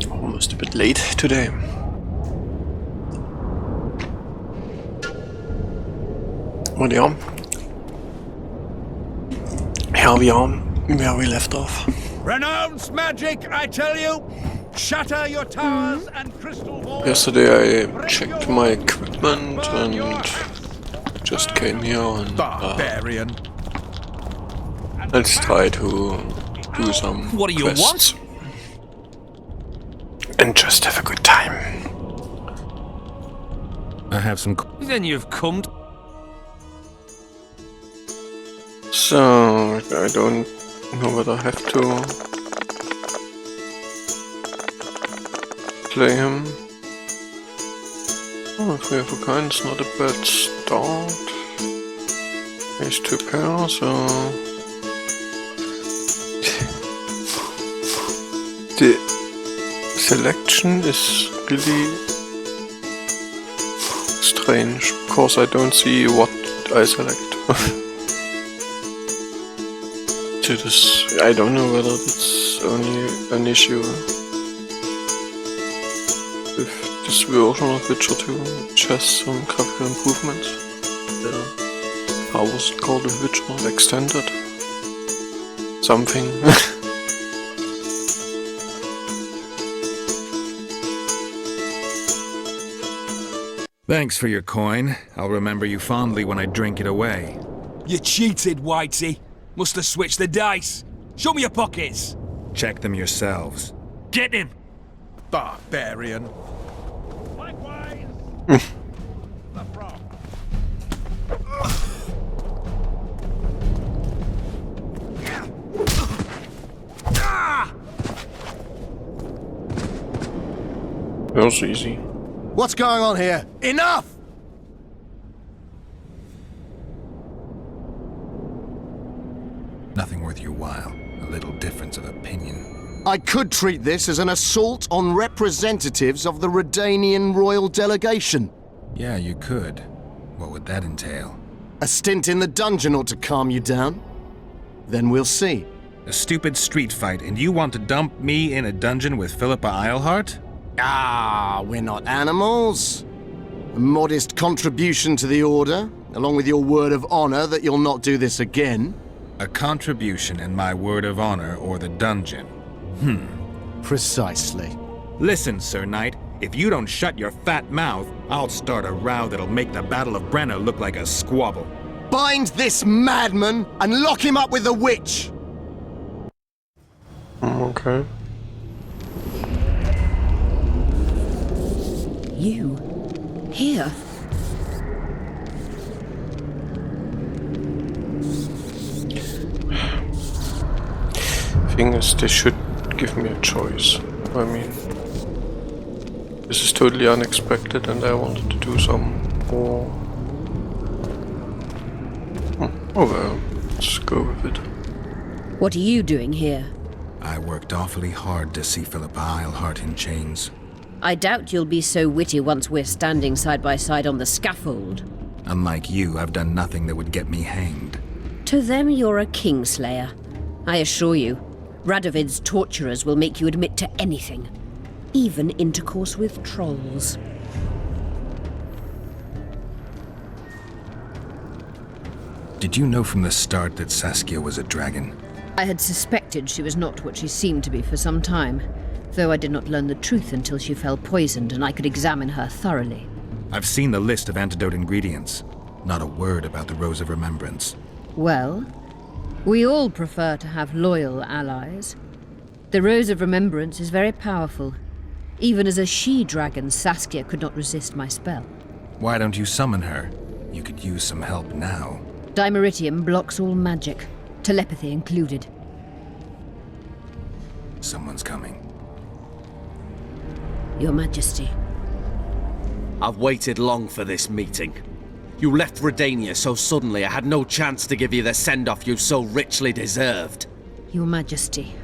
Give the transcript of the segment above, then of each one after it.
Almost a bit late today. But yeah. Here we are, where we left off. Renounce magic, I tell you! Shatter your towers and crystal walls! Yesterday I checked my equipment and just came here and Barbarian! let's try to do some What do you quests. And just have a good time. I have some. Then you've come. So I don't know whether I have to play him. Oh, 3 of a kind is not a bad start. He's 2 pairs, so the selection is really strange because I don't see what I select. I don't know whether it's only an issue with this version of Witcher 2, which has some graphical improvements. How was it called with Witcher? Extended? Something. Thanks for your coin. I'll remember you fondly when I drink it away. You cheated, Whitey. Must have switched the dice. Show me your pockets. Check them yourselves. Get him! Barbarian. Likewise. The frog. That was easy. What's going on here? Enough! Nothing worth your while. A little difference of opinion. I could treat this as an assault on representatives of the Redanian royal delegation. Yeah, you could. What would that entail? A stint in the dungeon ought to calm you down. Then we'll see. A stupid street fight, and you want to dump me in a dungeon with Philippa Eilhart? Ah, we're not animals. A modest contribution to the Order, along with your word of honor that you'll not do this again. A contribution and my word of honor or the dungeon. Precisely. Listen, Sir Knight, if you don't shut your fat mouth, I'll start a row that'll make the Battle of Brenna look like a squabble. Bind this madman and lock him up with the witch! Okay. You? Here? Thing is, they should give me a choice. I mean, this is totally unexpected and I wanted to do some more. Oh well, let's go with it. What are you doing here? I worked awfully hard to see Philippa Eilhart in chains. I doubt you'll be so witty once we're standing side by side on the scaffold. Unlike you, I've done nothing that would get me hanged. To them, you're a kingslayer. I assure you, Radovid's torturers will make you admit to anything. Even intercourse with trolls. Did you know from the start that Saskia was a dragon? I had suspected she was not what she seemed to be for some time, though I did not learn the truth until she fell poisoned and I could examine her thoroughly. I've seen the list of antidote ingredients. Not a word about the Rose of Remembrance. Well, we all prefer to have loyal allies. The Rose of Remembrance is very powerful. Even as a she-dragon, Saskia could not resist my spell. Why don't you summon her? You could use some help now. Dimeritium blocks all magic, telepathy included. Someone's coming. Your Majesty. I've waited long for this meeting. You left Redania so suddenly I had no chance to give you the send-off you so richly deserved. Your Majesty,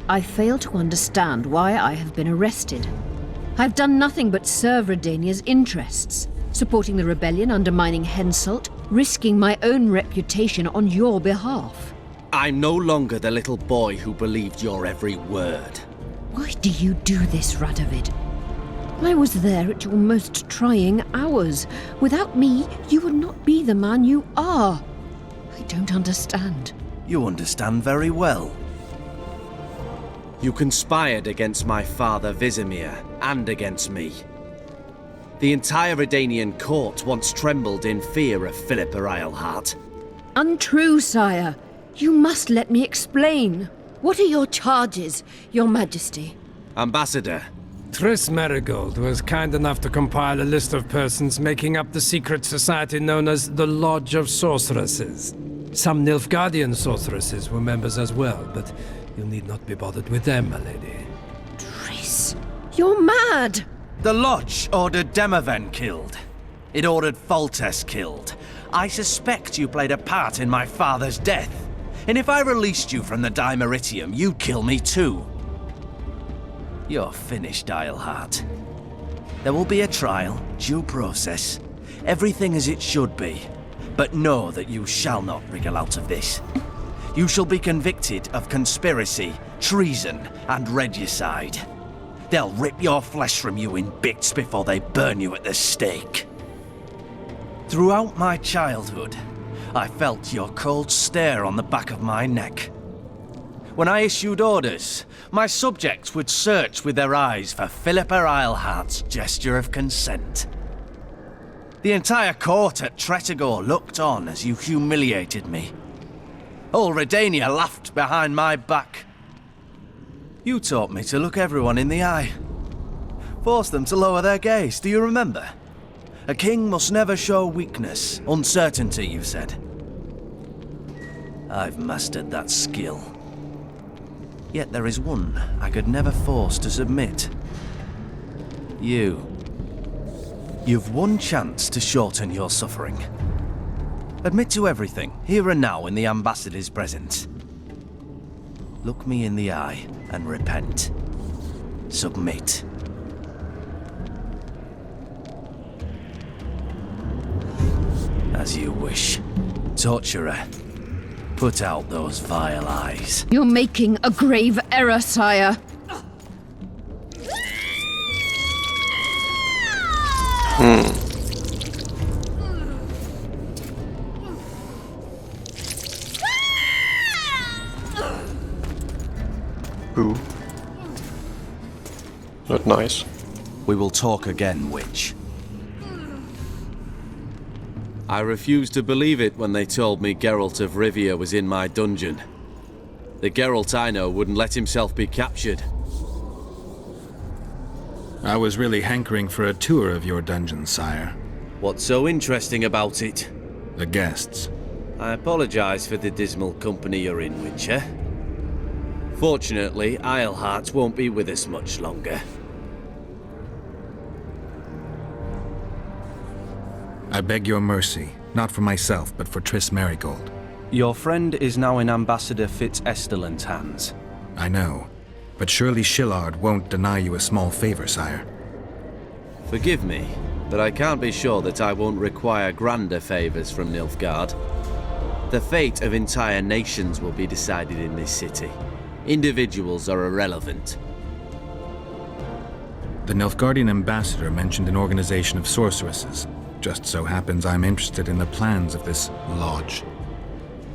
I fail to understand why I have been arrested. I've done nothing but serve Redania's interests, supporting the rebellion, undermining Henselt, risking my own reputation on your behalf. I'm no longer the little boy who believed your every word. Why do you do this, Radovid? I was there at your most trying hours. Without me, you would not be the man you are. I don't understand. You understand very well. You conspired against my father Vizimir and against me. The entire Redanian court once trembled in fear of Philippa Eilhart. Untrue, sire. You must let me explain. What are your charges, your majesty? Ambassador, Triss Merigold was kind enough to compile a list of persons making up the secret society known as the Lodge of Sorceresses. Some Nilfgaardian sorceresses were members as well, but you need not be bothered with them, my lady. Triss, you're mad! the Lodge ordered Demoven killed. It ordered Foltest killed. I suspect you played a part in my father's death. And if I released you from the Dimeritium, you'd kill me too. You're finished, Eilhart. There will be a trial, due process, everything as it should be. But know that you shall not wriggle out of this. You shall be convicted of conspiracy, treason, and regicide. They'll rip your flesh from you in bits before they burn you at the stake. Throughout my childhood, I felt your cold stare on the back of my neck. When I issued orders, my subjects would search with their eyes for Philippa Eilhart's gesture of consent. The entire court at Tretogor looked on as you humiliated me. All Redania laughed behind my back. You taught me to look everyone in the eye. Forced them to lower their gaze, do you remember? A king must never show weakness, uncertainty, you said. I've mastered that skill. Yet there is one I could never force to submit. You. You've one chance to shorten your suffering. Admit to everything, here and now in the Ambassador's presence. Look me in the eye and repent. Submit. As you wish. Torturer, put out those vile eyes. You're making a grave error, sire. Ooh. Not nice. We will talk again, witch. I refused to believe it when they told me Geralt of Rivia was in my dungeon. The Geralt I know wouldn't let himself be captured. I was really hankering for a tour of your dungeon, sire. What's so interesting about it? The guests. I apologize for the dismal company you're in, Witcher. Fortunately, Eilhart won't be with us much longer. I beg your mercy, not for myself, but for Triss Merigold. Your friend is now in Ambassador Fitz-Estelant's hands. I know, but surely Shillard won't deny you a small favor, sire. Forgive me, but I can't be sure that I won't require grander favors from Nilfgaard. The fate of entire nations will be decided in this city. Individuals are irrelevant. The Nilfgaardian ambassador mentioned an organization of sorceresses. Just so happens I'm interested in the plans of this lodge.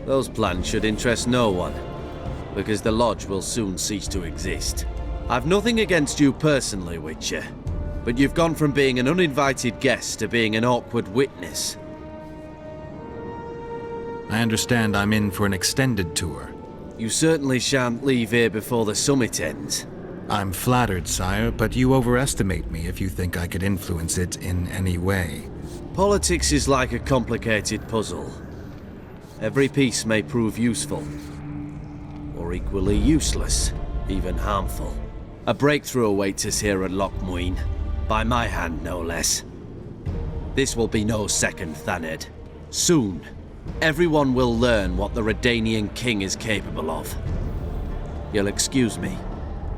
Those plans should interest no one, because the lodge will soon cease to exist. I've nothing against you personally, Witcher, but you've gone from being an uninvited guest to being an awkward witness. I understand I'm in for an extended tour. You certainly shan't leave here before the summit ends. I'm flattered, sire, but you overestimate me if you think I could influence it in any way. Politics is like a complicated puzzle. Every piece may prove useful, or equally useless, even harmful. A breakthrough awaits us here at Lochmuin, by my hand no less. This will be no second Thaned. Soon, everyone will learn what the Redanian king is capable of. You'll excuse me,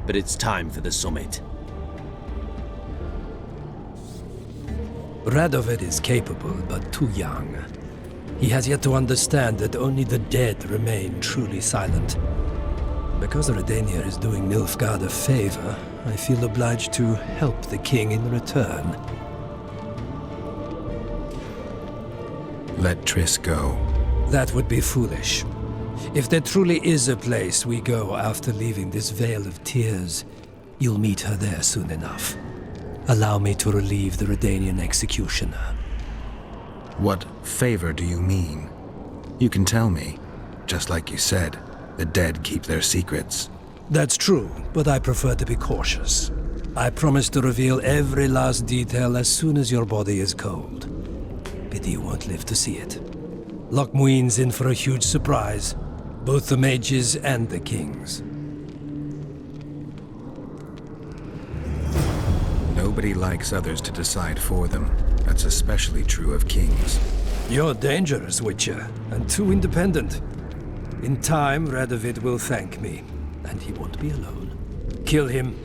but it's time for the summit. Radovid is capable, but too young. He has yet to understand that only the dead remain truly silent. Because Redania is doing Nilfgaard a favor, I feel obliged to help the king in return. Let Triss go. That would be foolish. If there truly is a place we go after leaving this Vale of Tears, you'll meet her there soon enough. Allow me to relieve the Redanian executioner. What favor do you mean? You can tell me. Just like you said, the dead keep their secrets. That's true, but I prefer to be cautious. I promise to reveal every last detail as soon as your body is cold. Pity you won't live to see it. Lochmuin's in for a huge surprise, both the mages and the kings. Nobody likes others to decide for them. That's especially true of kings. You're dangerous, Witcher, and too independent. In time, Radovid will thank me, and he won't be alone. Kill him,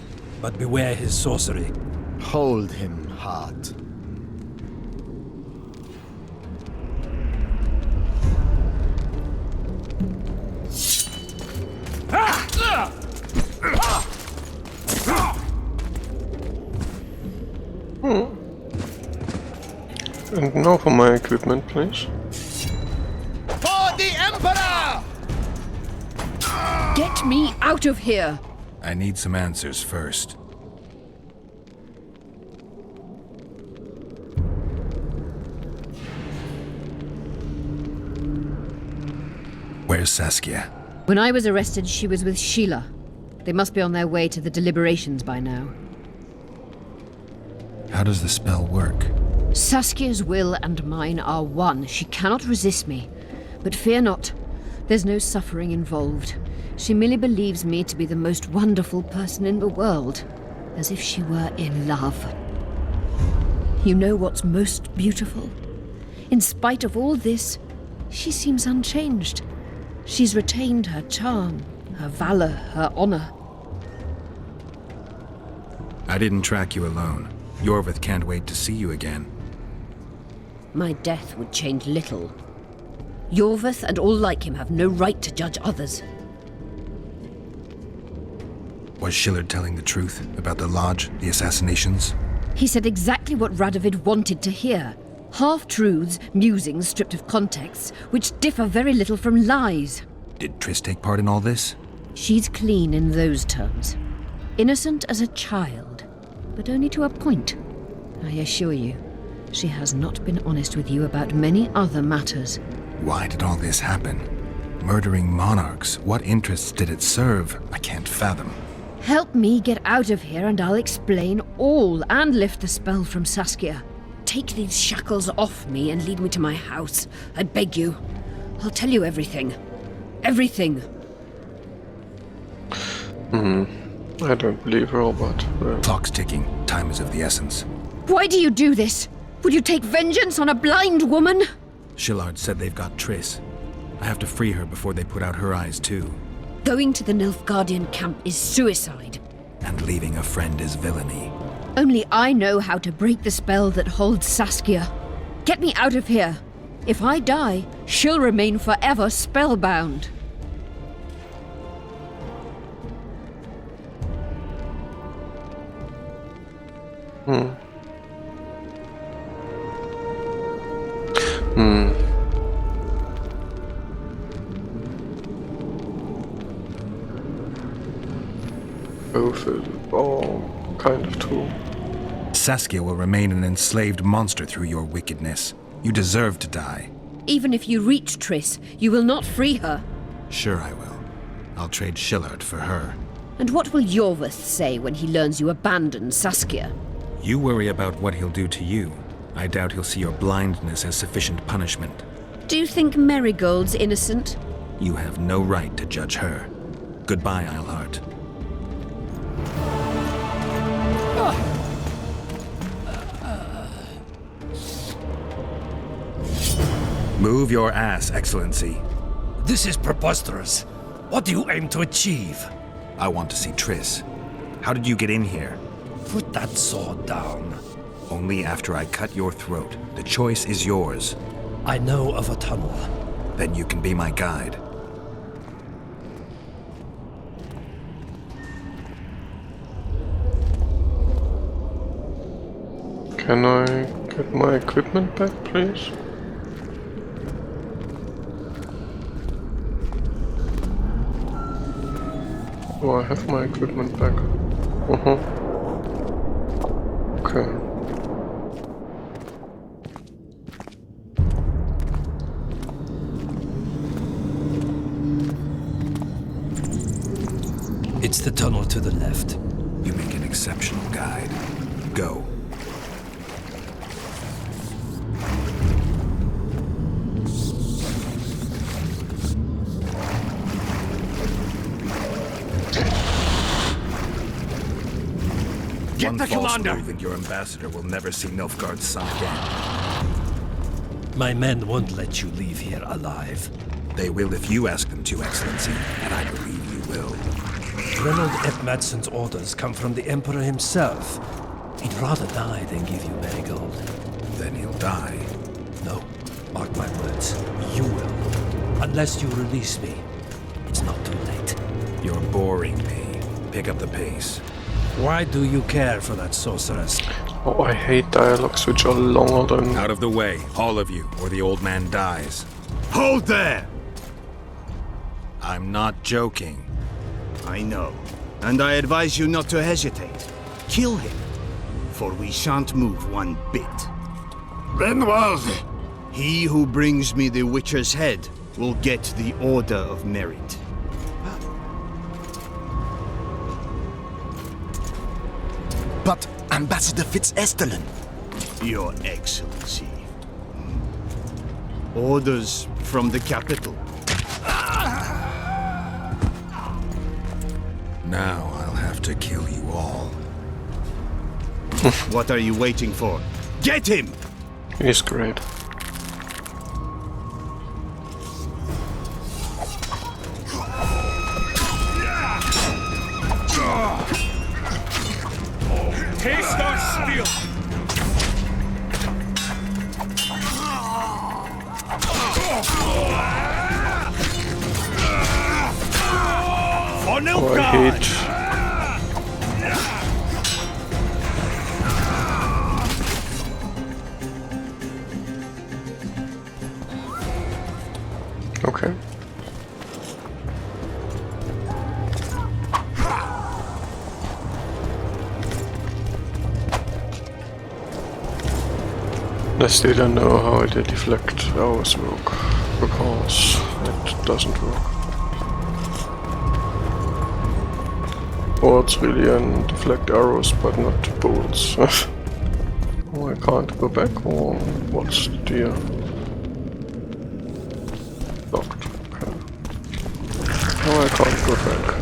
but beware his sorcery. Hold him, Hart. And now for my equipment, please. For the Emperor! Get me out of here! I need some answers first. Where's Saskia? When I was arrested, she was with Sheila. They must be on their way to the deliberations by now. How does the spell work? Saskia's will and mine are one. She cannot resist me. But fear not. There's no suffering involved. She merely believes me to be the most wonderful person in the world. As if she were in love. You know what's most beautiful? In spite of all this, she seems unchanged. She's retained her charm, her valor, her honor. I didn't track you alone. Yorvith can't wait to see you again. My death would change little. Yorvith and all like him have no right to judge others. Was Shillard telling the truth about the Lodge, the assassinations? He said exactly what Radovid wanted to hear. Half-truths, musings stripped of context, which differ very little from lies. Did Triss take part in all this? She's clean in those terms. Innocent as a child, but only to a point. I assure you, she has not been honest with you about many other matters. Why did all this happen? Murdering monarchs, what interests did it serve? I can't fathom. Help me get out of here and I'll explain all and lift the spell from Saskia. Take these shackles off me and lead me to my house. I beg you. I'll tell you everything. Everything. I don't believe her, but... Clock's ticking. Time is of the essence. Why do you do this? Would you take vengeance on a blind woman? Shillard said they've got Triss. I have to free her before they put out her eyes, too. Going to the Nilfgaardian camp is suicide. And leaving a friend is villainy. Only I know how to break the spell that holds Saskia. Get me out of here. If I die, she'll remain forever spellbound. Both are kind of true. Saskia will remain an enslaved monster through your wickedness. You deserve to die. Even if you reach Triss, you will not free her. Sure I will. I'll trade Shillard for her. And what will Yorvith say when he learns you abandoned Saskia? You worry about what he'll do to you. I doubt he'll see your blindness as sufficient punishment. Do you think Marigold's innocent? You have no right to judge her. Goodbye, Eilhart. Move your ass, Excellency. This is preposterous. What do you aim to achieve? I want to see Triss. How did you get in here? Put that sword down. Only after I cut your throat. The choice is yours. I know of a tunnel. Then you can be my guide. Can I get my equipment back, please? Oh, I have my equipment back. Okay. It's the tunnel to the left. You make an exceptional guide. Go. Get the commander! Move and your ambassador will never see Nilfgaard's son again. My men won't let you leave here alive. They will if you ask them to, Excellency, and I believe you will. Reynold Ep-Madson's orders come from the Emperor himself. He'd rather die than give you Marigold. Then he'll die. No, mark my words. You will. Unless you release me. It's not too late. You're boring me. Pick up the pace. Why do you care for that sorceress? Oh, I hate dialogues which are longer than... Out of the way, all of you, or the old man dies. Hold there! I'm not joking. I know, and I advise you not to hesitate. Kill him, for we shan't move one bit. Renwald! He who brings me the Witcher's head will get the Order of Merit. But Ambassador Fitz-Estellen... Your Excellency. Orders from the capital. Now I'll have to kill you all. What are you waiting for? Get him! He's great. Taste our steel! For Oh, I Nilfgaard! hate... Okay. I still don't know how the deflect arrows work, because it doesn't work. Or it's really an deflect arrows but not bolts. Oh, I can't go back, or what's the deal? Locked, okay. No, I can't go back.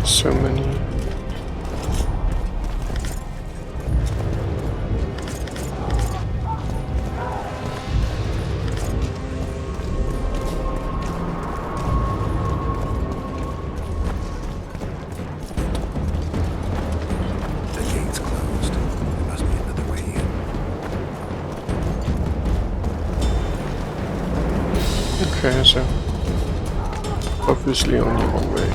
So many. The gate's closed. There must be another way in. Okay, so obviously only one way.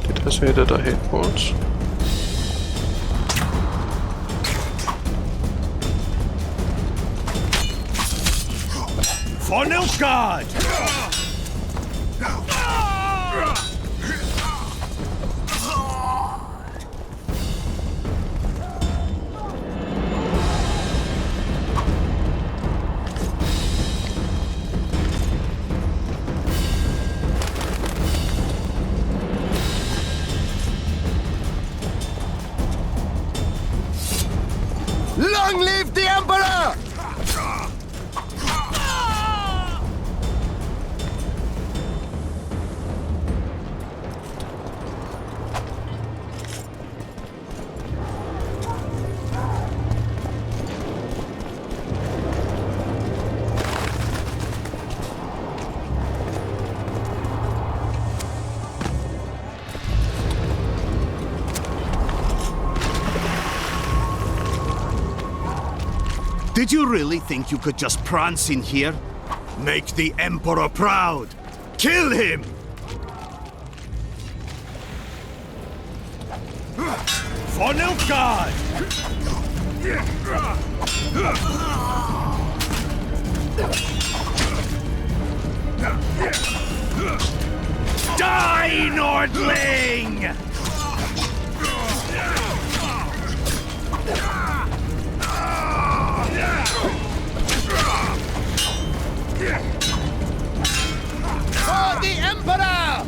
Did I say that I hate boards? For Nilfgaard! Long live the Emperor! Did you really think you could just prance in here? Make the Emperor proud! Kill him! For Nilfgaard! Die, Nordling! For the Emperor!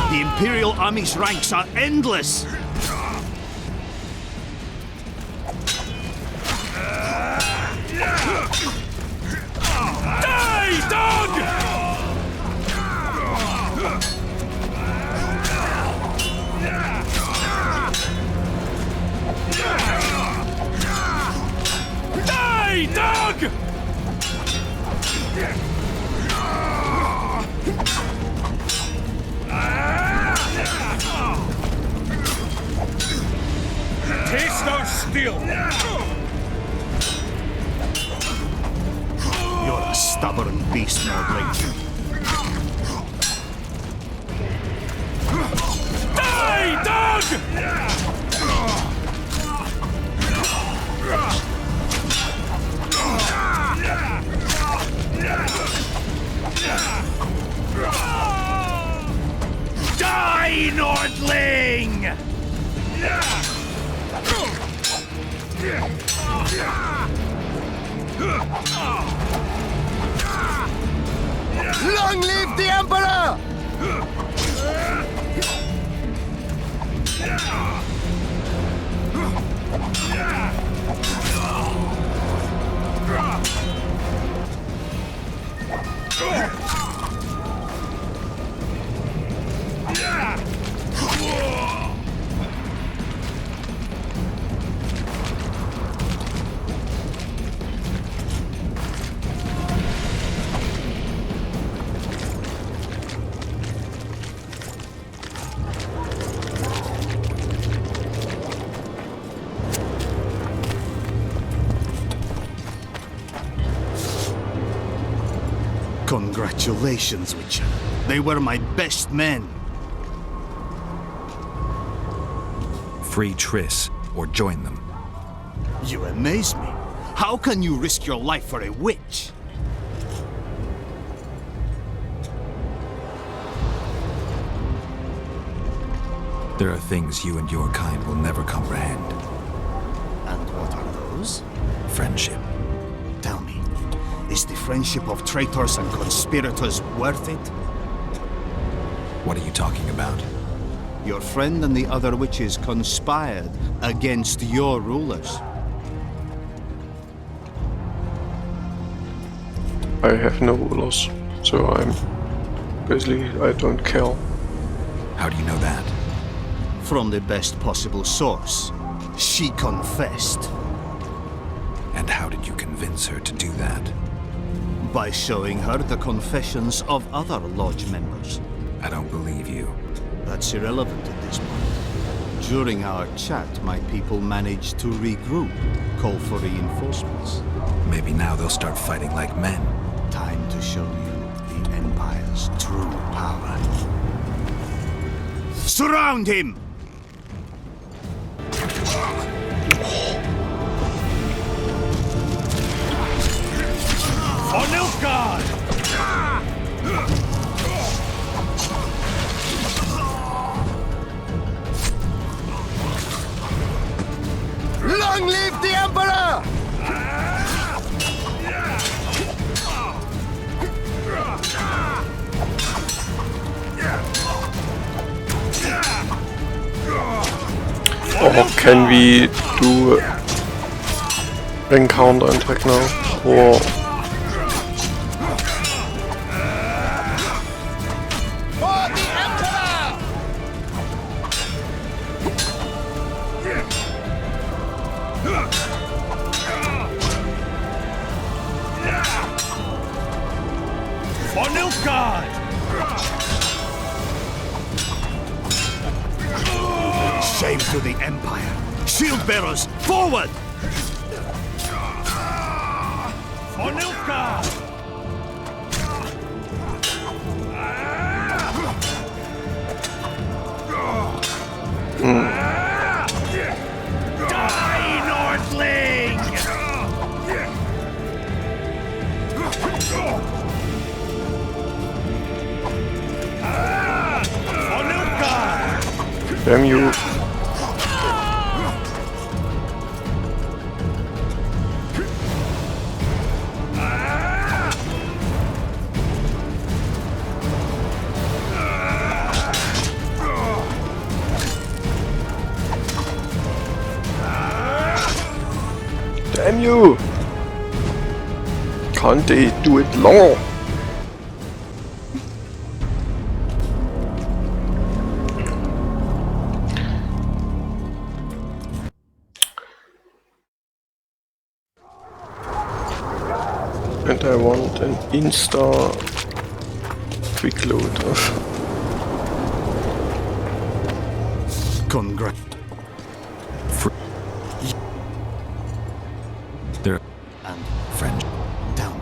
The Imperial Army's ranks are endless! Die, dog! Die, dog! Taste our steel! You're a stubborn beast, Nordling. Die, dog! Die, Nordling! Long live the Emperor! Congratulations, Witcher. They were my best men. Free Triss, or join them. You amaze me. How can you risk your life for a witch? There are things you and your kind will never comprehend. And what are those? Friendship. Tell me, is the friendship of traitors and conspirators worth it? What are you talking about? Your friend and the other witches conspired against your rulers. I have no rulers, so I don't care. How do you know that? From the best possible source. She confessed. And how did you convince her to do that? By showing her the confessions of other lodge members. I don't believe you. That's irrelevant at this point. During our chat, my people managed to regroup, call for reinforcements. Maybe now they'll start fighting like men. Time to show you the Empire's true power. Surround him! For Nilfgaard! Long live the Emperor! Or can we do encounter attack now? Or For the Emperor! For Nilfgaard! Shame to the Empire! Shield bearers, forward! For Nilfgaard! Die, Northling! For Nilfgaard! Damn you. Damn you! Can't they do it longer? And I want an insta quick load. Congrat. There. And Friend. down.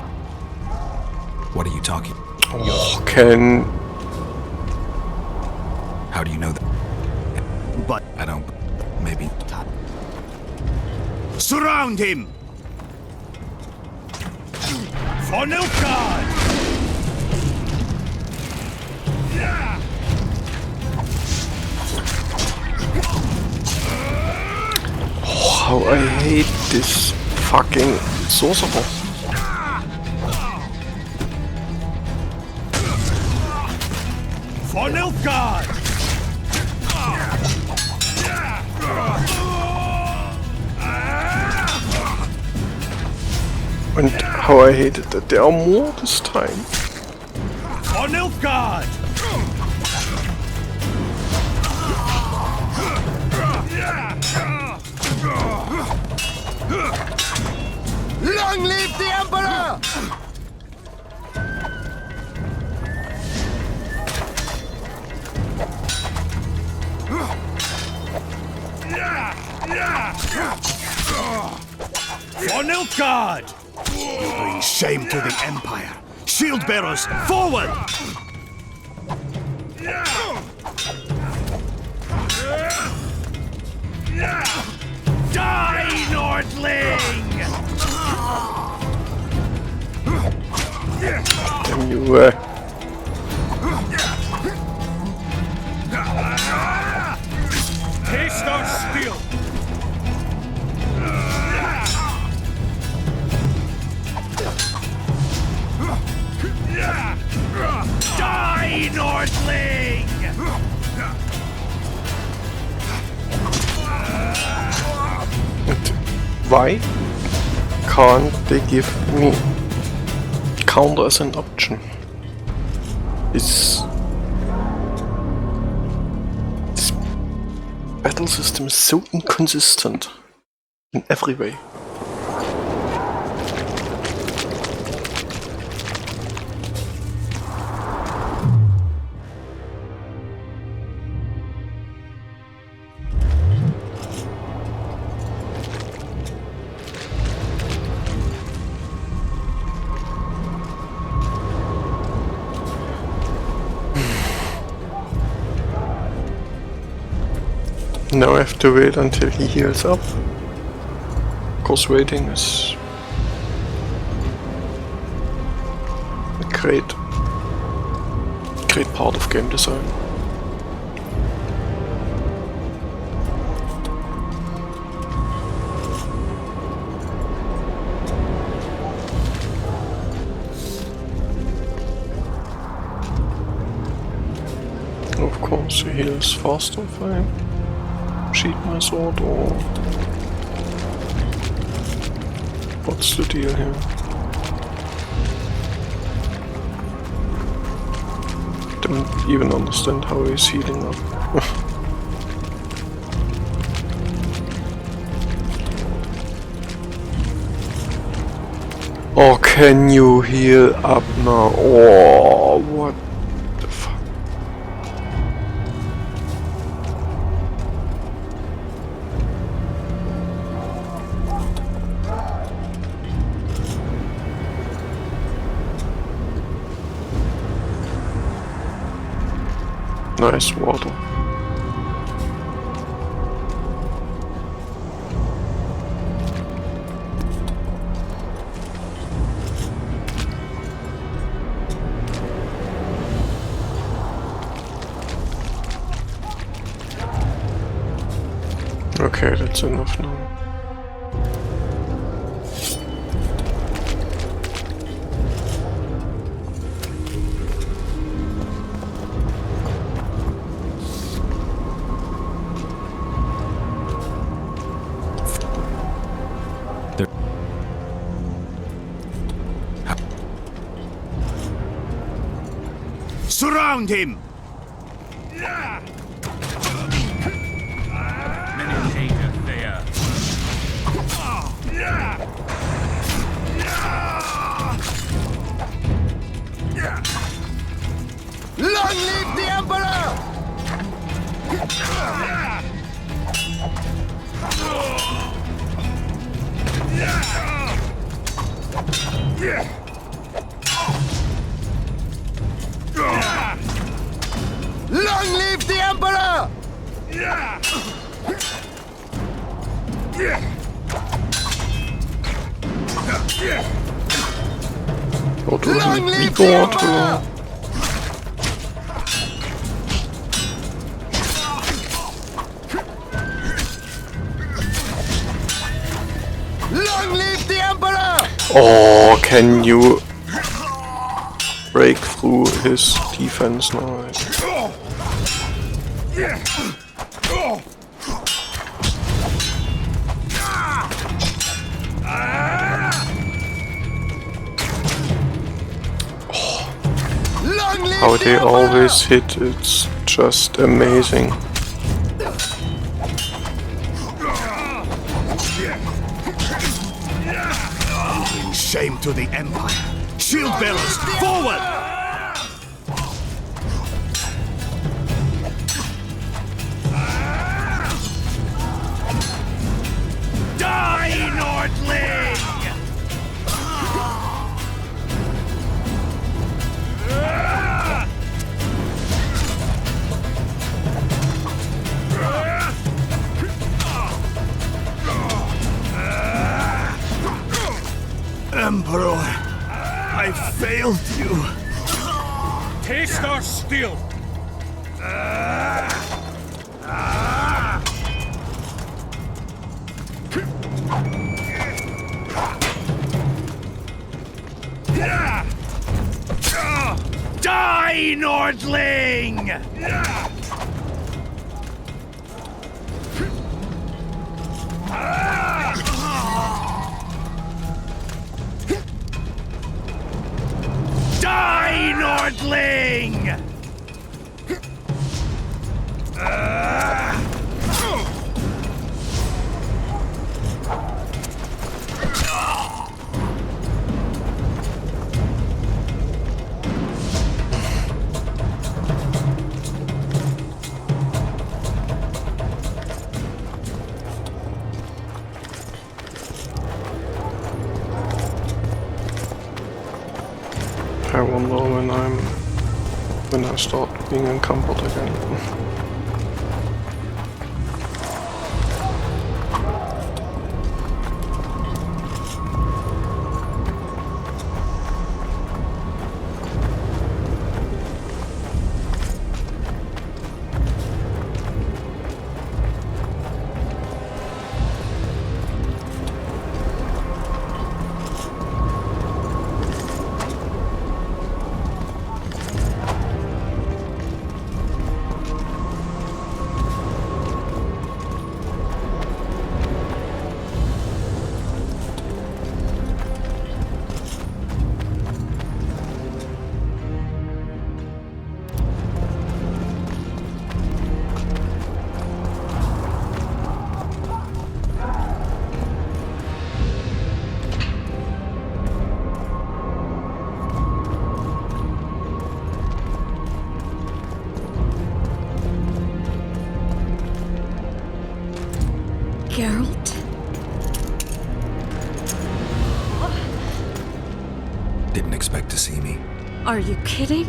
What are you talking? Oh, can... How do you know that? But I don't. Maybe. surround him! For Nilfgaard! Oh, how I hate this fucking sorcerer. For Nilfgaard! And how I hate it that there are more this time. For Nilfgaard! Long live the Emperor! For Nilfgaard! Bring shame to the Empire. Shield bearers, forward! Die, Nordling! Damn you, Taste our steel! Die, Nordling! Why can't they give me counter as an option? This battle system is so inconsistent in every way. Now I have to wait until he heals up. Of course, waiting is a great part of game design. Of course, he heals faster if I sheath my sword, or what's the deal here? Don't even understand how he's healing up. Oh, can you heal up now? Oh, what the fuck? nice water. Okay, that's enough now. Surround him! Long live the Emperor! Long live the Emperor! Long live the Emperor! Long live the Emperor! Oh, can you break through his defense now? How they always hit, it's just amazing. Shame to the Empire! Shield bearers, forward! Die, Nordling! Emperor, I failed you. Taste our steel! Die, Nordling! Die, Nordling! I wonder when I start being encumbered again. Geralt? Didn't expect to see me. Are you kidding?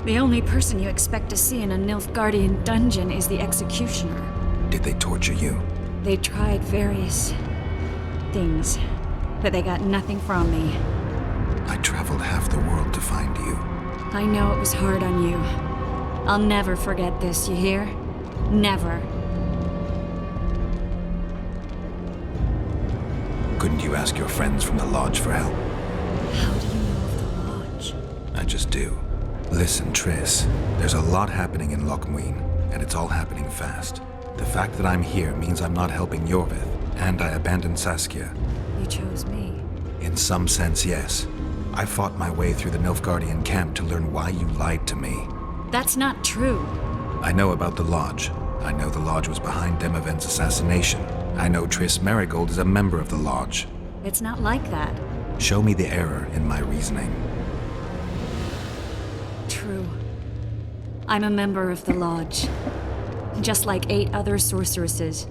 The only person you expect to see in a Nilfgaardian dungeon is the executioner. Did they torture you? They tried various things, but they got nothing from me. I traveled half the world to find you. I know it was hard on you. I'll never forget this, you hear? Never. Couldn't you ask your friends from the Lodge for help? How do you know of the Lodge? I just do. Listen, Triss, there's a lot happening in Lochmuin, and it's all happening fast. The fact that I'm here means I'm not helping Yorvith, and I abandoned Saskia. You chose me. In some sense, yes. I fought my way through the Nilfgaardian camp to learn why you lied to me. That's not true. I know about the Lodge. I know the Lodge was behind Demavend's assassination. I know Triss Merigold is a member of the Lodge. It's not like that. Show me the error in my reasoning. True. I'm a member of the Lodge. Just like 8 other sorceresses.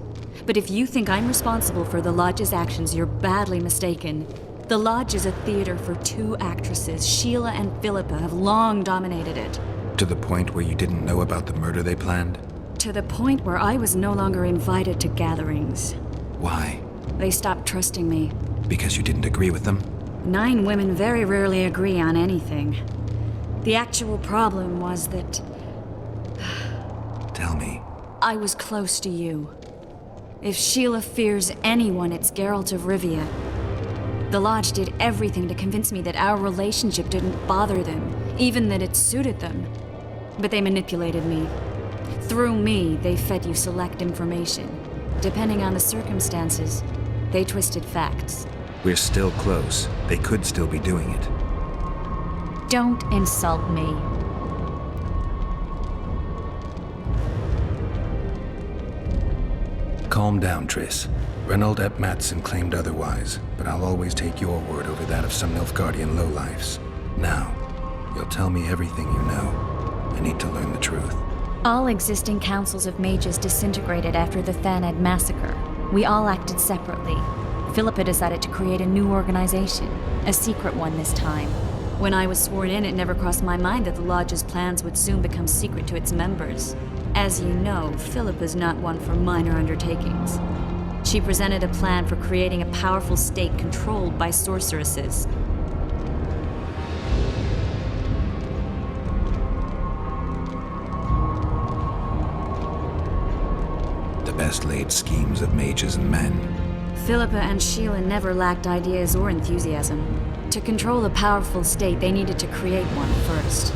But if you think I'm responsible for the Lodge's actions, you're badly mistaken. The Lodge is a theater for 2 actresses. Sheila and Philippa have long dominated it. To the point where you didn't know about the murder they planned? To the point where I was no longer invited to gatherings. Why? They stopped trusting me. Because you didn't agree with them? 9 women very rarely agree on anything. The actual problem was that Tell me. I was close to you. If Sheila fears anyone, it's Geralt of Rivia. The Lodge did everything to convince me that our relationship didn't bother them, even that it suited them. But they manipulated me. Through me, they fed you select information. Depending on the circumstances, they twisted facts. We're still close. They could still be doing it. Don't insult me. Calm down, Triss. Reynold Ep Matson claimed otherwise, but I'll always take your word over that of some Nilfgaardian lowlifes. Now, you'll tell me everything you know. I need to learn the truth. All existing councils of mages disintegrated after the Thaned massacre. We all acted separately. Philippa decided to create a new organization, a secret one this time. When I was sworn in, it never crossed my mind that the Lodge's plans would soon become secret to its members. As you know, Philippa's not one for minor undertakings. She presented a plan for creating a powerful state controlled by sorceresses. The best laid schemes of mages and men. Philippa and Sheila never lacked ideas or enthusiasm. To control a powerful state, they needed to create one first.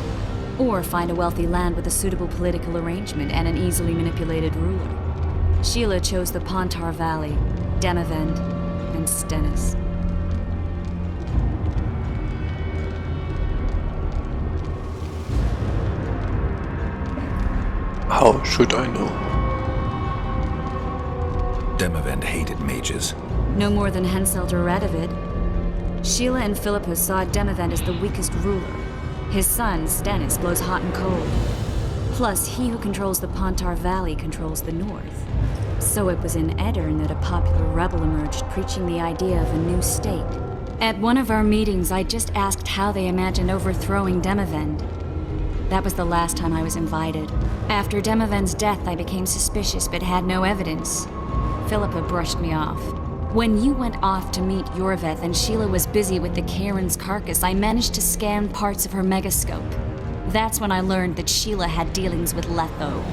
Or find a wealthy land with a suitable political arrangement and an easily manipulated ruler. Sheila chose the Pontar Valley, Demavend, and Stennis. How should I know? Demavend hated mages. No more than Henselt or Radovid. Sheila and Philippa saw Demavend as the weakest ruler. His son, Stennis, blows hot and cold. Plus, he who controls the Pontar Valley controls the north. So it was in Edirn that a popular rebel emerged, preaching the idea of a new state. At one of our meetings, I just asked how they imagined overthrowing Demavend. That was the last time I was invited. After Demavend's death, I became suspicious but had no evidence. Philippa brushed me off. When you went off to meet Yorvith and Sheila was busy with the Karen's carcass, I managed to scan parts of her megascope. That's when I learned that Sheila had dealings with Letho.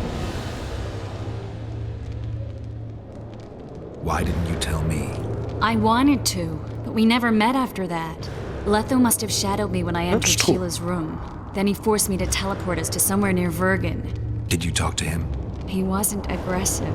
Why didn't you tell me? I wanted to, but we never met after that. Letho must have shadowed me when I entered That's true. Sheila's room. Then he forced me to teleport us to somewhere near Vergen. Did you talk to him? He wasn't aggressive.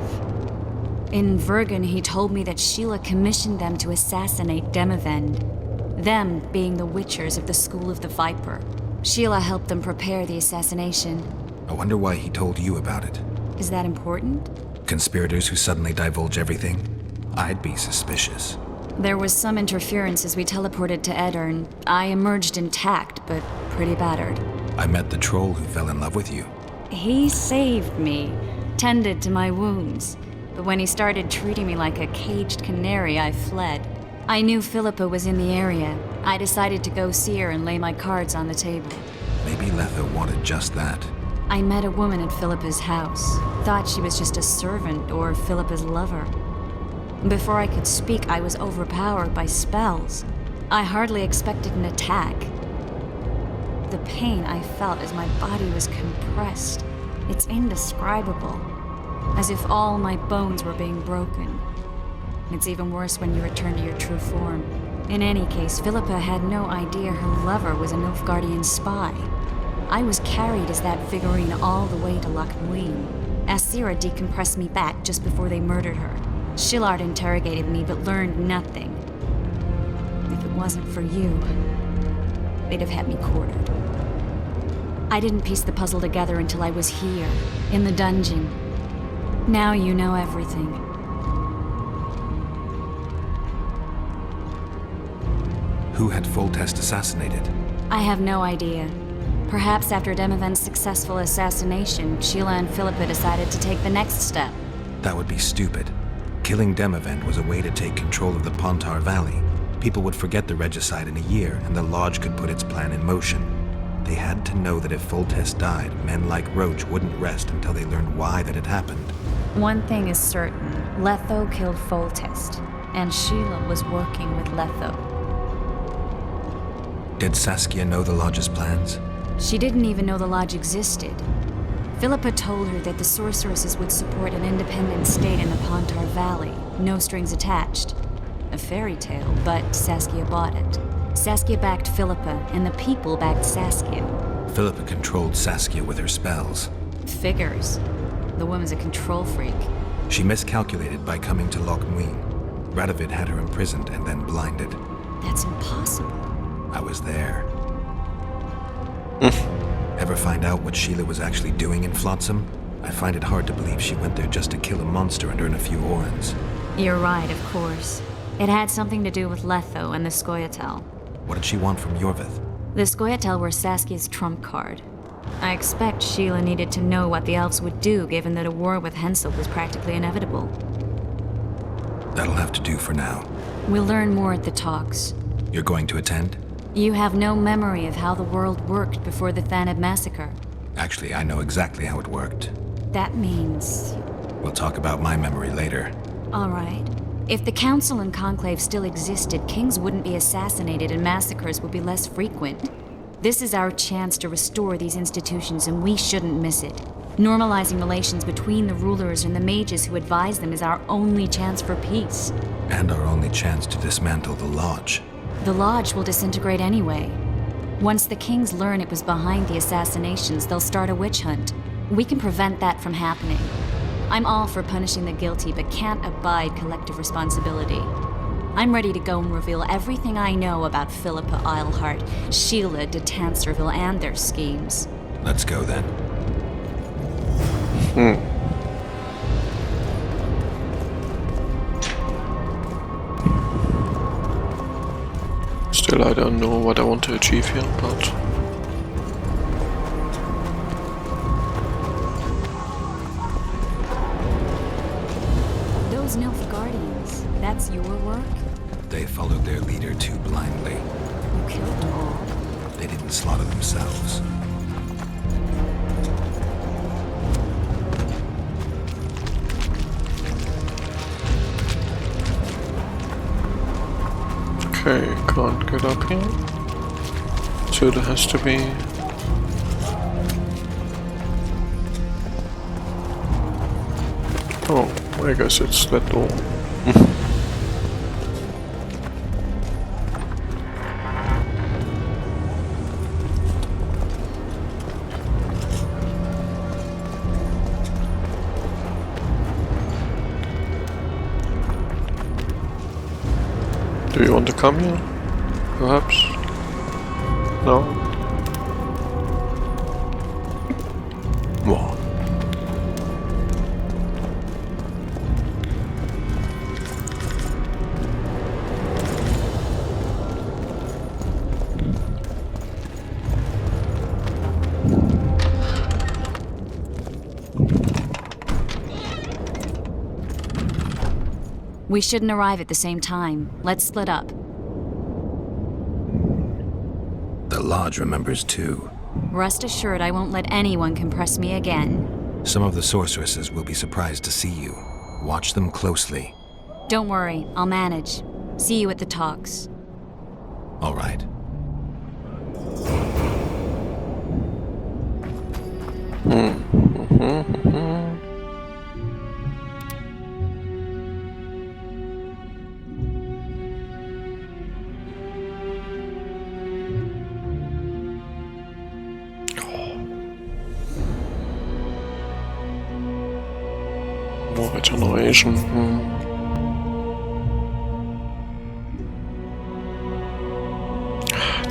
In Vergen, he told me that Sheila commissioned them to assassinate Demavend. Them being the Witchers of the School of the Viper. Sheila helped them prepare the assassination. I wonder why he told you about it. Is that important? Conspirators who suddenly divulge everything? I'd be suspicious. There was some interference as we teleported to Edirn. I emerged intact, but pretty battered. I met the troll who fell in love with you. He saved me, tended to my wounds. But when he started treating me like a caged canary, I fled. I knew Philippa was in the area. I decided to go see her and lay my cards on the table. Maybe Letho wanted just that. I met a woman at Philippa's house. Thought she was just a servant or Philippa's lover. Before I could speak, I was overpowered by spells. I hardly expected an attack. The pain I felt as my body was compressed, it's indescribable. As if all my bones were being broken. It's even worse when you return to your true form. In any case, Philippa had no idea her lover was a Nilfgaardian spy. I was carried as that figurine all the way to Loch Muin. Asira decompressed me back just before they murdered her. Shillard interrogated me but learned nothing. If it wasn't for you, they'd have had me quartered. I didn't piece the puzzle together until I was here, in the dungeon. Now you know everything. Who had Foltest assassinated? I have no idea. Perhaps after Demavend's successful assassination, Sheila and Philippa decided to take the next step. That would be stupid. Killing Demavend was a way to take control of the Pontar Valley. People would forget the regicide in a year, and the Lodge could put its plan in motion. They had to know that if Foltest died, men like Roach wouldn't rest until they learned why that had happened. One thing is certain. Letho killed Foltest, and Sheila was working with Letho. Did Saskia know the Lodge's plans? She didn't even know the Lodge existed. Philippa told her that the sorceresses would support an independent state in the Pontar Valley, no strings attached. A fairy tale, but Saskia bought it. Saskia backed Philippa, and the people backed Saskia. Philippa controlled Saskia with her spells. Figures. The woman's a control freak. She miscalculated by coming to Loch Muin. Radovid had her imprisoned and then blinded. That's impossible. I was there. Ever find out what Sheila was actually doing in Flotsam? I find it hard to believe she went there just to kill a monster and earn a few orens. You're right, of course. It had something to do with Letho and the Scoia'tael. What did she want from Yorvith? The Scoia'tael were Saskia's trump card. I expect Sheila needed to know what the elves would do, given that a war with Henselt was practically inevitable. That'll have to do for now. We'll learn more at the talks. You're going to attend? You have no memory of how the world worked before the Thaneb massacre. Actually, I know exactly how it worked. That means... We'll talk about my memory later. All right. If the Council and Conclave still existed, kings wouldn't be assassinated and massacres would be less frequent. This is our chance to restore these institutions, and we shouldn't miss it. Normalizing relations between the rulers and the mages who advise them is our only chance for peace. And our only chance to dismantle the Lodge. The Lodge will disintegrate anyway. Once the kings learn it was behind the assassinations, they'll start a witch hunt. We can prevent that from happening. I'm all for punishing the guilty, but can't abide collective responsibility. I'm ready to go and reveal everything I know about Philippa Eilhart, Sheila de Tanserville, and their schemes. Let's go then. Still, I don't know what I want to achieve here, but... Those Nilfgaardians, that's your work? They followed their leader too blindly. You killed them all. They didn't slaughter themselves. Okay, can't get up here. So there has to be... Oh, I guess it's that door. Do you want to come here? Perhaps? No? What? We shouldn't arrive at the same time. Let's split up. The Lodge remembers too. Rest assured I won't let anyone compress me again. Some of the sorceresses will be surprised to see you. Watch them closely. Don't worry, I'll manage. See you at the talks. All right. More regeneration.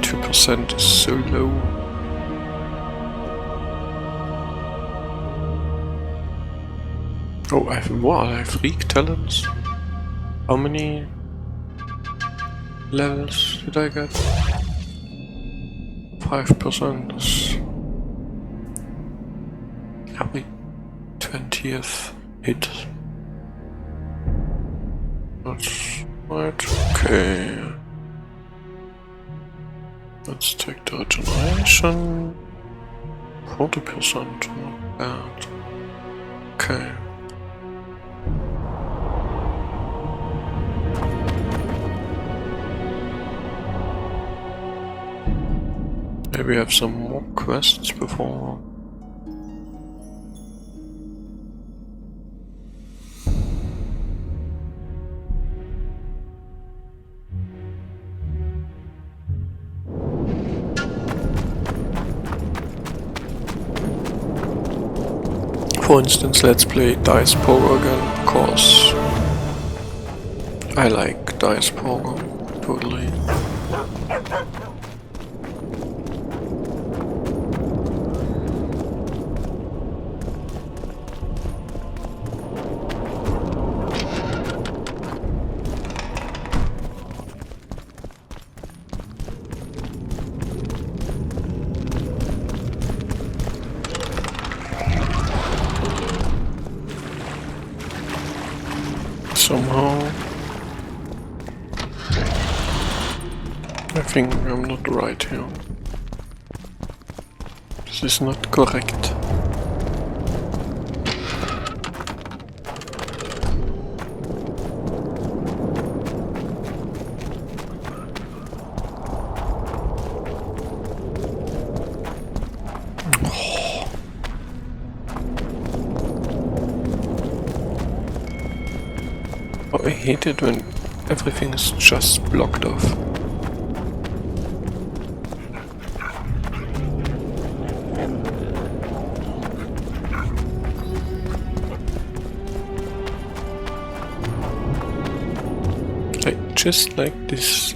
2% is so low. Oh, I have Reek talents. How many levels did I get? 5% is every 20th hit. That's right. Okay. Let's take the regeneration. 40%, not bad. Okay. Maybe have some more quests before. For instance, let's play Dice Poker again, because I like Dice Poker, totally. Somehow I think I'm not right here. This is not correct. Oh, I hate it when everything is just blocked off. Just like this.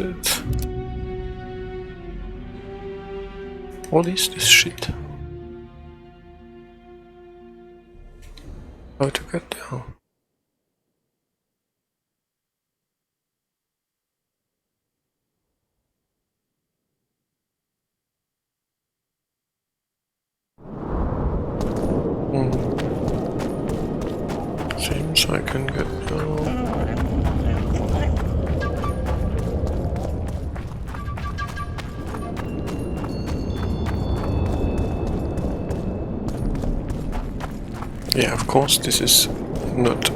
What is this shit? How to get down? Seems I can get down. Yeah, of course, this is not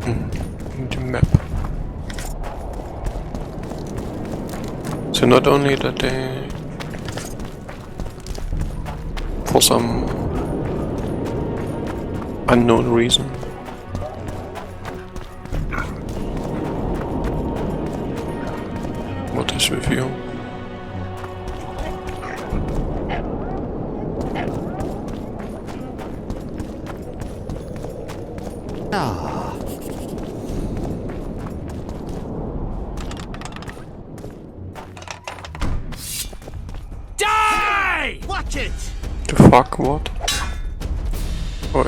in the map. So not only that they, for some unknown reason, what is with you? Die! Watch it! The fuck, what? Oh,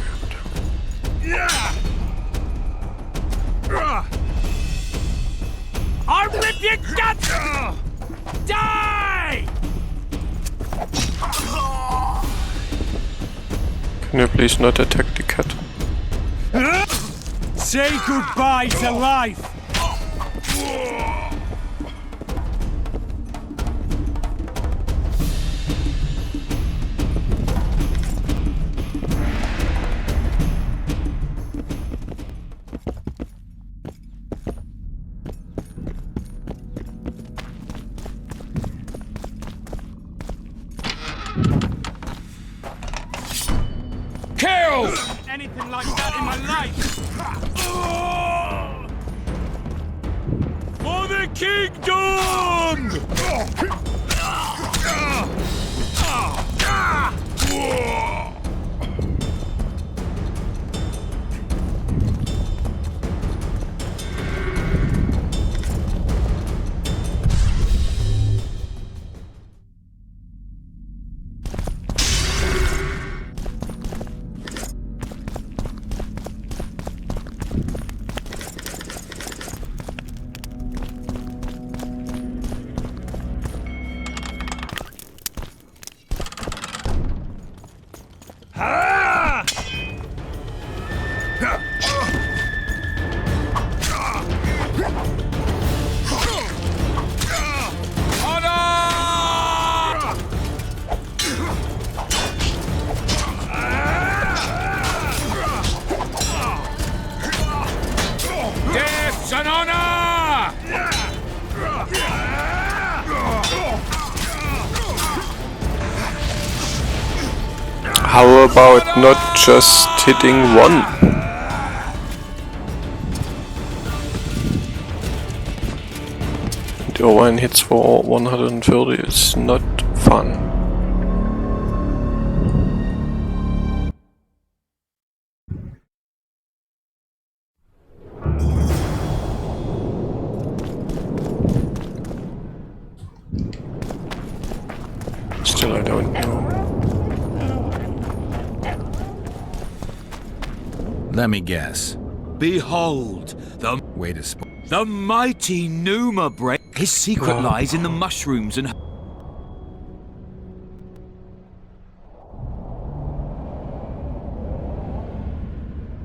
I'll rip your guts! Die! can you please not attack the cat? Say goodbye to life! For the kingdom! Death and honor! How about not just hitting one? The Orion hits for 130 is not fun. Still, I don't know. Let me guess. Behold, Way to spoil. the mighty Numa break. His secret lies in the mushrooms and...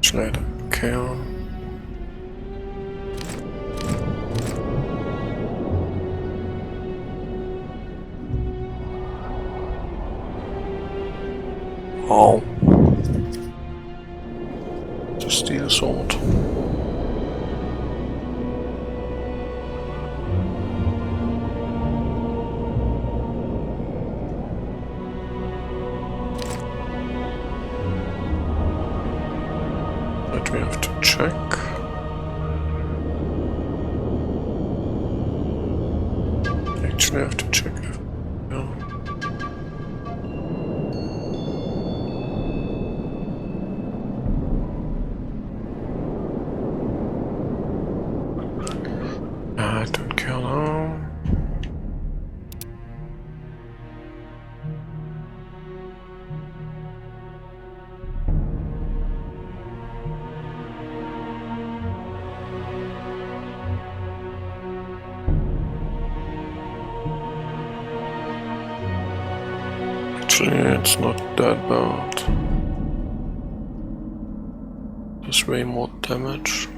Schneider, okay. Oh. The steel sword. That we have to check. Actually, I have to check if. No. I don't care now. Actually, it's not that bad. There's way more damage.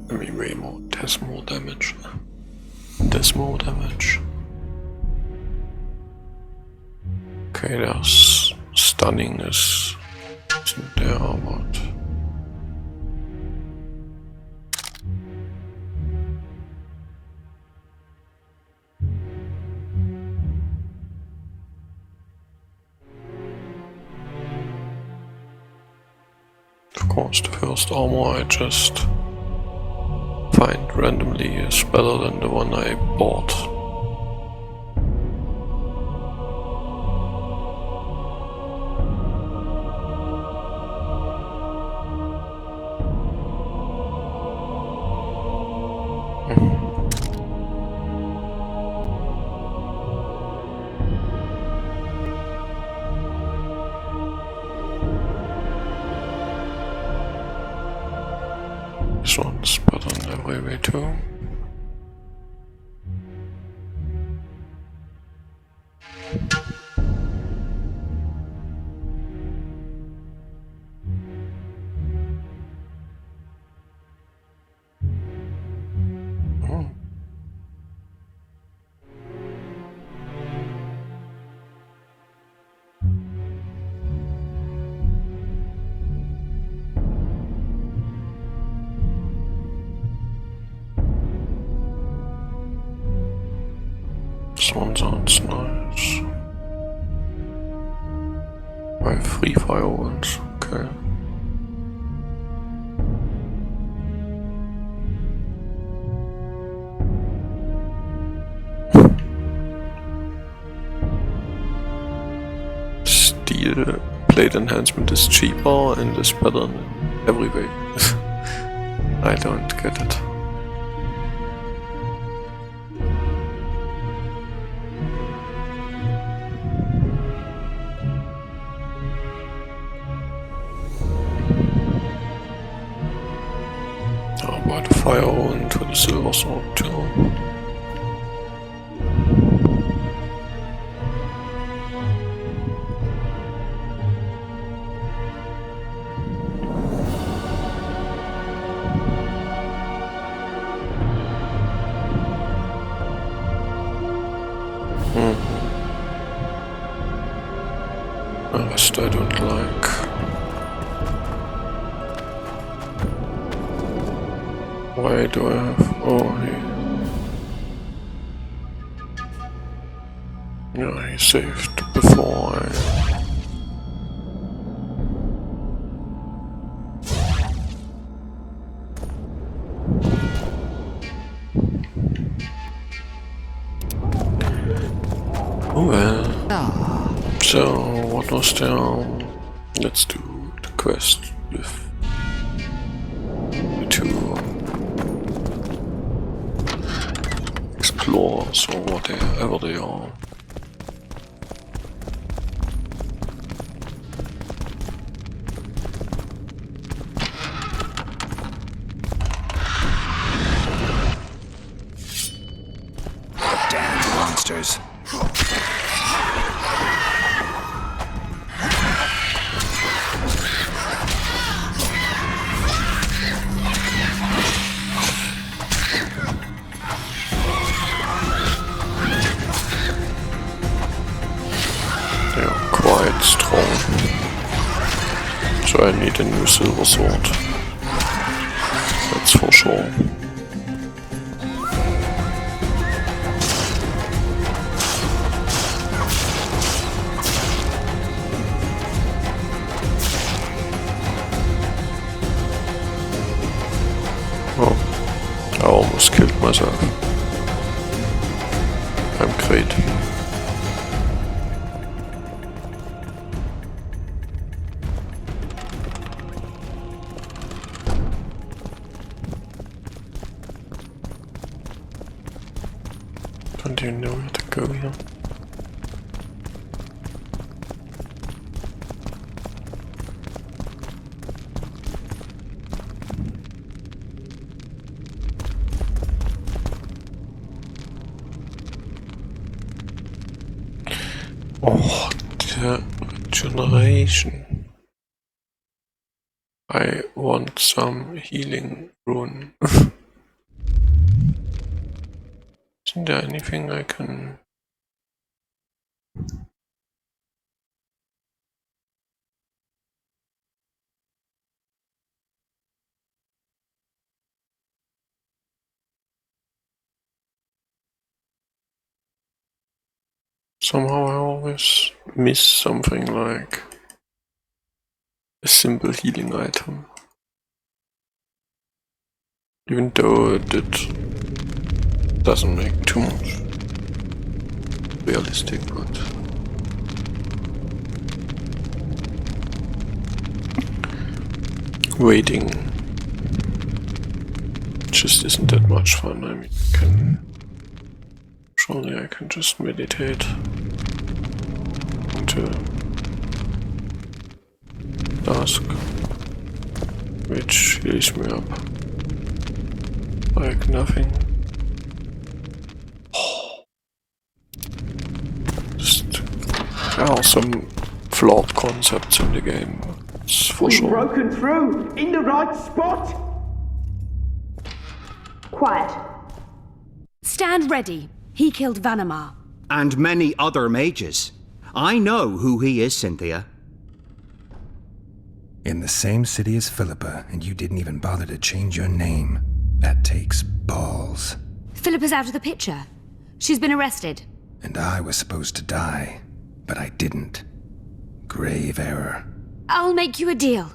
I mean, way more. There's more damage. There's more damage. Okay, there's stunning isn't there, but of course, the first armor I just find randomly is better than the one I bought. This one's better in every way too. Oh. This one sounds nice. I have 3 fire ones, okay. steel plate enhancement is cheaper and is better in every way. I don't get it. How about a fire into the silver sword too? The rest I don't like. Why do I have... oh, yeah, he saved before I... Oh well. So, what was there? Let's do the quest with the two explorers or whatever they are. Damn monsters. They are quite strong. So I need a new silver sword. That's for sure. Oh, I almost killed myself. I'm great. Don't even know where to go here. Oh, the regeneration. I want some healing rune. Isn't there anything I can... Somehow I always miss something like a simple healing item. Even though it doesn't make too much realistic, but waiting just isn't that much fun. I mean, surely I can just meditate into dusk, which heals me up like nothing. There are some flawed concepts in the game, that's for sure. Broken through in the right spot. Quiet. Stand ready. He killed Vanamar. And many other mages. I know who he is, Cynthia. In the same city as Philippa, and you didn't even bother to change your name. That takes balls. Philippa's out of the picture. She's been arrested. And I was supposed to die, but I didn't. Grave error. I'll make you a deal.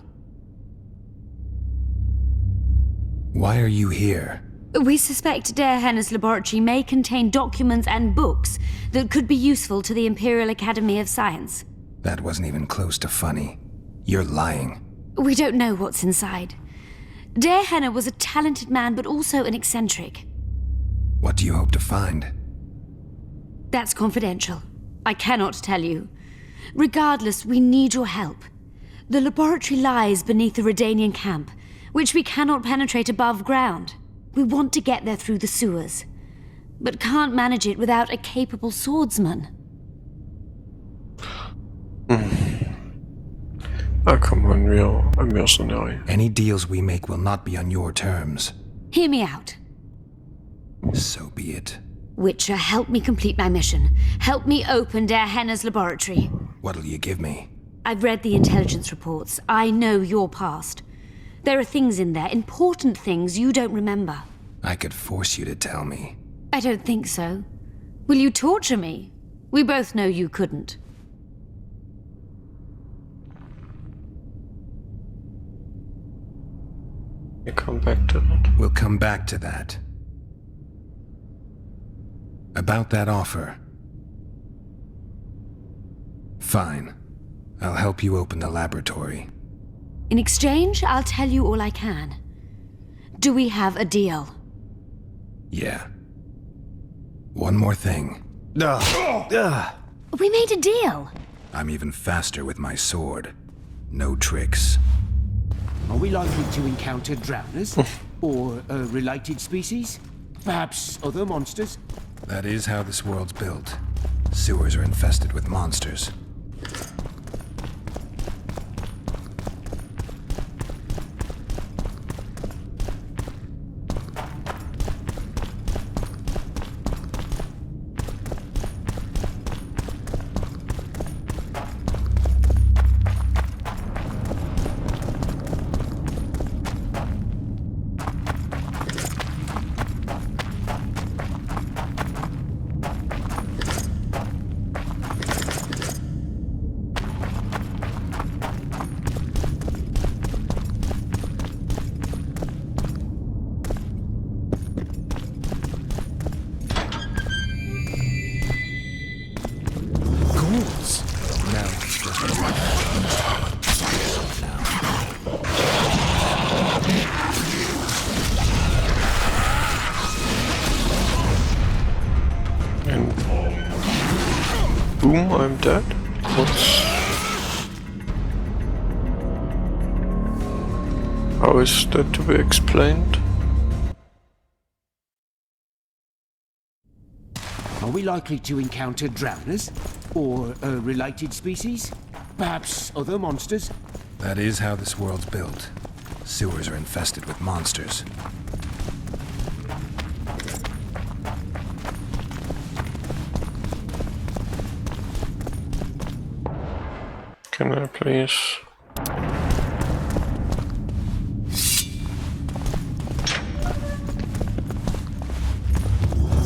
Why are you here? We suspect Der Henner's laboratory may contain documents and books that could be useful to the Imperial Academy of Science. That wasn't even close to funny. You're lying. We don't know what's inside. Dare Henner was a talented man, but also an eccentric. What do you hope to find? That's confidential. I cannot tell you. Regardless, we need your help. The laboratory lies beneath the Redanian camp, which we cannot penetrate above ground. We want to get there through the sewers, but can't manage it without a capable swordsman. Come on, we are a mercenary. Any deals we make will not be on your terms. Hear me out. So be it. Witcher, help me complete my mission. Help me open Dare Henner's laboratory. What'll you give me? I've read the intelligence reports. I know your past. There are things in there, important things you don't remember. I could force you to tell me. I don't think so. Will you torture me? We both know you couldn't. We come back to that. We'll come back to that. About that offer. Fine. I'll help you open the laboratory. In exchange, I'll tell you all I can. Do we have a deal? Yeah. One more thing. We made a deal. I'm even faster with my sword. No tricks. Are we likely to encounter drowners? Or a related species? Perhaps other monsters? That is how this world's built. Sewers are infested with monsters. Boom, I'm dead. What's... How is that to be explained? Are we likely to encounter drowners? Or a related species? Perhaps other monsters? That is how this world's built. Sewers are infested with monsters. Can I please?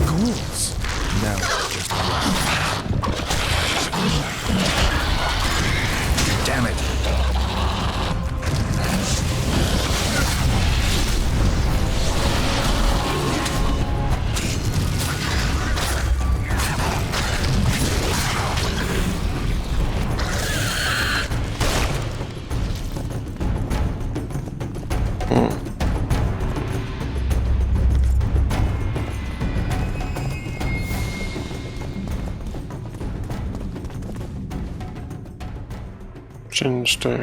Ghouls? No, just damn it. Since the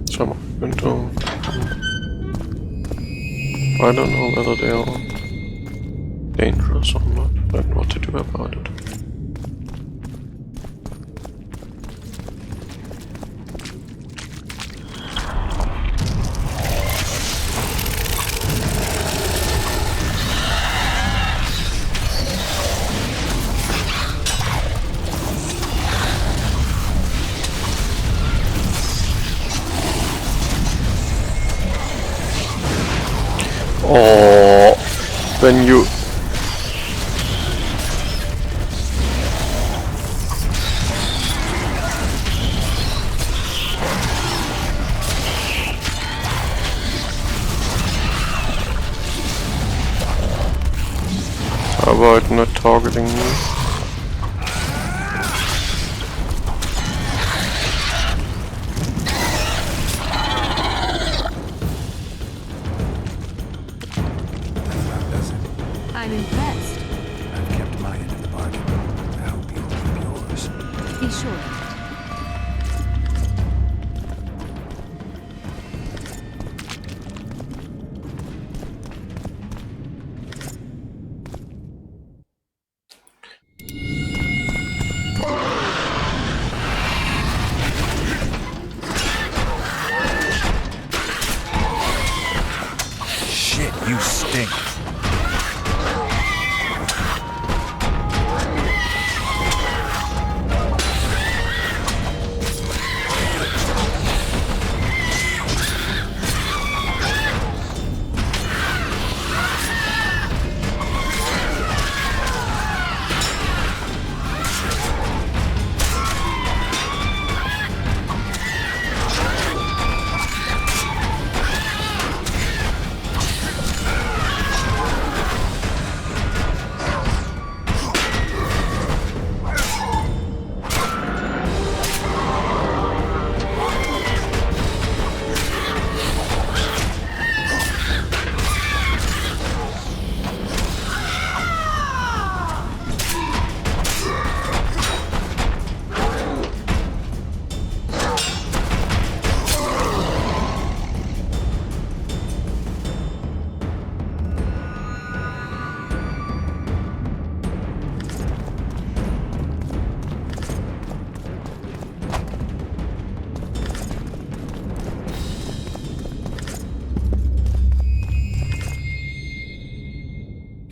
summer window, I don't know whether they are dangerous or not, and what to do about it. Or when you how about not targeting me? I'm impressed. I've kept my end of the bargain. I hope you'll keep yours. Be sure of it. Shit, you stink.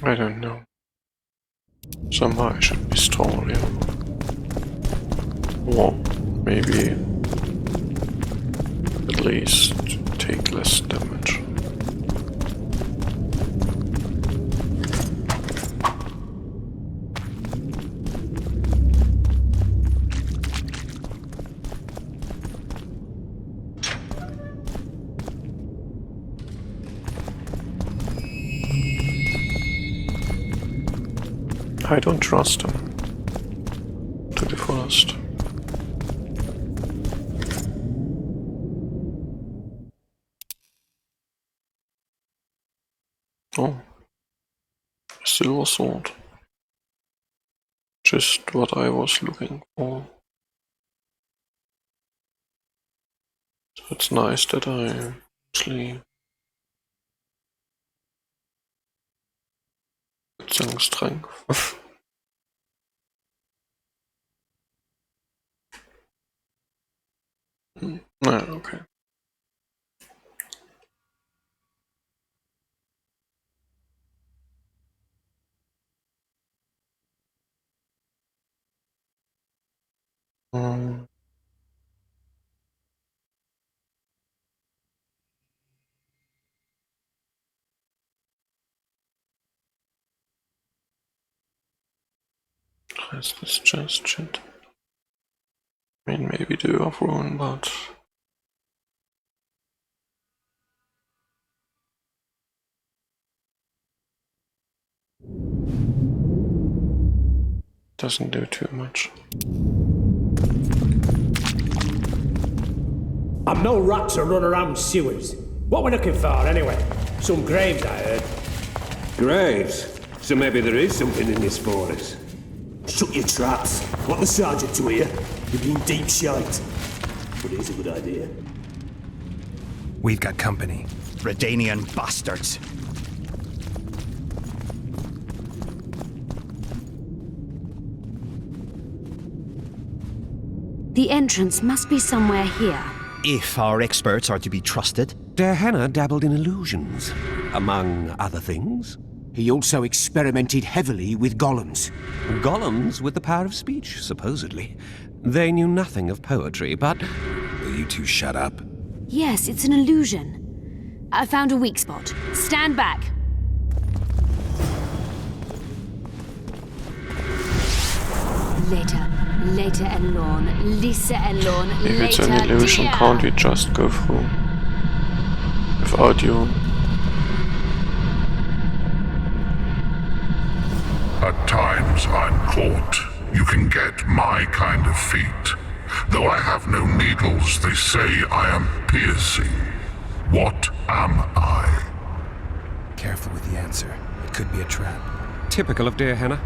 I don't know. Somehow I should be stronger, yeah. Or maybe at least take less damage. I don't trust him to the fullest. Oh, silver sword. Just what I was looking for. So it's nice that I actually get some strength. Okay. Is this just shit? I mean, maybe do off ruin, but doesn't do too much. I'm no rat to run around sewers. What we're looking for, anyway? Some graves, I heard. Graves? So maybe there is something in this for us. Shut your traps. Want the sergeant to hear? You've been deep shite. But it is a good idea. We've got company. Redanian bastards. The entrance must be somewhere here. If our experts are to be trusted. Der Henner dabbled in illusions, among other things. He also experimented heavily with golems. Golems with the power of speech, supposedly. They knew nothing of poetry, but... Will you two shut up? Yes, it's an illusion. I found a weak spot. Stand back. Later Elorn. Lisa Elorn. If it's an illusion, can't we just go through without you? At times I'm caught. You can get my kind of feat. Though I have no needles, they say I am piercing. What am I? Careful. careful with the answer. It could be a trap. Typical of dear Hannah.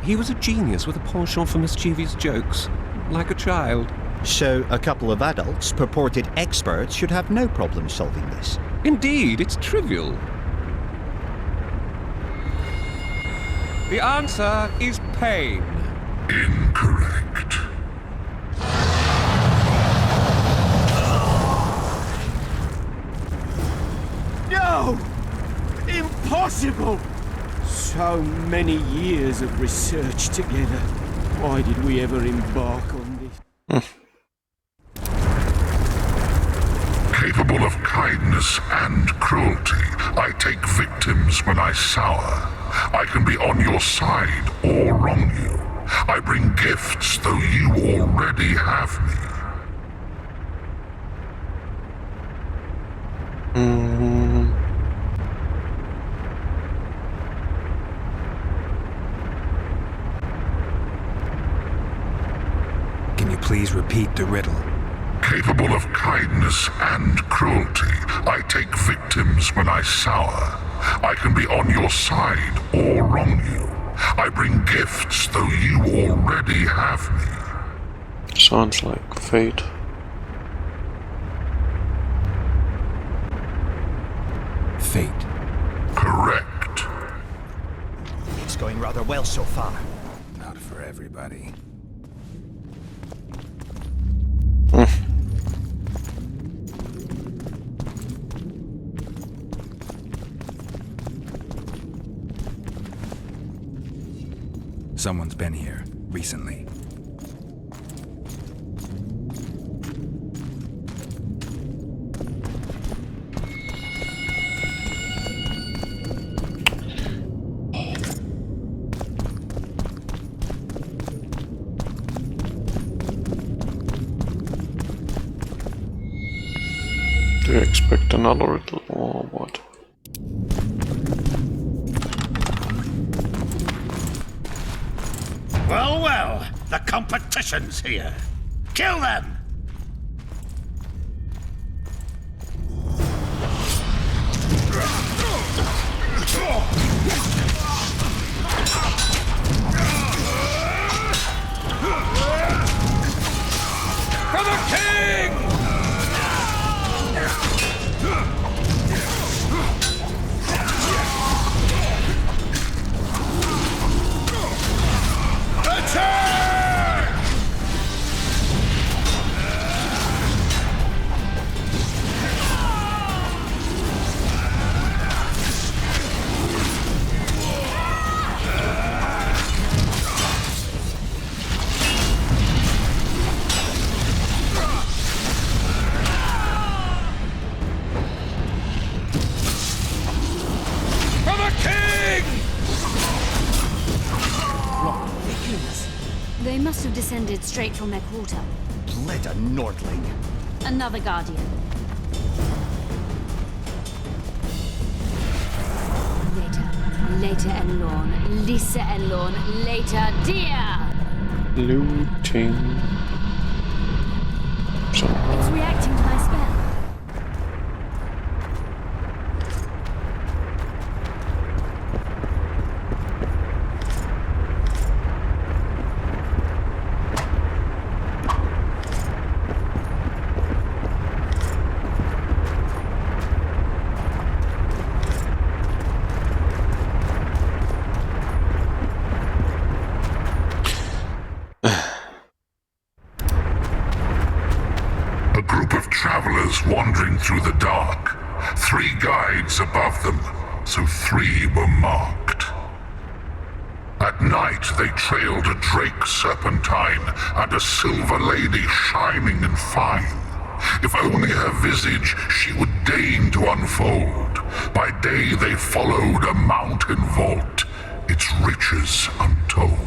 He was a genius with a penchant for mischievous jokes, like a child. So a couple of adults, purported experts, should have no problem solving this. Indeed, it's trivial. The answer is pain. Incorrect. No! Impossible! So many years of research together. Why did we ever embark on this? Capable of kindness and cruelty, I take victims when I sour. I can be on your side or wrong you. I bring gifts though you already have me. Can you please repeat the riddle? Capable of kindness and cruelty, I take victims when I sour. I can be on your side or wrong you. I bring gifts though you already have me. Sounds like fate. Fate. Correct. It's going rather well so far. Not for everybody. Someone's been here recently. Do you expect another riddle or what? Well, well, the competition's here. Kill them! For the king! They must have descended straight from their quarter. Let a Nordling. Another Guardian. Later Enlorn. Lisa Enlorn. Later Dear! Looting. It's reacting to my spell. Wandering through the dark, 3 guides above them, so 3 were marked. At night they trailed a drake serpentine and a silver lady shining and fine. If only her visage she would deign to unfold. By day they followed a mountain vault, its riches untold.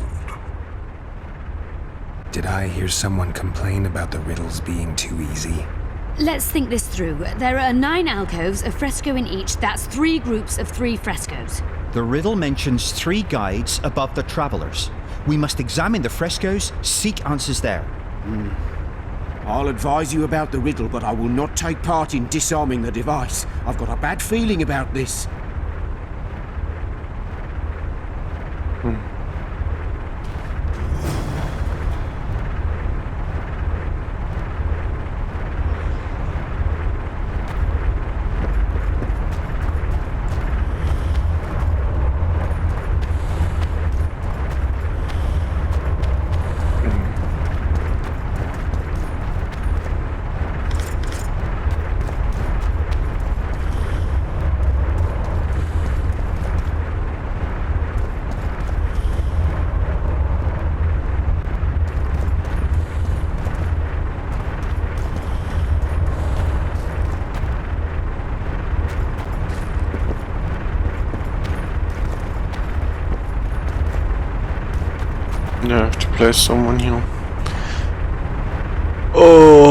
Did I hear someone complain about the riddles being too easy? Let's think this through. There are 9 alcoves, a fresco in each. That's 3 groups of 3 frescoes. The riddle mentions 3 guides above the travelers. We must examine the frescoes, seek answers there. I'll advise you about the riddle, but I will not take part in disarming the device. I've got a bad feeling about this. Yeah, I have to place someone here. Oh.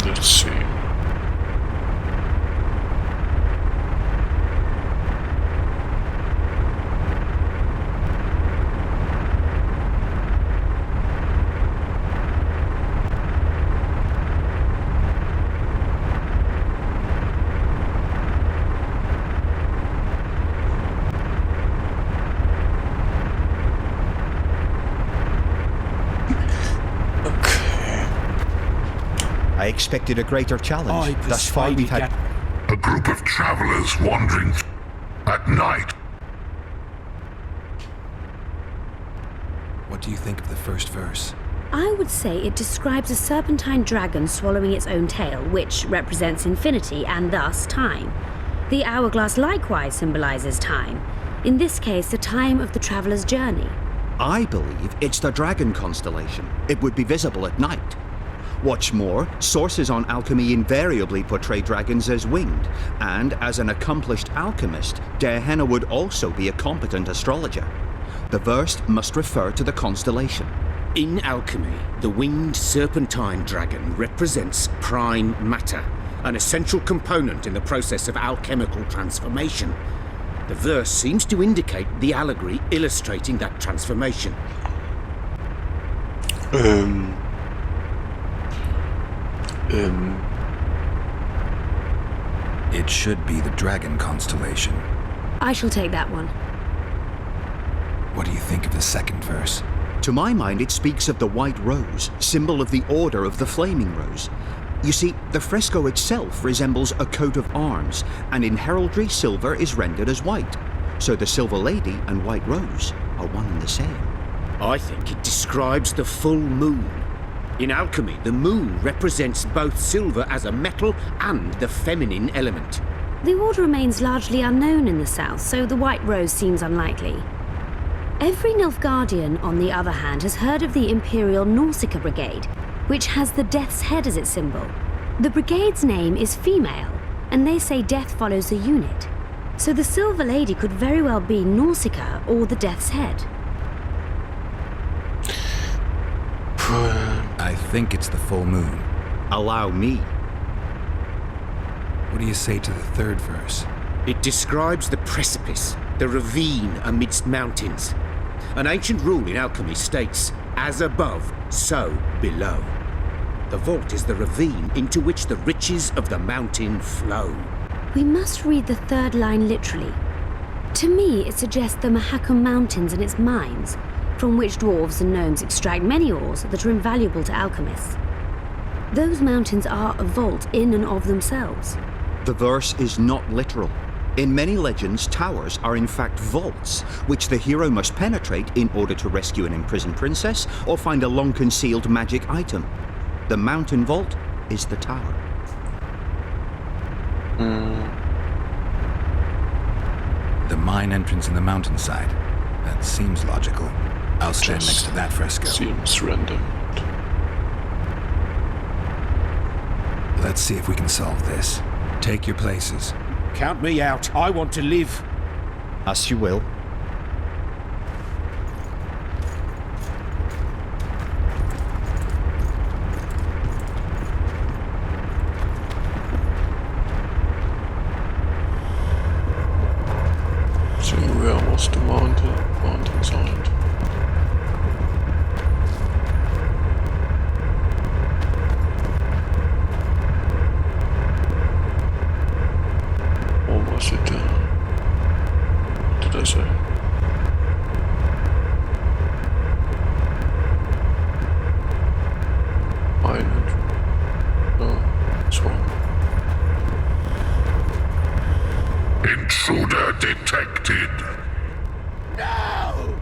Let's see. I expected a greater challenge. Thus far we've had... A group of travelers wandering at night. What do you think of the first verse? I would say it describes a serpentine dragon swallowing its own tail, which represents infinity and thus time. The hourglass likewise symbolizes time. In this case, the time of the traveler's journey. I believe it's the Dragon constellation. It would be visible at night. What's more, sources on alchemy invariably portray dragons as winged, and as an accomplished alchemist, Gehenna would also be a competent astrologer. The verse must refer to the constellation. In alchemy, the winged serpentine dragon represents prime matter, an essential component in the process of alchemical transformation. The verse seems to indicate the allegory illustrating that transformation. It should be the Dragon constellation. I shall take that one. What do you think of the second verse? To my mind, it speaks of the white rose, symbol of the Order of the Flaming Rose. You see, the fresco itself resembles a coat of arms, and in heraldry, silver is rendered as white. So the Silver Lady and White Rose are one and the same. I think it describes the full moon. In alchemy, the moon represents both silver as a metal and the feminine element. The order remains largely unknown in the south, so the White Rose seems unlikely. Every Nilfgaardian, on the other hand, has heard of the Imperial Nausicaa Brigade, which has the Death's Head as its symbol. The brigade's name is female, and they say death follows the unit. So the Silver Lady could very well be Nausicaa or the Death's Head. I think it's the full moon. Allow me. What do you say to the third verse? It describes the precipice, the ravine amidst mountains. An ancient rule in alchemy states, as above, so below. The vault is the ravine into which the riches of the mountain flow. We must read the third line literally. To me, it suggests the Mahakam Mountains and its mines, from which dwarves and gnomes extract many ores that are invaluable to alchemists. Those mountains are a vault in and of themselves. The verse is not literal. In many legends, towers are in fact vaults, which the hero must penetrate in order to rescue an imprisoned princess or find a long-concealed magic item. The mountain vault is the tower. The mine entrance in the mountainside. That seems logical. I'll stand next to that fresco. Seems random. Let's see if we can solve this. Take your places. Count me out. I want to live. As you will. So where was the mountain side? Or was it what did I say? Island. No, this one. Intruder detected. No!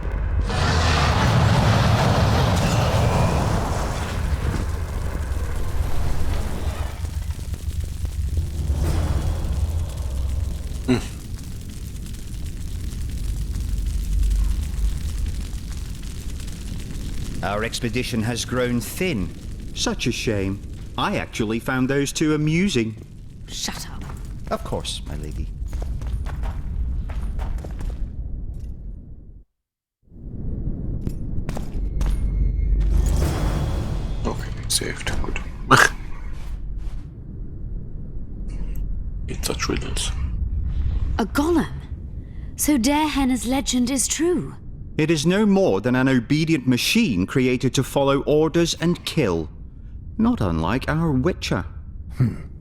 Our expedition has grown thin. Such a shame. I actually found those two amusing. Shut up. Of course, my lady. Okay, saved. Good. It's such riddles. A golem? So Darehenna's legend is true? It is no more than an obedient machine created to follow orders and kill. Not unlike our Witcher.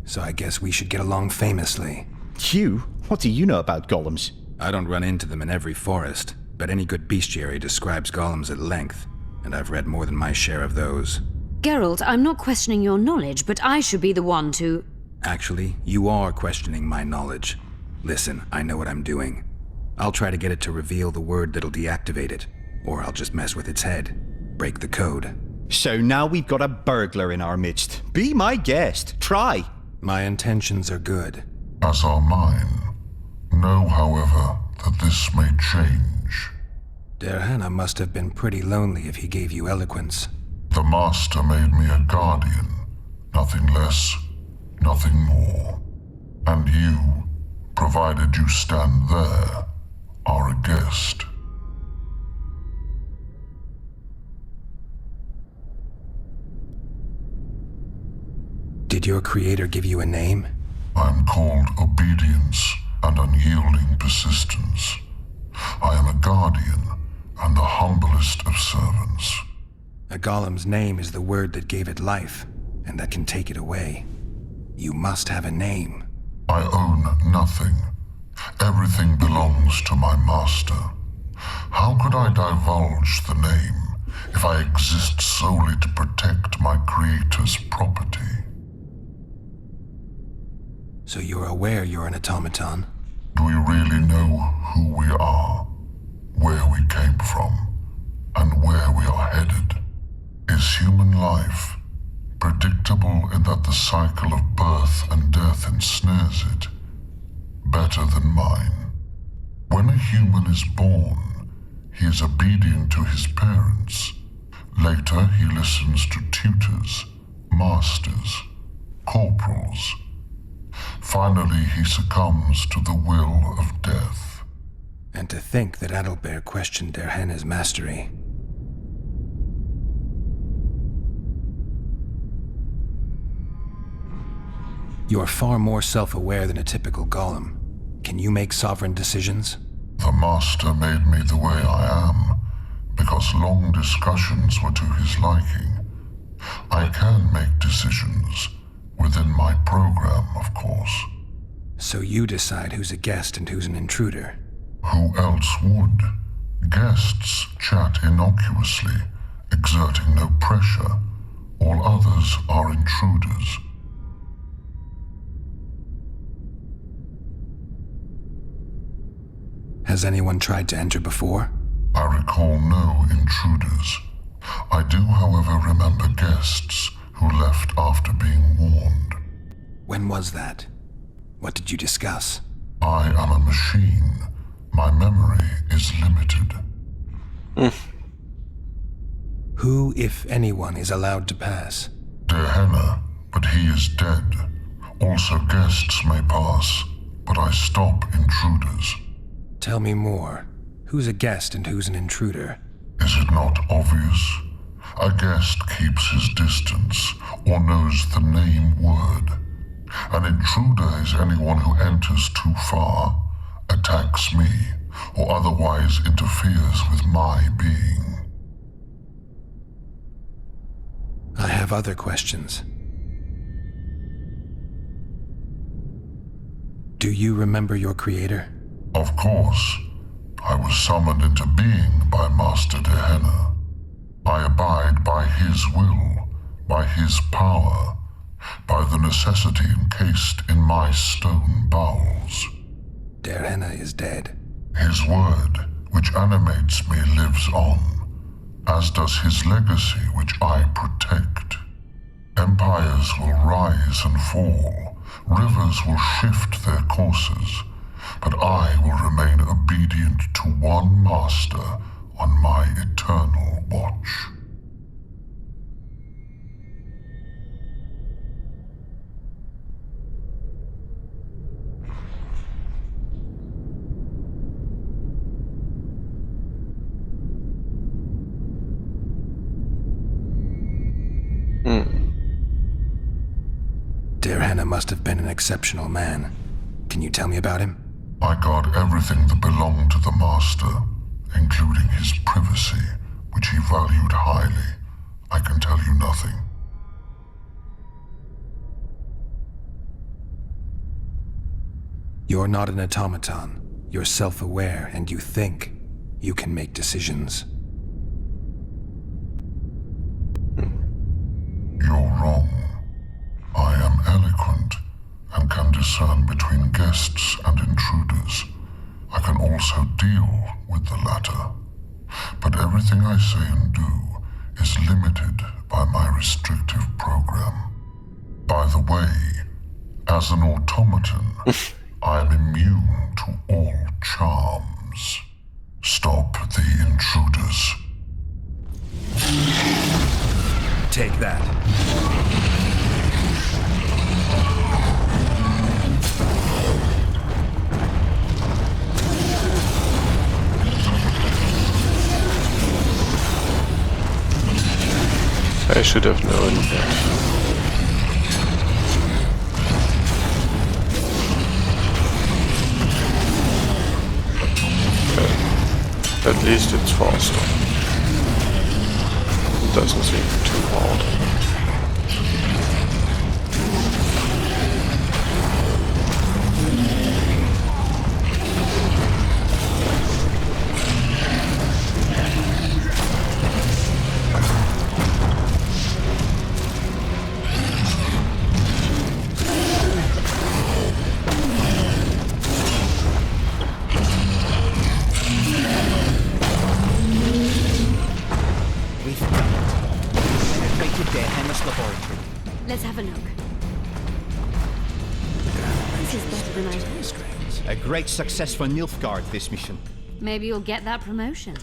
So I guess we should get along famously. You? What do you know about golems? I don't run into them in every forest, but any good bestiary describes golems at length, and I've read more than my share of those. Geralt, I'm not questioning your knowledge, but I should be the one to... Actually, you are questioning my knowledge. Listen, I know what I'm doing. I'll try to get it to reveal the word that'll deactivate it, or I'll just mess with its head. Break the code. So now we've got a burglar in our midst. Be my guest. Try. My intentions are good. As are mine. Know, however, that this may change. Darehenna must have been pretty lonely if he gave you eloquence. The Master made me a guardian. Nothing less, nothing more. And you, provided you stand there, are a guest. Did your creator give you a name? I'm called Obedience and Unyielding Persistence. I am a guardian and the humblest of servants. A golem's name is the word that gave it life, and that can take it away. You must have a name. I own nothing. Everything belongs to my master. How could I divulge the name if I exist solely to protect my creator's property? So you're aware you're an automaton? Do we really know who we are, where we came from, and where we are headed? Is human life predictable in that the cycle of birth and death ensnares it? Better than mine. When a human is born, he is obedient to his parents. Later, he listens to tutors, masters, corporals. Finally, he succumbs to the will of death. And to think that Adalbert questioned Darehenna's mastery. You are far more self-aware than a typical golem. Can you make sovereign decisions? The Master made me the way I am, because long discussions were to his liking. I can make decisions, within my program, of course. So you decide who's a guest and who's an intruder? Who else would? Guests chat innocuously, exerting no pressure. All others are intruders. Has anyone tried to enter before? I recall no intruders. I do, however, remember guests who left after being warned. When was that? What did you discuss? I am a machine. My memory is limited. Who, if anyone, is allowed to pass? Darehenna, but he is dead. Also guests may pass, but I stop intruders. Tell me more. Who's a guest and who's an intruder? Is it not obvious? A guest keeps his distance, or knows the name word. An intruder is anyone who enters too far, attacks me, or otherwise interferes with my being. I have other questions. Do you remember your creator? Of course. I was summoned into being by Master Dehenna. I abide by his will, by his power, by the necessity encased in my stone bowels. Dehenna is dead. His word, which animates me, lives on, as does his legacy, which I protect. Empires will rise and fall, rivers will shift their courses, but I will remain obedient to one master on my eternal watch. Dehenna must have been an exceptional man. Can you tell me about him? I guard everything that belonged to the Master, including his privacy, which he valued highly. I can tell you nothing. You're not an automaton. You're self-aware, and you think. You can make decisions. You're wrong. I am eloquent and can discern between guests and intruders. I can also deal with the latter. But everything I say and do is limited by my restrictive program. By the way, as an automaton, I am immune to all charms. Stop the intruders. Take that. I should have known that. At least it's faster. It doesn't seem too hard. Let's have a look. This is better than I thought. A great success for Nilfgaard, this mission. Maybe you'll get that promotion.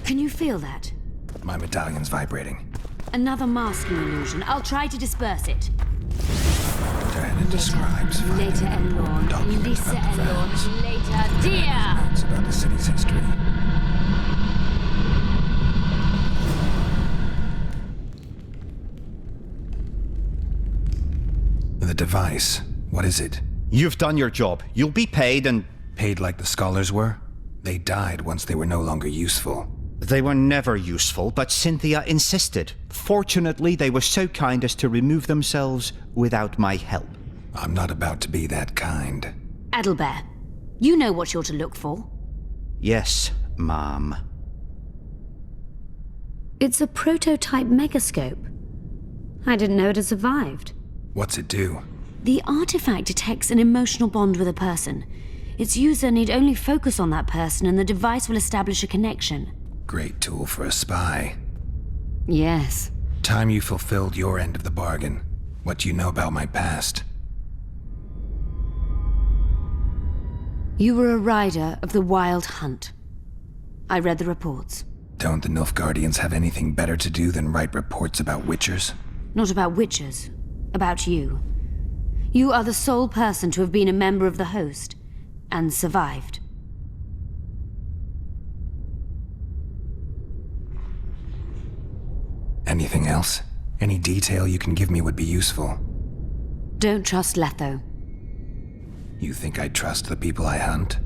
Can you feel that? My medallion's vibrating. Another masking illusion. I'll try to disperse it. Dehenna describes Later Elorn. Lisa Elorn. Later Dear! It's about the city's history. The device. What is it? You've done your job. You'll be paid and... Paid like the scholars were? They died once they were no longer useful. They were never useful, but Cynthia insisted. Fortunately, they were so kind as to remove themselves without my help. I'm not about to be that kind. Adelbert, you know what you're to look for. Yes, ma'am. It's a prototype megascope. I didn't know it had survived. What's it do? The artifact detects an emotional bond with a person. Its user need only focus on that person and the device will establish a connection. Great tool for a spy. Yes. Time you fulfilled your end of the bargain. What do you know about my past? You were a rider of the Wild Hunt. I read the reports. Don't the Nilfgaardians have anything better to do than write reports about witchers? Not about witchers. About you. You are the sole person to have been a member of the Host, and survived. Anything else? Any detail you can give me would be useful. Don't trust Letho. You think I'd trust the people I hunt?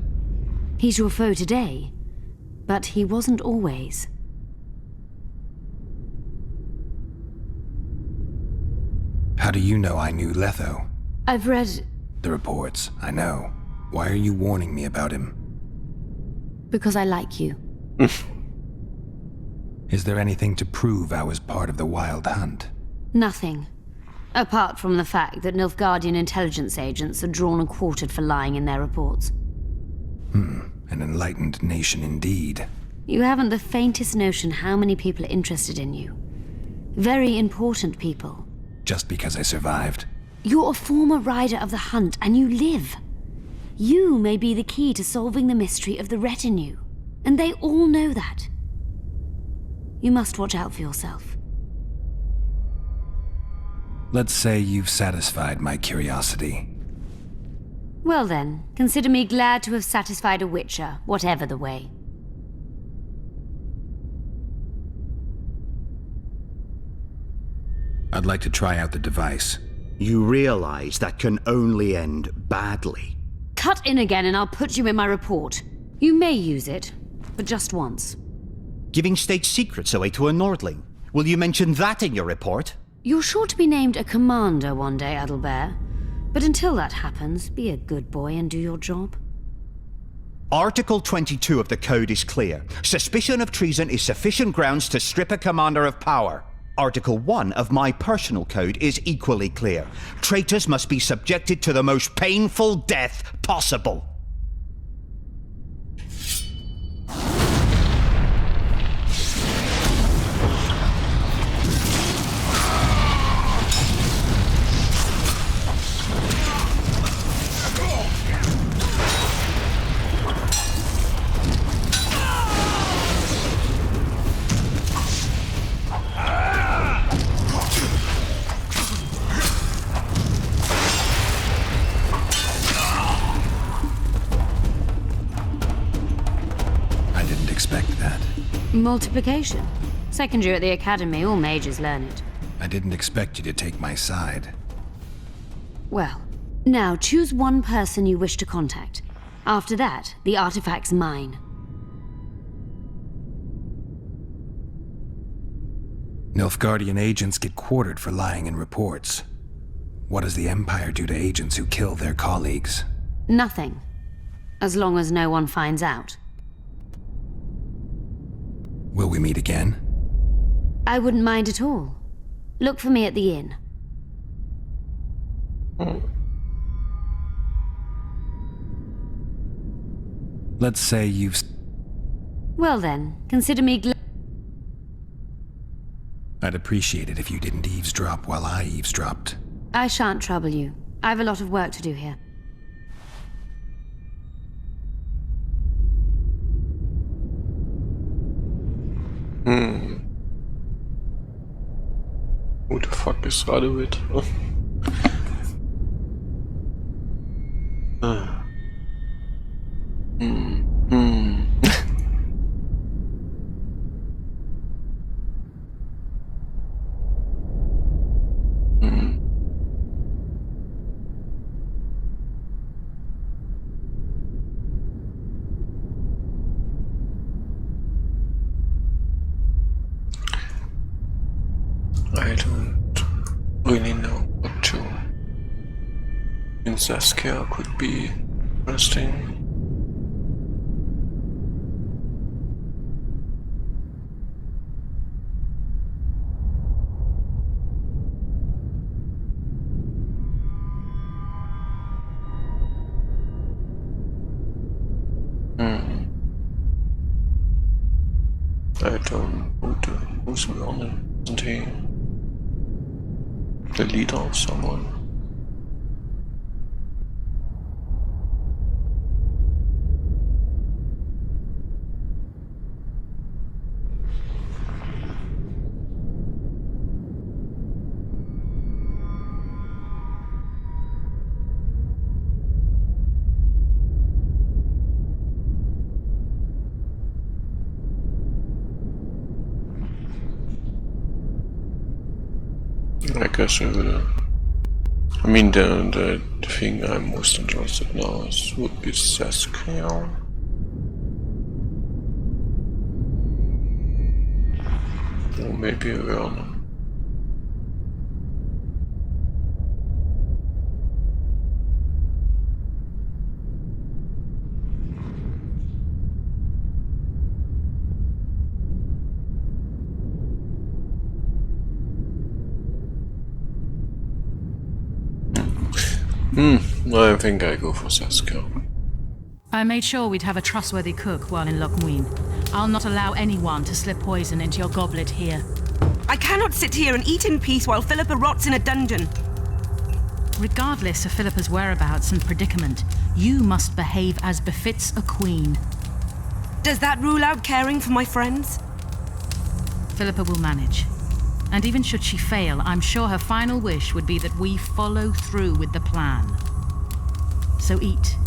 He's your foe today, but he wasn't always. How do you know I knew Letho? I've read... The reports, I know. Why are you warning me about him? because I like you. Is there anything to prove I was part of the Wild Hunt? Nothing. Apart from the fact that Nilfgaardian intelligence agents are drawn and quartered for lying in their reports. An enlightened nation indeed. You haven't the faintest notion how many people are interested in you. Very important people. Just because I survived? You're a former rider of the Hunt, and you live. You may be the key to solving the mystery of the retinue, and they all know that. You must watch out for yourself. Let's say you've satisfied my curiosity. Well then, consider me glad to have satisfied a Witcher, whatever the way. I'd like to try out the device. You realize that can only end badly. Cut in again and I'll put you in my report. You may use it, but just once. Giving state secrets away to a Nordling. Will you mention that in your report? You're sure to be named a commander one day, Adalbert. But until that happens, be a good boy and do your job. Article 22 of the Code is clear. Suspicion of treason is sufficient grounds to strip a commander of power. Article 1 of my personal code is equally clear. Traitors must be subjected to the most painful death possible. Multiplication. Second year at the academy, all mages learn it. I didn't expect you to take my side. Well, now choose one person you wish to contact. After that, the artifact's mine. Nilfgaardian agents get quartered for lying in reports. What does the Empire do to agents who kill their colleagues? Nothing. As long as no one finds out. Will we meet again? I wouldn't mind at all. Look for me at the inn. Let's say you've... Well then, consider me I'd appreciate it if you didn't eavesdrop while I eavesdropped. I shan't trouble you. I have a lot of work to do here. Who the fuck is Radovid? I don't really know what to. In Saskia could be interesting. I don't know who's on it, isn't he? The leader of someone. guess we will. I mean, the thing I'm most interested in now would be Saskia. Or maybe Werner. I think I go for Saskia. I made sure we'd have a trustworthy cook while in Loch Muin. I'll not allow anyone to slip poison into your goblet here. I cannot sit here and eat in peace while Philippa rots in a dungeon. Regardless of Philippa's whereabouts and predicament, you must behave as befits a queen. Does that rule out caring for my friends? Philippa will manage. And even should she fail, I'm sure her final wish would be that we follow through with the plan. So eat.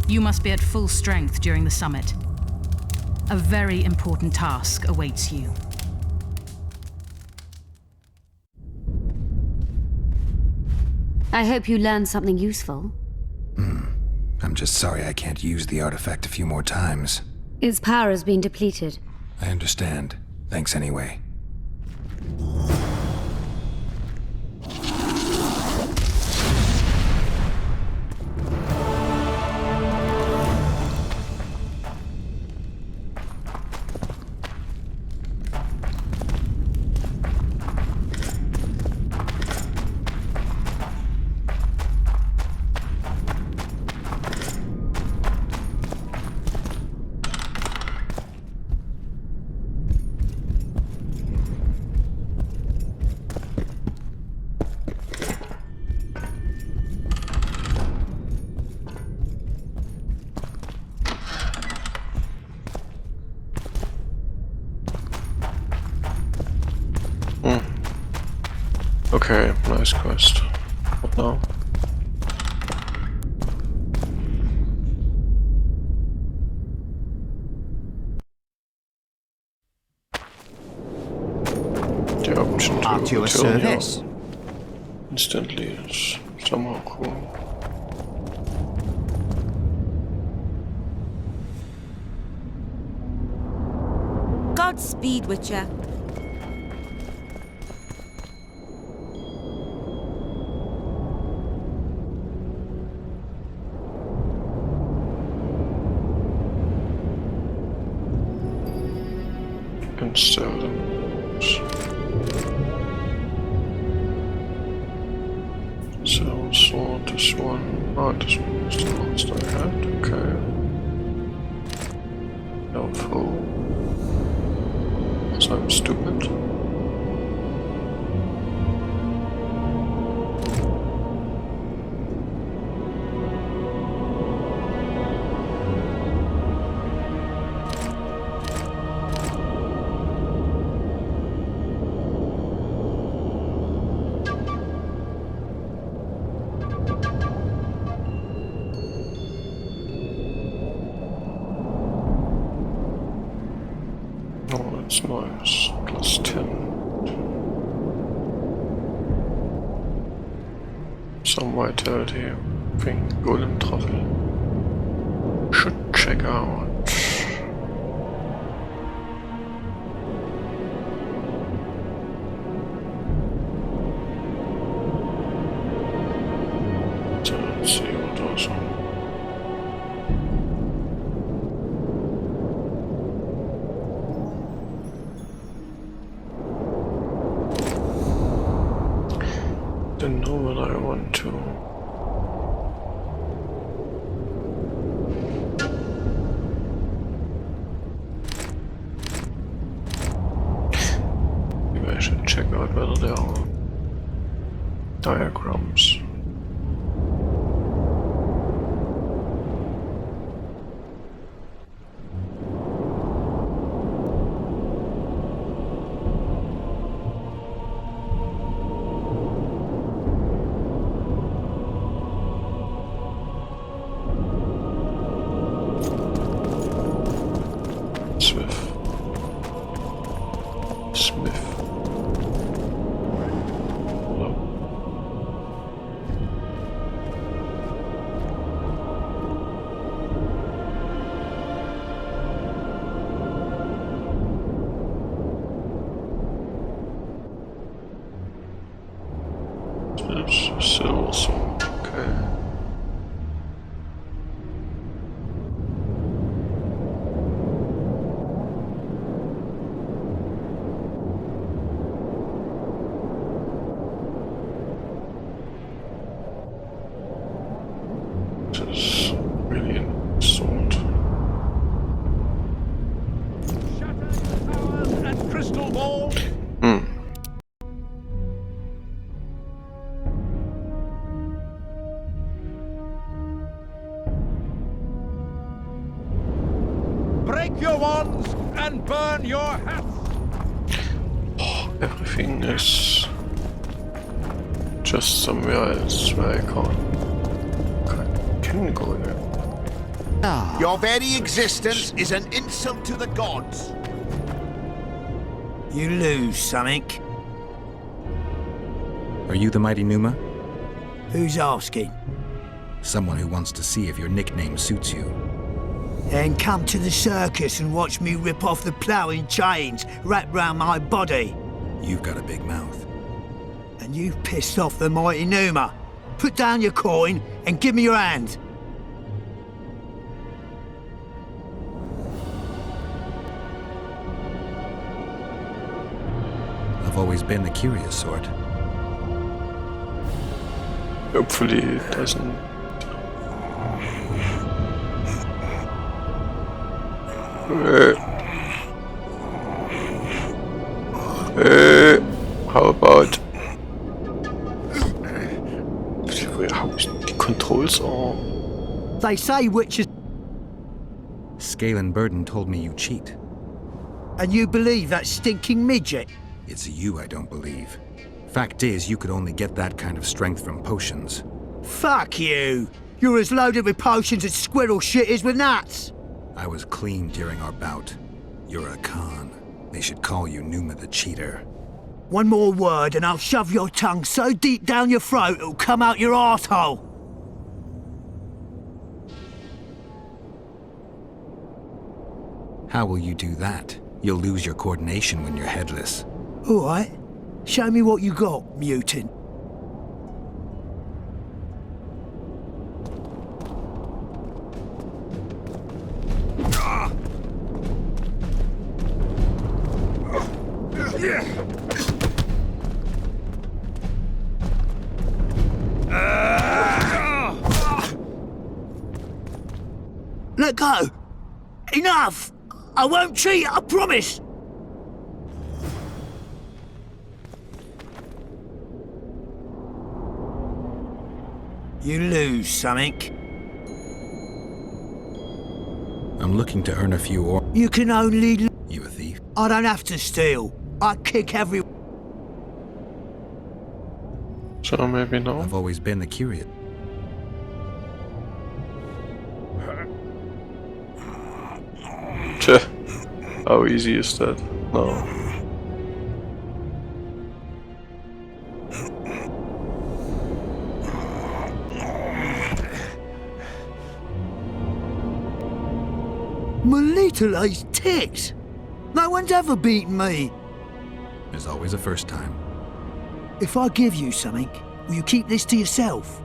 You must be at full strength during the summit. A very important task awaits you. I hope you learned something useful. I'm just sorry I can't use the artifact a few more times. Its power has been depleted. I understand. Thanks anyway. Okay, nice quest. What now? The option to At your kill you service. instantly is somehow cool. Godspeed, Witcher. And sell them. So, sword, this one. Oh, this one was the last I had. Okay. Helpful. So I'm stupid. Oh, that's nice. Plus 10. Some vitality thing, golden truffle. Should check out. So let's see what those are. Don't know what I want to. Maybe I should check out whether there are diagrams. Smith. Hello. This is really a sword. And crystal ball. Break your wands and burn your hats. Everything is just somewhere else where I can go there. Your very existence is an insult to the gods. You lose, something. Are you the mighty Numa? Who's asking? Someone who wants to see if your nickname suits you. Then come to the circus and watch me rip off the ploughing chains wrapped round my body. You've got a big mouth. And you've pissed off the mighty Numa. Put down your coin and give me your hand. I've always been the curious sort. Hopefully it doesn't. How about how the controls are? They say witches. Scalen Burden told me you cheat. And you believe that stinking midget? It's you I don't believe. Fact is, you could only get that kind of strength from potions. Fuck you! You're as loaded with potions as squirrel shit is with nuts! I was clean during our bout. You're a con. They should call you Numa the Cheater. One more word and I'll shove your tongue so deep down your throat it'll come out your arsehole. How will you do that? You'll lose your coordination when you're headless. Alright. Show me what you got, mutant. Let go! Enough! I won't cheat, I promise! You lose, something. I'm looking to earn a few or... You can only... You a thief? I don't have to steal. I kick every... So maybe no. I've always been the curious. How easy is that? No. Melitele's tits! No one's ever beaten me! There's always a first time. If I give you something, will you keep this to yourself?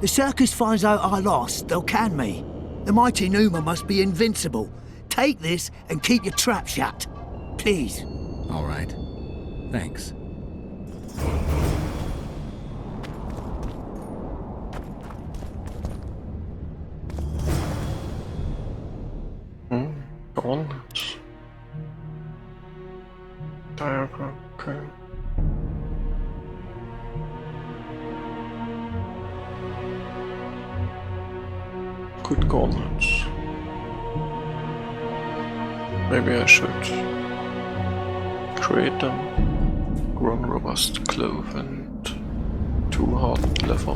The circus finds out I lost, they'll can me. The mighty Numa must be invincible. Take this and keep your trap shut. Please. All right. Thanks. Gauntlet. Diagram, okay. Good gauntlets. Maybe I should create them. Grown robust cloth and 2 hard leather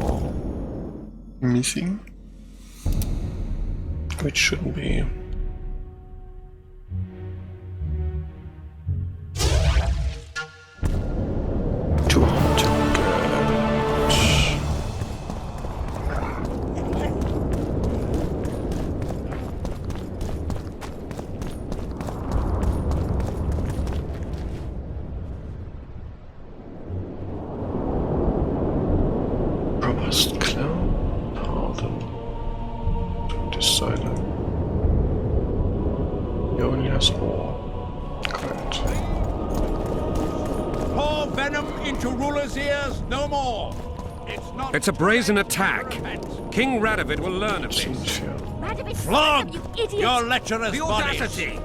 are missing. Which shouldn't be too hard to get. Robust cloud, hardened to silent. He only has 4. Correct. Pour venom into rulers' ears no more. It's a brazen attack. King Radovid will learn of this. Flog your lecherous The bodies. audacity!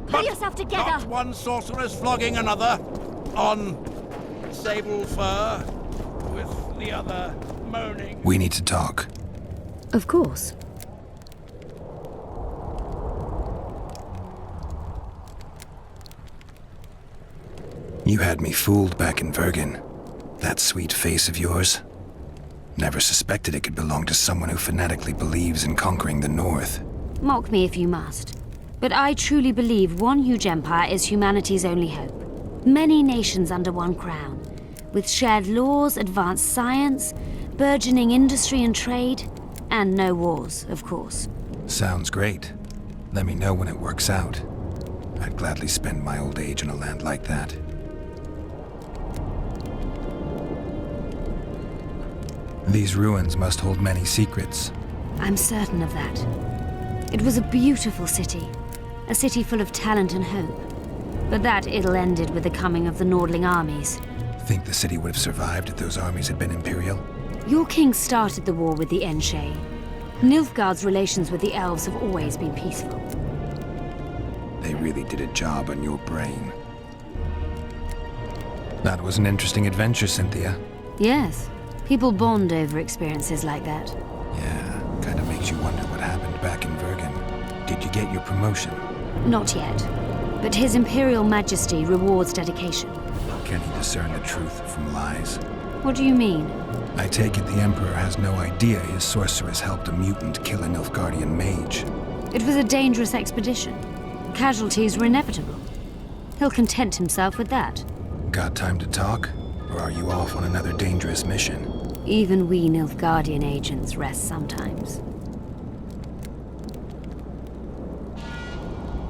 Pull yourself together! Not one sorceress flogging another on sable fur, with the other moaning. We need to talk. Of course. You had me fooled back in Vergen. That sweet face of yours. Never suspected it could belong to someone who fanatically believes in conquering the North. Mock me if you must. But I truly believe one huge empire is humanity's only hope. Many nations under one crown, with shared laws, advanced science, burgeoning industry and trade, and no wars, of course. Sounds great. Let me know when it works out. I'd gladly spend my old age in a land like that. These ruins must hold many secrets. I'm certain of that. It was a beautiful city. A city full of talent and hope. But that ill ended with the coming of the Nordling armies. Think the city would have survived if those armies had been Imperial? Your king started the war with the Enshe. Nilfgaard's relations with the elves have always been peaceful. They really did a job on your brain. That was an interesting adventure, Cynthia. Yes. People bond over experiences like that. Yeah, kinda makes you wonder what happened back in Vergen. Did you get your promotion? Not yet. But His Imperial Majesty rewards dedication. Can he discern the truth from lies? What do you mean? I take it the Emperor has no idea his sorceress helped a mutant kill a Nilfgaardian mage. It was a dangerous expedition. Casualties were inevitable. He'll content himself with that. Got time to talk? Or are you off on another dangerous mission? Even we Nilfgaardian agents rest sometimes.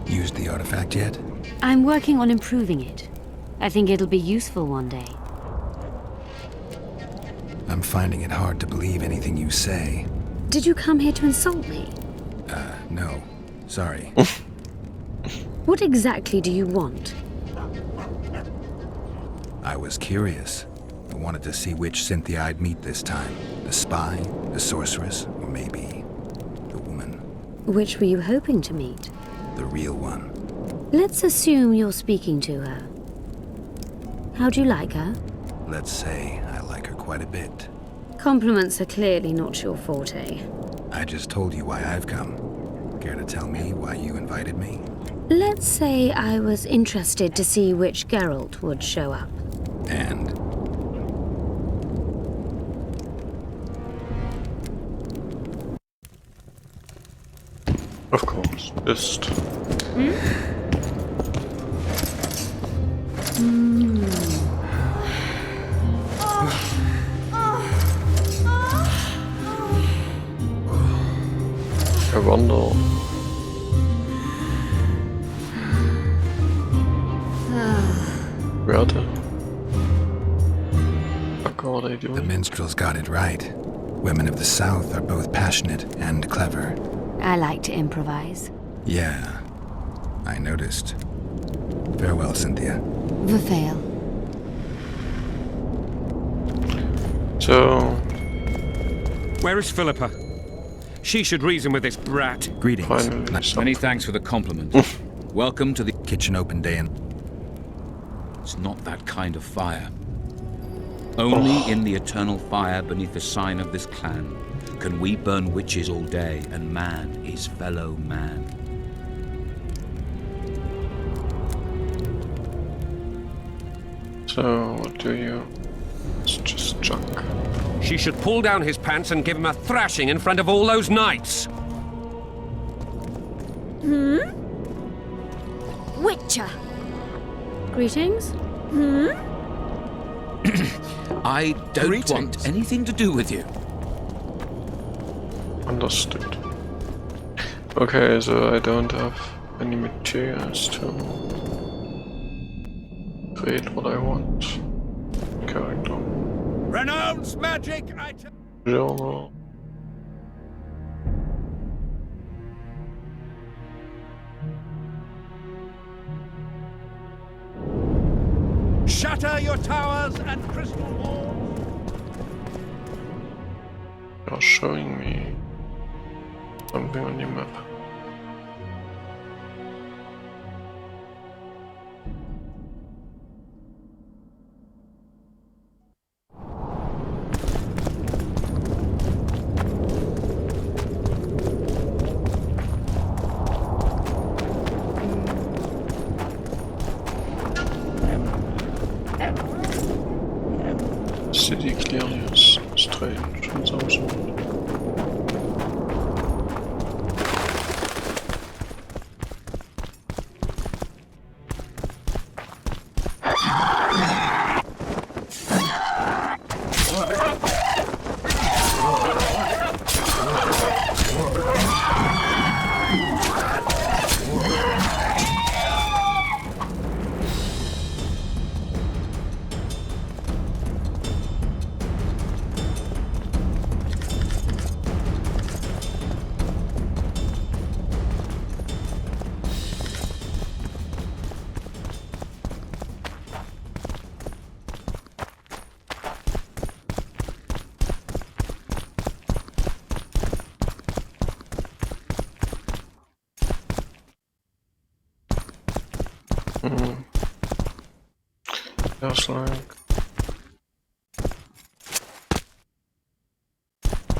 Used the artifact yet? I'm working on improving it. I think it'll be useful one day. I'm finding it hard to believe anything you say. Did you come here to insult me? No. Sorry. What exactly do you want? I was curious. I wanted to see which Cynthia I'd meet this time. The spy, the sorceress, or maybe the woman. Which were you hoping to meet? The real one. Let's assume you're speaking to her. How do you like her? Let's say I like her quite a bit. Compliments are clearly not your forte. I just told you why I've come. Care to tell me why you invited me? Let's say I was interested to see which Geralt would show up. And? Of course, ist. I wonder. Werte. Fuck are they doing? The minstrels got it right. Women of the South are both passionate and clever. I like to improvise. Yeah, I noticed. Farewell, Cynthia. Verfail. So... Where is Philippa? She should reason with this brat. Greetings. Many thanks for the compliment. Welcome to the kitchen open day and... It's not that kind of fire. Only in the eternal fire beneath the sign of this clan can we burn witches all day, and man is fellow man. So, what do you... It's just junk. She should pull down his pants and give him a thrashing in front of all those knights. Witcher. Greetings. I don't want anything to do with you. Understood. Okay, so I don't have any materials to create what I want. Character. Renounce magic, I Genre. shatter your towers and crystal walls. You're showing me something on your map. City clearance, strange, and some sort. Feels like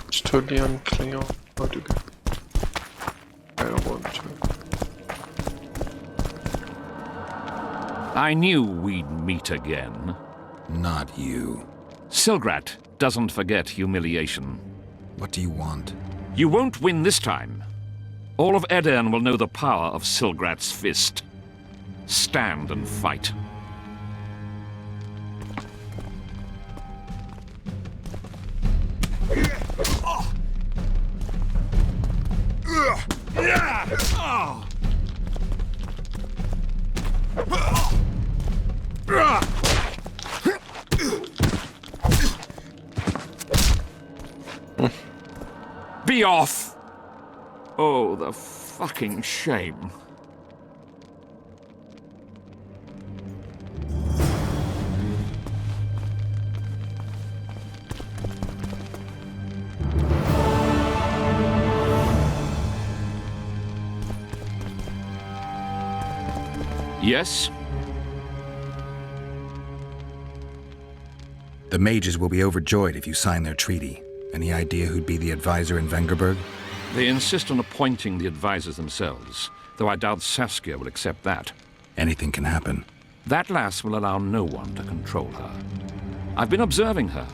it's totally unclear how to go. I don't want to. I knew we'd meet again. Not you. Silgrat doesn't forget humiliation. What do you want? You won't win this time. All of Aedirn will know the power of Silgrat's fist. Stand and fight. Be off! Oh, the fucking shame. Yes? The mages will be overjoyed if you sign their treaty. Any idea who'd be the advisor in Vengerberg? They insist on appointing the advisors themselves, though I doubt Saskia will accept that. Anything can happen. That lass will allow no one to control her. I've been observing her.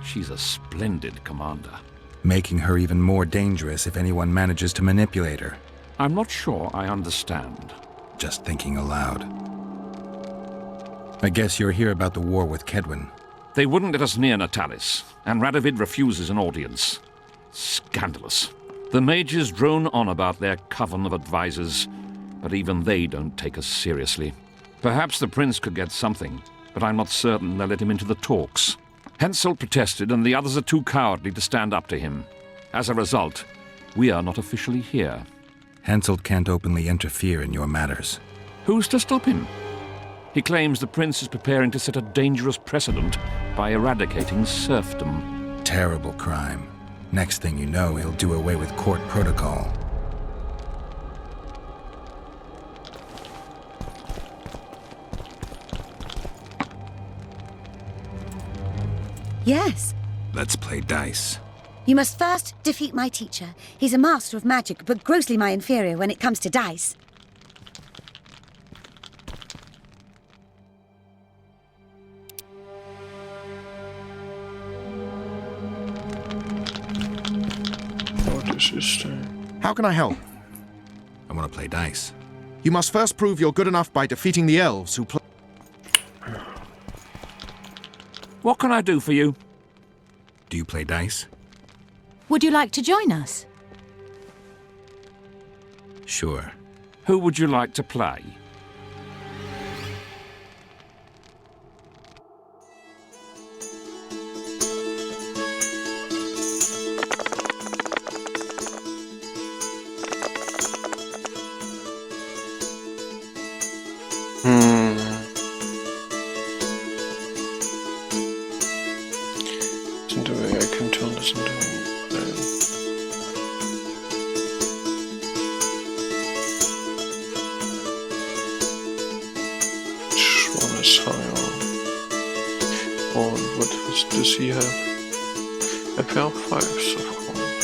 She's a splendid commander. Making her even more dangerous if anyone manages to manipulate her. I'm not sure I understand. Just thinking aloud. I guess you're here about the war with Kedwin. They wouldn't let us near Natalis, and Radovid refuses an audience. Scandalous. The mages drone on about their coven of advisors, but even they don't take us seriously. Perhaps the prince could get something, but I'm not certain they'll let him into the talks. Henselt protested, and the others are too cowardly to stand up to him. As a result, we are not officially here. Henselt can't openly interfere in your matters. Who's to stop him? He claims the prince is preparing to set a dangerous precedent by eradicating serfdom. Terrible crime. Next thing you know, he'll do away with court protocol. Yes. Let's play dice. You must first defeat my teacher. He's a master of magic, but grossly my inferior when it comes to dice. How can I help? I want to play dice. You must first prove you're good enough by defeating the elves who play. What can I do for you? Do you play dice? Would you like to join us? Sure. Who would you like to play? one is higher. Or what does he have? A pair of 5s, of course.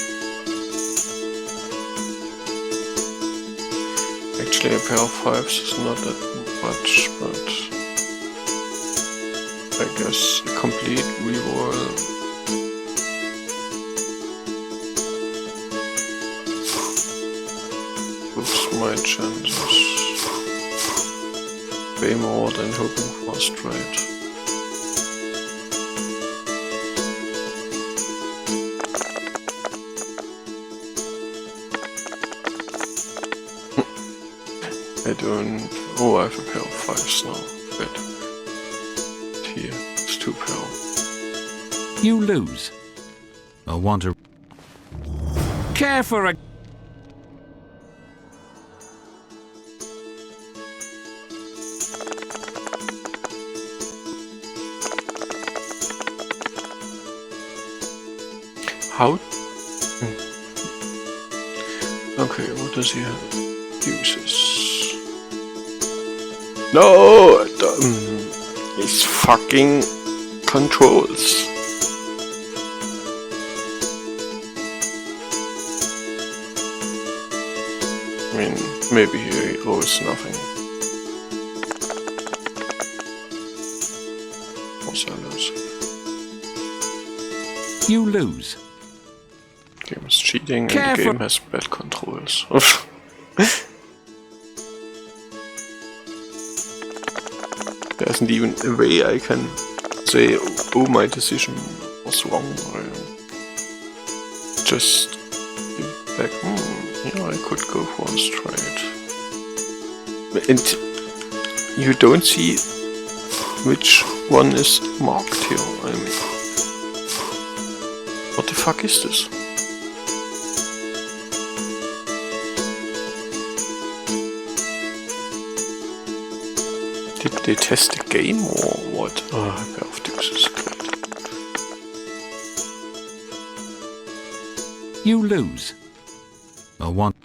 Actually, a pair of 5s is not that much, but I guess a complete reroll. Boosts my chances way more than hoping for a straight. I don't... Oh, I have a pair of 5s now. Good. Here, it's 2 pair. You lose. I want to... Care for a... How? Okay, what does he have? Uses. No! His fucking controls. I mean, maybe he owes nothing. Also lose. You lose. Game is cheating and the game has bad controls. There isn't even a way I can say, oh, my decision was wrong, or just give back, yeah, I could go for a straight. And you don't see which one is marked here. I mean, what the fuck is this? Did they test the game or what? Oh, a pair of deuces, great. You lose. I want...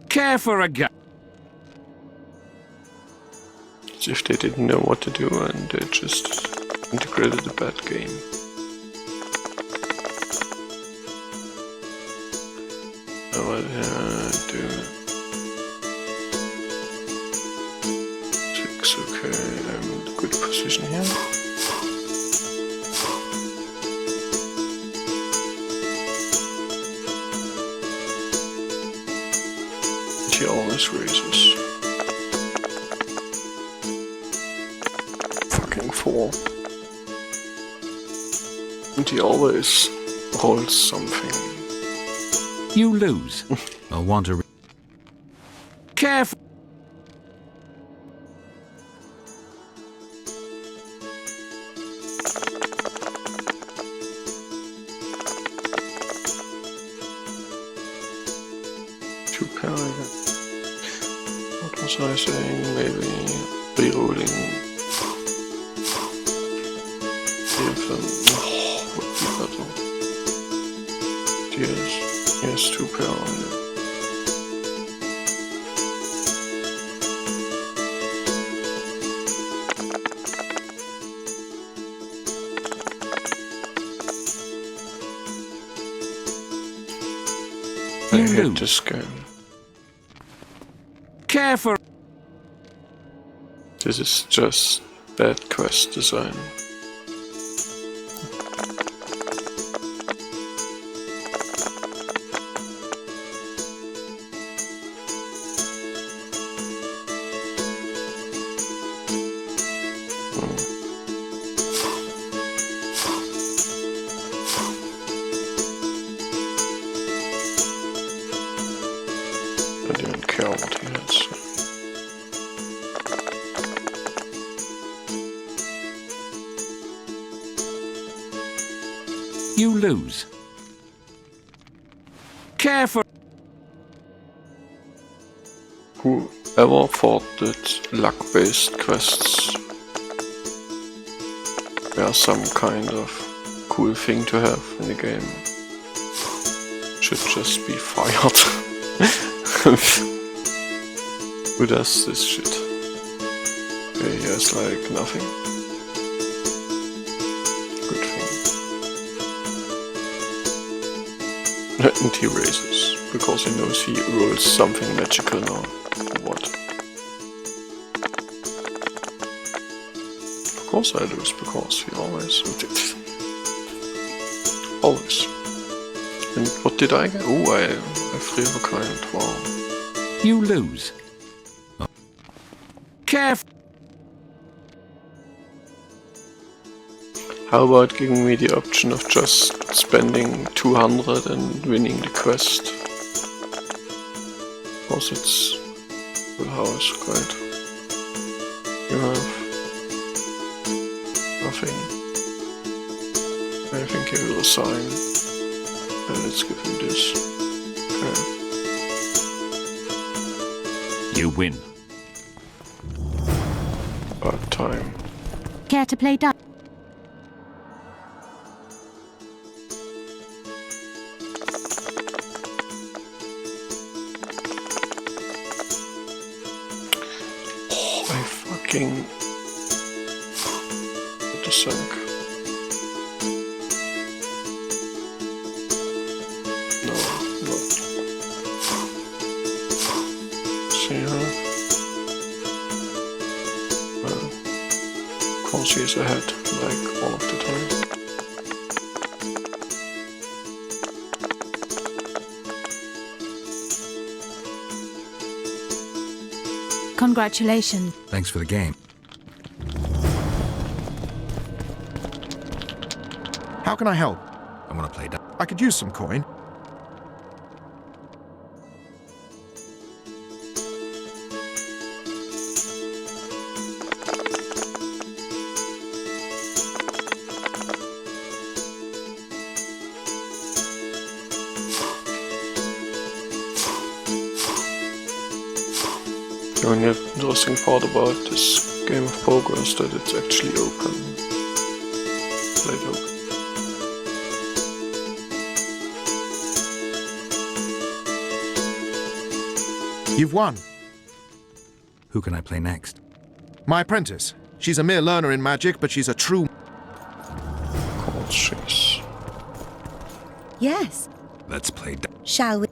Care for a guy. As if they didn't know what to do and they just integrated a bad game. What do? 6, okay, I'm in a good position here. He always raises. Fucking 4. And he always rolls something. You lose. I want to... Careful. What was I saying? Maybe rerolling even would be better. Here's 2 pair. I hate this game. Careful. This is just bad quest design. I didn't care what he had said. You lose. Careful. Whoever thought that luck-based quests were some kind of cool thing to have in the game should just be fired. Who does this shit? Okay, he has like nothing. Good thing. And he raises, because he knows he rolls something magical now. What? Of course I lose, because he always did. Always. And what did I get? Oh, I have 3 of a kind. Wow. You lose. Careful. How about giving me the option of just spending 200 and winning the quest? Because it's full house, right? You have nothing. I think he will assign. Let's give him this. Okay. You win. About time. Care to play dice? Oh, I fucking... What the sunk? No, not. See her? Of course she's ahead, like all of the time. Congratulations. Thanks for the game. How can I help? I want to play dice. I could use some coin. The only interesting part about this game of poker is that it's actually open. Played open. You've won. Who can I play next? My apprentice. She's a mere learner in magic, but she's a true... Cold shakes. Yes. Let's play dice. Shall we?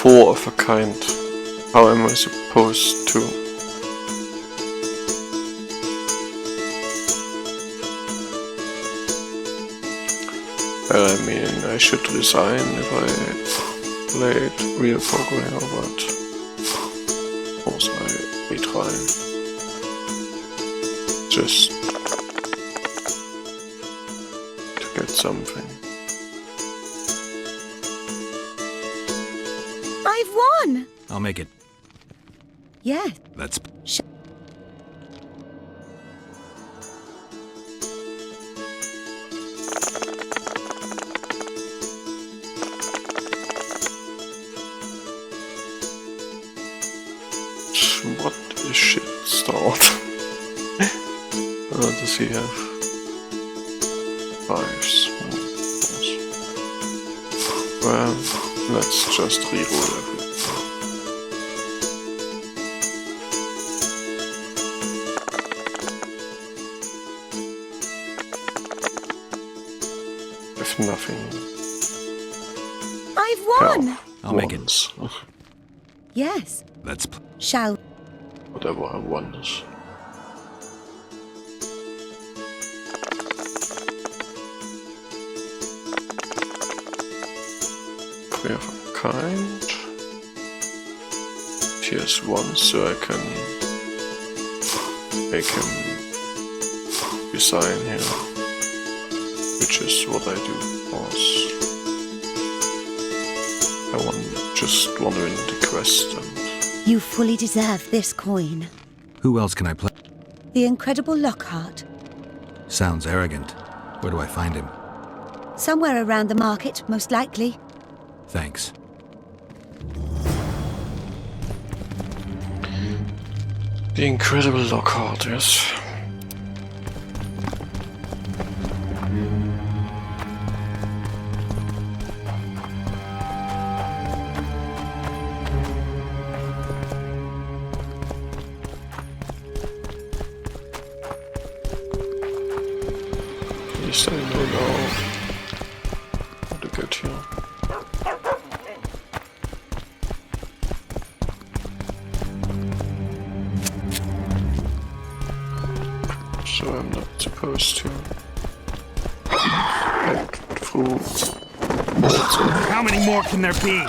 Four of a kind. How am I supposed to? Well, I mean, I should resign if I played real poker here, but of course I may try. Just to get something. I've won! I'll make it. Yes. Let's... What a shit start. Does he have 5s? Well, let's just reroll everything. If nothing. I've won! Hell, I'll make it. Ugh, Yes. Let's... Shall whatever I want is. We have a kind. Here's 1, so I can make him resign here, which is what I do. Because I just want to win the quest, and You fully deserve this coin. Who else can I play? The incredible Lockhart. Sounds arrogant. Where do I find him? Somewhere around the market, most likely. Thanks. The incredible Lockhart, yes. At least I know now how to get here. So I'm not supposed to back through. How many more can there be?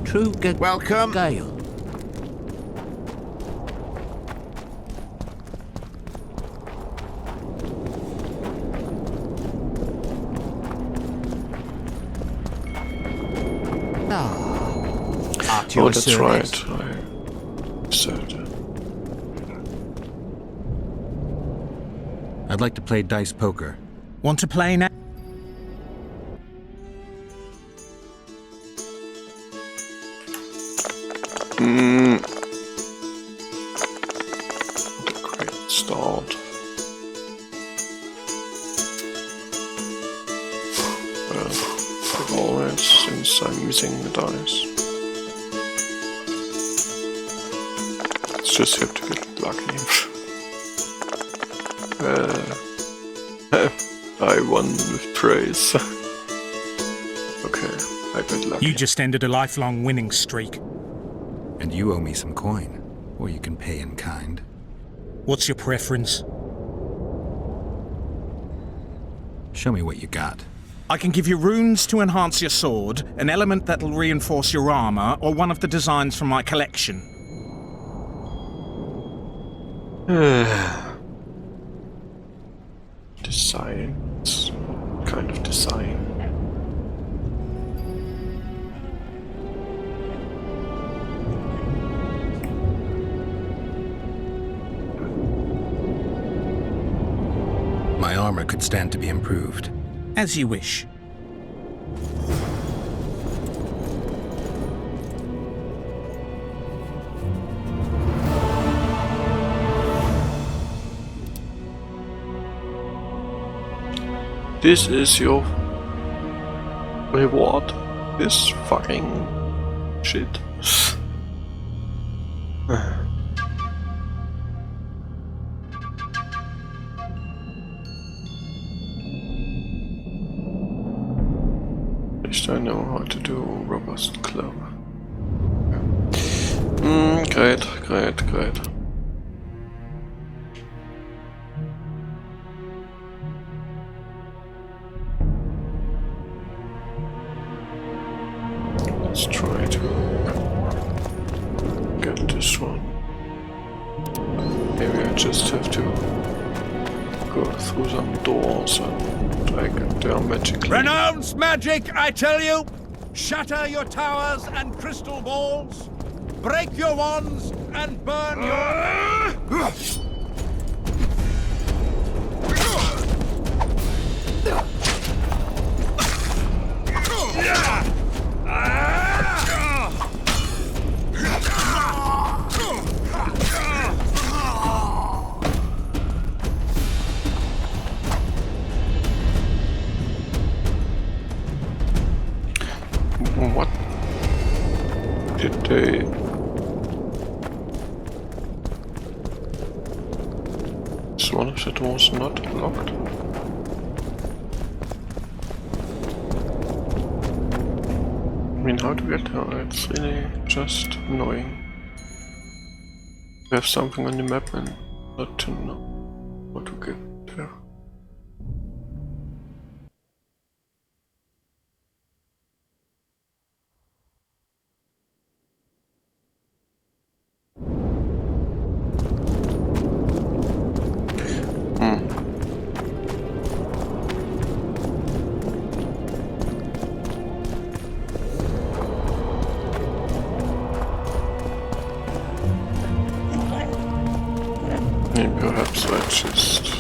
True Welcome. Gale. Oh, that's right. I said. I'd like to play dice poker. Want to play now? Great start. Well, like always, since I'm missing the dice. It's just have to get lucky. I won with praise. Okay, I got lucky. You just ended a lifelong winning streak. And you owe me some coin, or you can pay in kind. What's your preference? Show me what you got. I can give you runes to enhance your sword, an element that'll reinforce your armor, or one of the designs from my collection. Design. What kind of design? My armor could stand to be improved. As you wish. This is your reward. This fucking shit. At least I know how to do robust club. Great. Let's try to get this one. Maybe I just have to go through some doors and I get there magically. Renounce magic, I tell you! Shatter your towers and crystal balls! Break your wands and burn your... What did they... Is one of the doors not locked? I mean, how to get there? It's really just annoying. We have something on the map and not to know how to get there. Perhaps I just...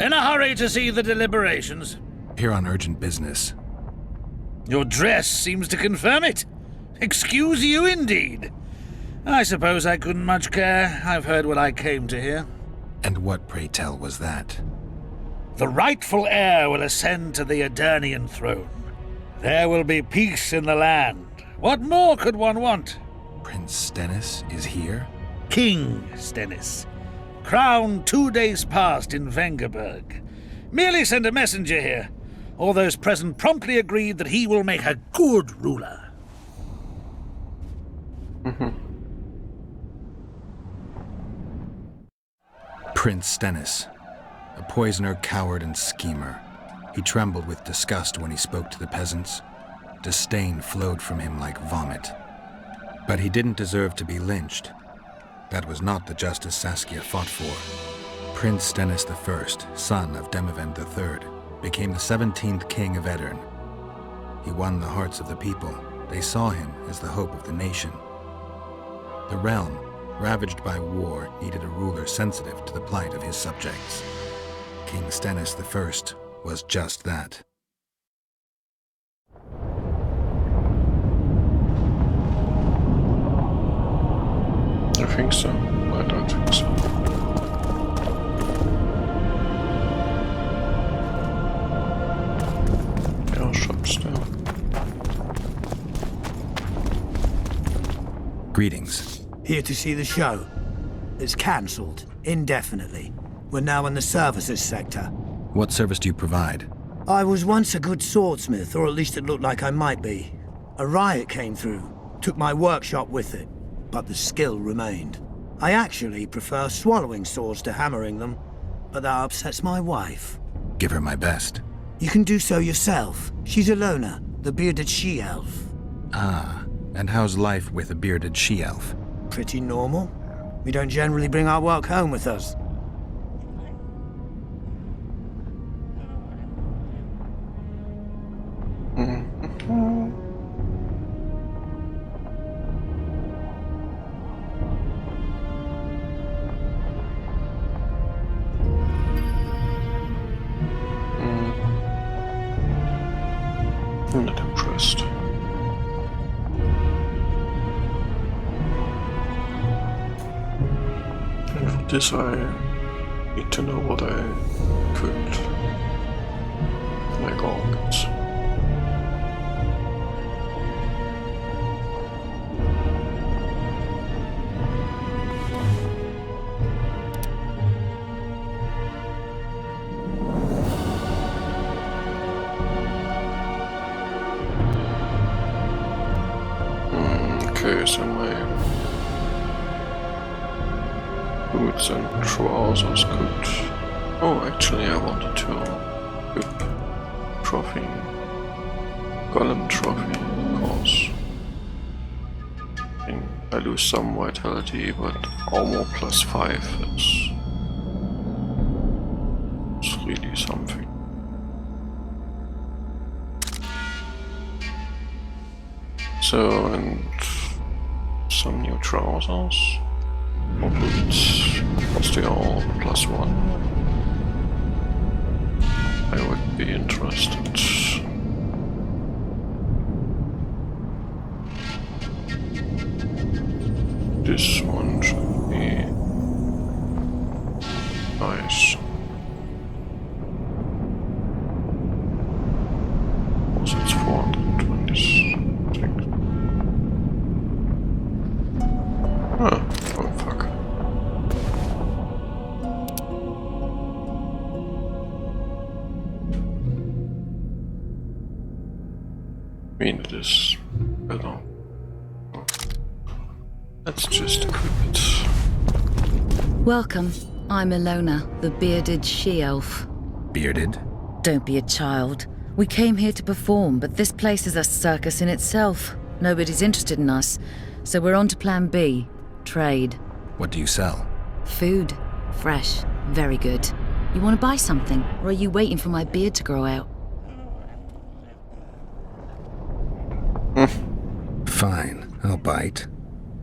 In a hurry to see the deliberations? Here on urgent business. Your dress seems to confirm it. Excuse you indeed. I suppose I couldn't much care. I've heard what I came to hear. And what, pray tell, was that? The rightful heir will ascend to the Aedirnian throne. There will be peace in the land. What more could one want? Prince Stennis is here? King Stennis. Crowned 2 days past in Vengerberg. Merely send a messenger here. All those present promptly agreed that he will make a good ruler. Prince Stennis. A poisoner, coward, and schemer. He trembled with disgust when he spoke to the peasants. Disdain flowed from him like vomit. But he didn't deserve to be lynched. That was not the justice Saskia fought for. Prince Stennis I, son of Demavend III, became the 17th king of Aedirn. He won the hearts of the people. They saw him as the hope of the nation. The realm, ravaged by war, needed a ruler sensitive to the plight of his subjects. King Stennis I was just that. I think so. I don't think so. There are shops there. Greetings. Here to see the show. It's cancelled, indefinitely. We're now in the services sector. What service do you provide? I was once a good swordsmith, or at least it looked like I might be. A riot came through, took my workshop with it, but the skill remained. I actually prefer swallowing swords to hammering them, but that upsets my wife. Give her my best. You can do so yourself. She's Ilona, the bearded she-elf. Ah, and how's life with a bearded she-elf? Pretty normal. We don't generally bring our work home with us. I'm not impressed. And for this I need to know what I could make organs. Okay, so my boots and trousers could... Oh, actually I wanted to equip trophy, golem trophy, of course. I lose some vitality, but armor +5 is really something. So, and some new trousers or boots, because they are all +1. I would be interested. This one should be nice. Also, it's 426. Oh fuck. I mean, it is better. Let's just equip it. Welcome. I'm Ilona, the bearded she-elf. Bearded? Don't be a child. We came here to perform, but this place is a circus in itself. Nobody's interested in us, so we're on to plan B. Trade. What do you sell? Food. Fresh. Very good. You want to buy something? Or are you waiting for my beard to grow out? Fine, I'll bite.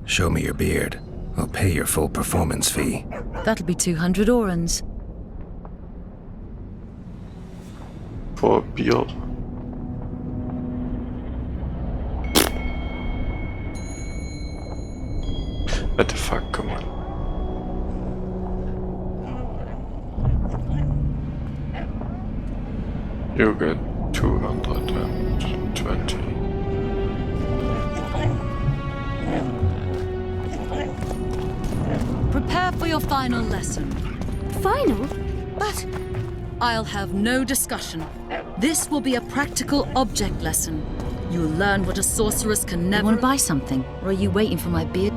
Show me your beard. I'll pay your full performance fee. That'll be 200 orans. For a beard. What the fuck, come on. You get 220. Prepare for your final lesson. Final? But... I'll have no discussion. This will be a practical object lesson. You'll learn what a sorceress can never... You want to buy something? Or are you waiting for my beard?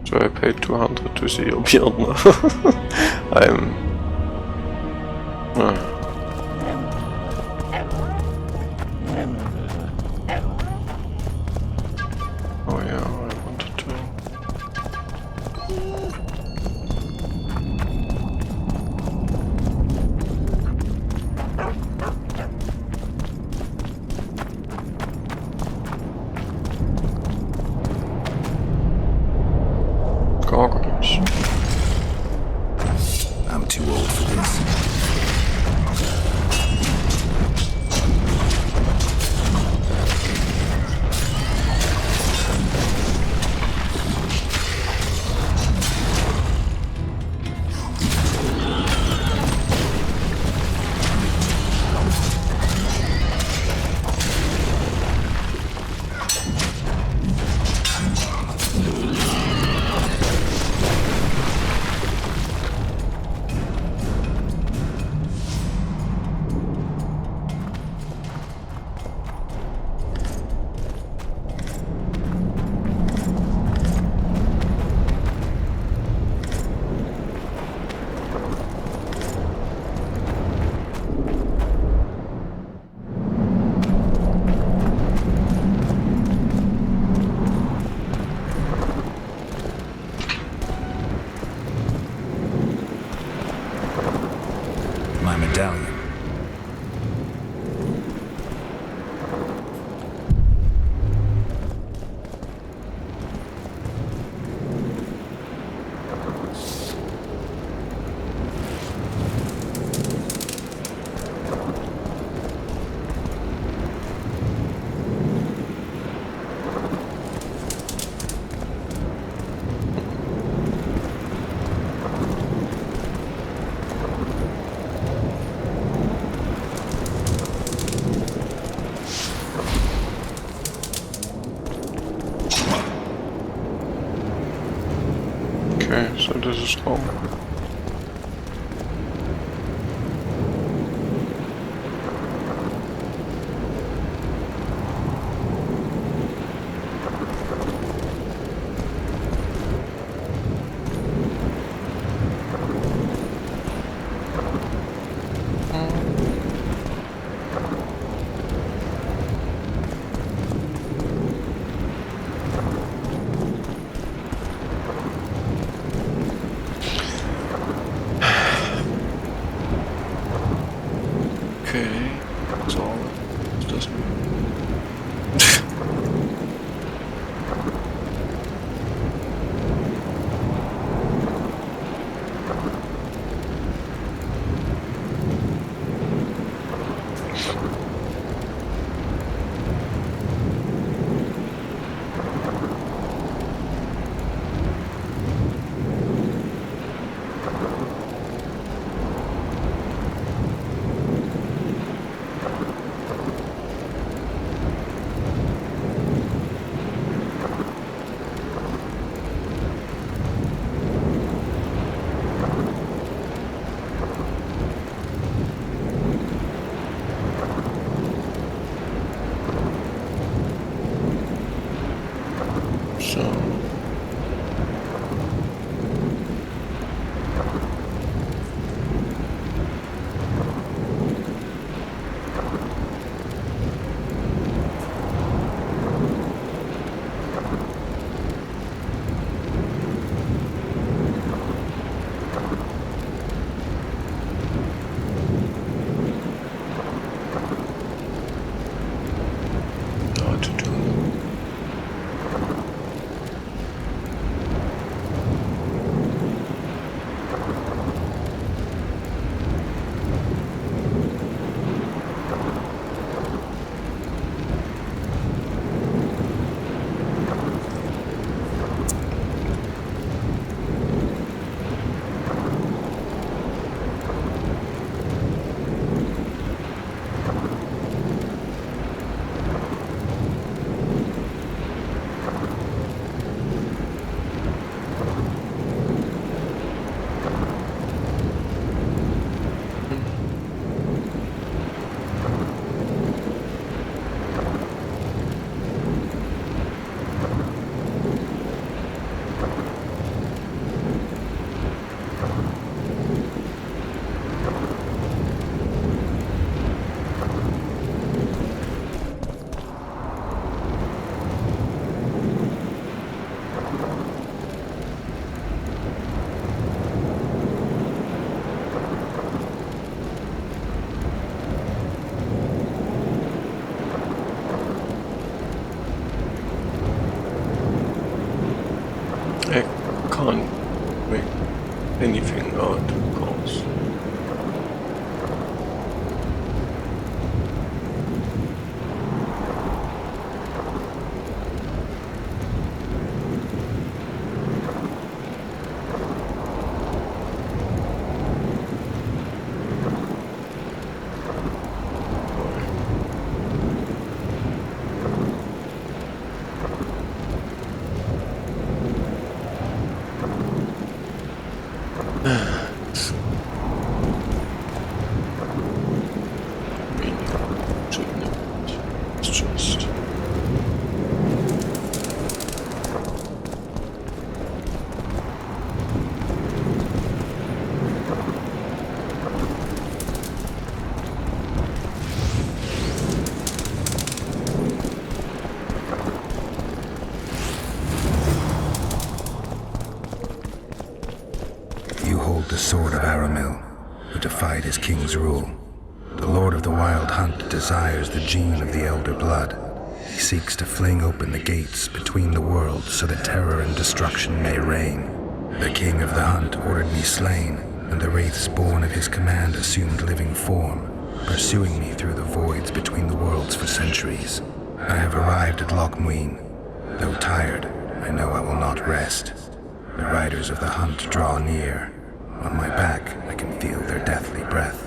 So I paid 200 to see your beard now. Oh yeah, I wanted to. Gargoyles. I'm too old for this. My medallion. Okay, so this is wrong. Okay, so it doesn't. just... You hold the sword of Aramil, who defied his king's rule. The Lord of the Wild Hunt desires the gene of the Elder Blood. He seeks to fling open the gates between the worlds so that terror and destruction may reign. The King of the Hunt ordered me slain, and the wraiths born of his command assumed living form, pursuing me through the voids between the worlds for centuries. I have arrived at Loch Muin. Though tired, I know I will not rest. The riders of the hunt draw near. On my back, I can feel their deathly breath.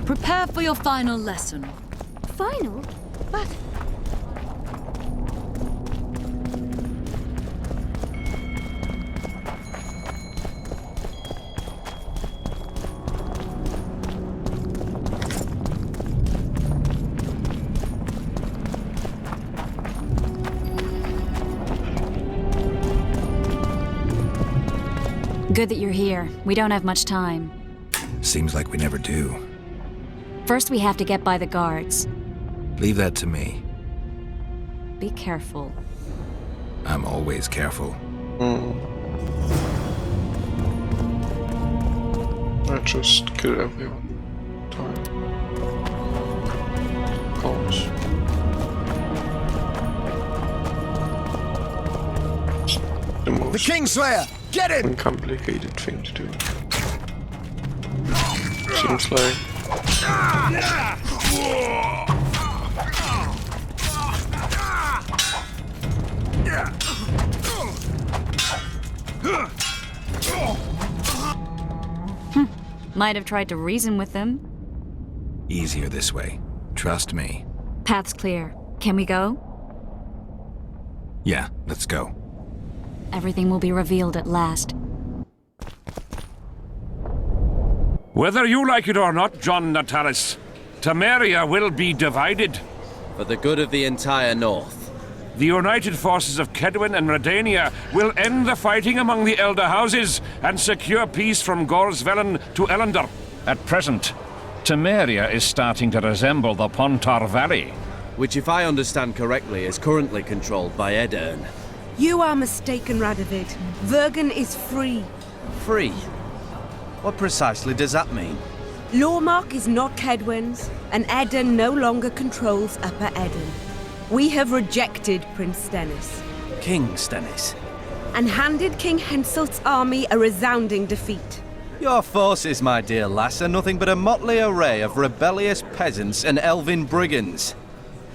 Prepare for your final lesson. Final? But... Good that you're here. We don't have much time. Seems like we never do. First, we have to get by the guards. Leave that to me. Be careful. I'm always careful. I just kill everyone. Time. Course. The Kingslayer! Get him! Uncomplicated thing to do. Seems like. Might have tried to reason with them. Easier this way. Trust me. Path's clear. Can we go? Yeah, let's go. Everything will be revealed at last. Whether you like it or not, John Natalis, Temeria will be divided. For the good of the entire North. The united forces of Kaedwen and Redania will end the fighting among the Elder Houses and secure peace from Gorsvelen to Elendor. At present, Temeria is starting to resemble the Pontar Valley. Which, if I understand correctly, is currently controlled by Aedirn. You are mistaken, Radovid. Vergen is free. Free? What precisely does that mean? Lormark is not Kaedwen's, and Aedirn no longer controls Upper Aedirn. We have rejected Prince Stennis. King Stennis? And handed King Henselt's army a resounding defeat. Your forces, my dear lass, are nothing but a motley array of rebellious peasants and elven brigands.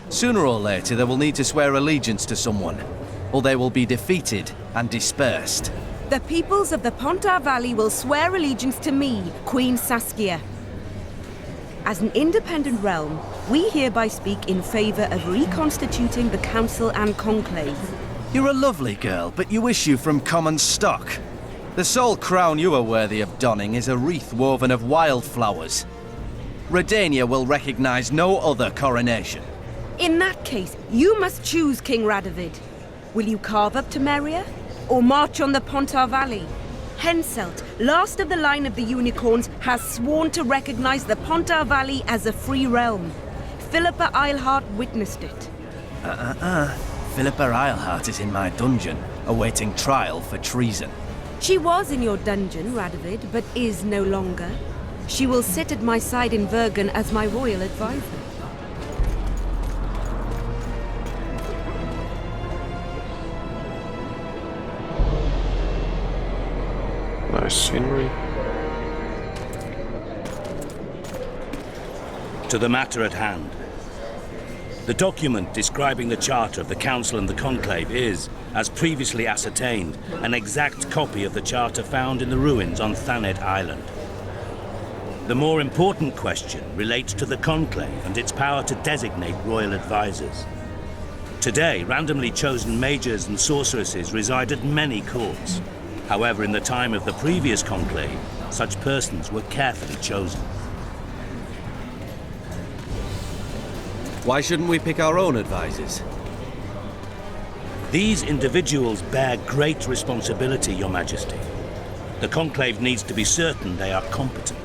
Sooner or later they will need to swear allegiance to someone, or they will be defeated and dispersed. The peoples of the Pontar Valley will swear allegiance to me, Queen Saskia. As an independent realm, we hereby speak in favor of reconstituting the Council and Conclave. You're a lovely girl, but you issue from common stock. The sole crown you are worthy of donning is a wreath woven of wildflowers. Redania will recognize no other coronation. In that case, you must choose, King Radovid. Will you carve up Temeria, or march on the Pontar Valley? Henselt, last of the line of the Unicorns, has sworn to recognize the Pontar Valley as a free realm. Philippa Eilhart witnessed it. Philippa Eilhart is in my dungeon, awaiting trial for treason. She was in your dungeon, Radovid, but is no longer. She will sit at my side in Vergen as my royal advisor. Nice scenery. To the matter at hand. The document describing the Charter of the Council and the Conclave is, as previously ascertained, an exact copy of the Charter found in the ruins on Thanet Island. The more important question relates to the Conclave and its power to designate royal advisors. Today, randomly chosen mages and sorceresses reside at many courts. However, in the time of the previous Conclave, such persons were carefully chosen. Why shouldn't we pick our own advisors? These individuals bear great responsibility, Your Majesty. The Conclave needs to be certain they are competent.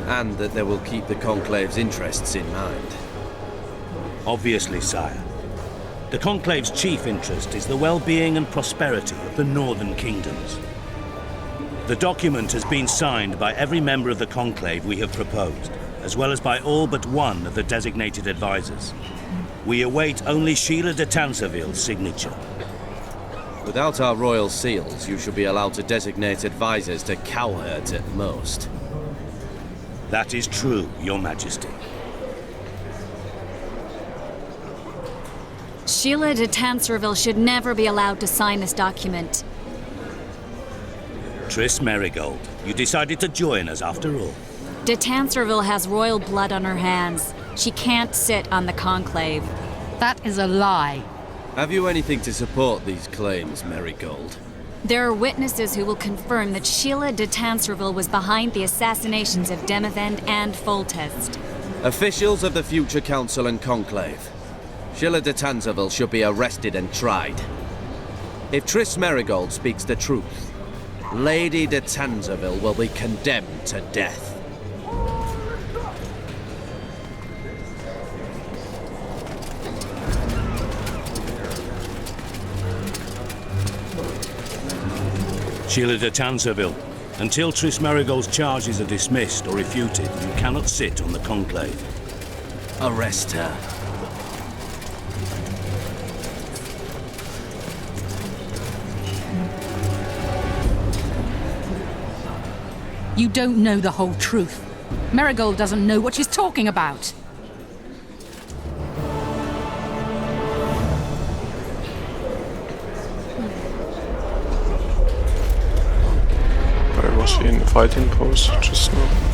And that they will keep the Conclave's interests in mind. Obviously, sire. The Conclave's chief interest is the well-being and prosperity of the Northern Kingdoms. The document has been signed by every member of the Conclave we have proposed, as well as by all but one of the designated advisors. We await only Sheila de Tanserville's signature. Without our royal seals, you should be allowed to designate advisors to cowherds at most. That is true, Your Majesty. Sheila de Tanserville should never be allowed to sign this document. Triss Merigold, you decided to join us after all. De Tanserville has royal blood on her hands. She can't sit on the Conclave. That is a lie. Have you anything to support these claims, Merigold? There are witnesses who will confirm that Sheila de Tanserville was behind the assassinations of Demavend and Foltest. Officials of the future Council and Conclave. Sheila de Tanserville should be arrested and tried. If Triss Merigold speaks the truth, Lady de Tanserville will be condemned to death. Sheila de Tanserville, until Triss Merigold's charges are dismissed or refuted, you cannot sit on the Conclave. Arrest her. You don't know the whole truth. Merigold doesn't know what she's talking about. Where was she in the fighting pose just now?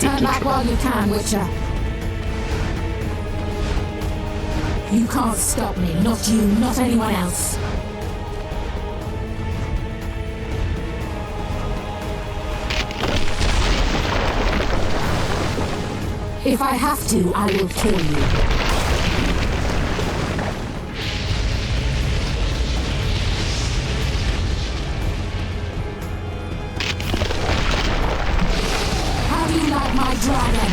Turn back while you can, Witcher. You can't stop me. Not you, not anyone else. If I have to, I will kill you. My dragon!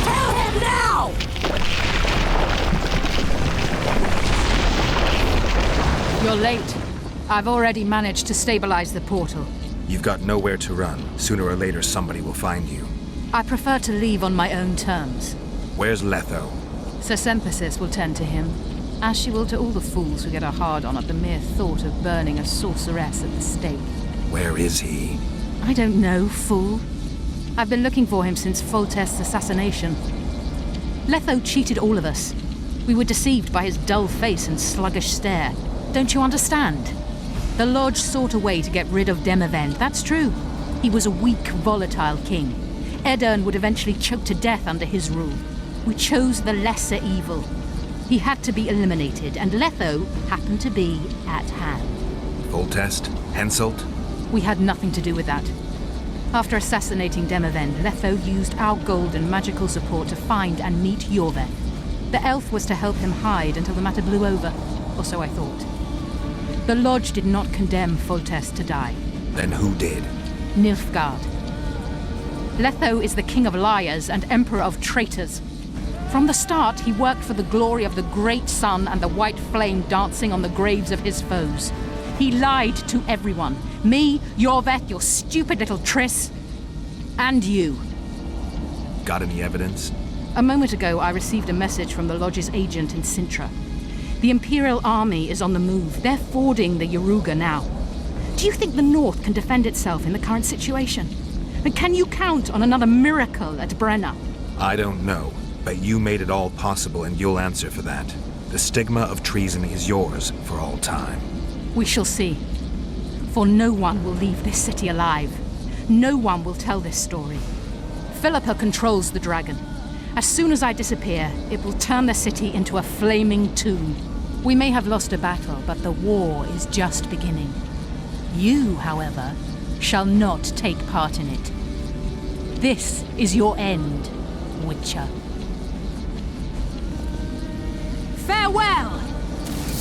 Kill him now! You're late. I've already managed to stabilize the portal. You've got nowhere to run. Sooner or later, somebody will find you. I prefer to leave on my own terms. Where's Letho? Sir Synthesis will tend to him, as she will to all the fools who get a hard-on at the mere thought of burning a sorceress at the stake. Where is he? I don't know, fool. I've been looking for him since Foltest's assassination. Letho cheated all of us. We were deceived by his dull face and sluggish stare. Don't you understand? The Lodge sought a way to get rid of Demavend, that's true. He was a weak, volatile king. Aedirn would eventually choke to death under his rule. We chose the lesser evil. He had to be eliminated, and Letho happened to be at hand. Foltest? Henselt? We had nothing to do with that. After assassinating Demavend, Letho used our gold and magical support to find and meet Yorveth. The elf was to help him hide until the matter blew over, or so I thought. The Lodge did not condemn Foltest to die. Then who did? Nilfgaard. Letho is the king of liars and emperor of traitors. From the start, he worked for the glory of the great sun and the white flame dancing on the graves of his foes. He lied to everyone. Me, Yorveth, your stupid little Triss, and you. Got any evidence? A moment ago, I received a message from the Lodge's agent in Sintra. The Imperial Army is on the move. They're fording the Yaruga now. Do you think the North can defend itself in the current situation? And can you count on another miracle at Brenna? I don't know, but you made it all possible and you'll answer for that. The stigma of treason is yours for all time. We shall see. For no one will leave this city alive. No one will tell this story. Philippa controls the dragon. As soon as I disappear, it will turn the city into a flaming tomb. We may have lost a battle, but the war is just beginning. You, however, shall not take part in it. This is your end, Witcher. Farewell!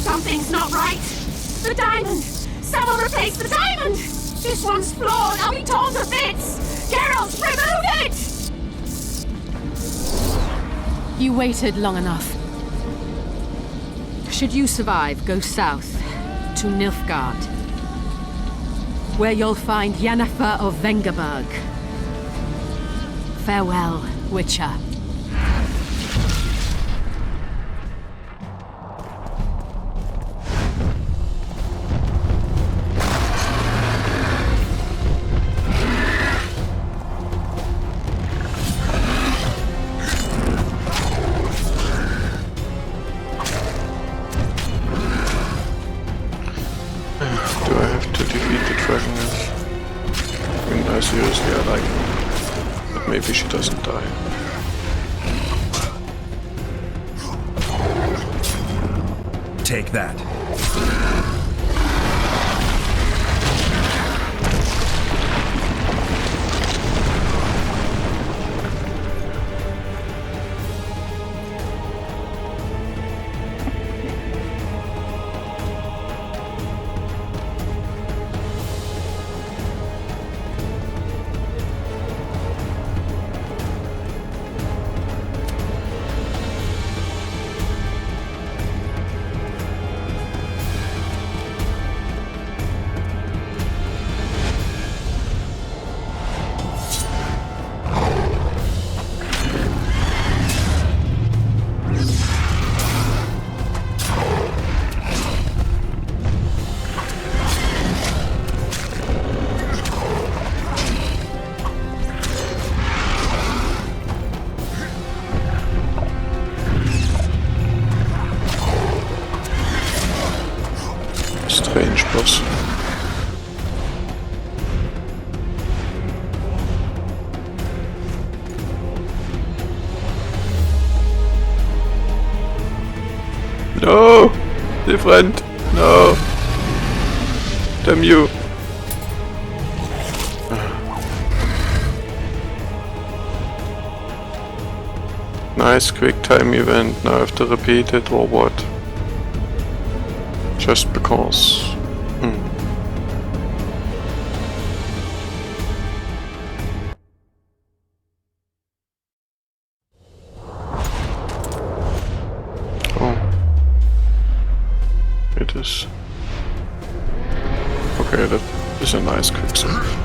Something's not right! The diamond! Someone replace the diamond! This one's flawed! I'll be torn to bits! Geralt, remove it! You waited long enough. Should you survive, go south to Nilfgaard, where you'll find Yennefer of Vengerberg. Farewell, Witcher. Seriously, I like her. But maybe she doesn't die. Take that. Strange boss. No! Different! No! Damn you! Nice quick time event, now I have to repeat it or what? Just because. Oh. It is. Okay, that Is a nice quicksave.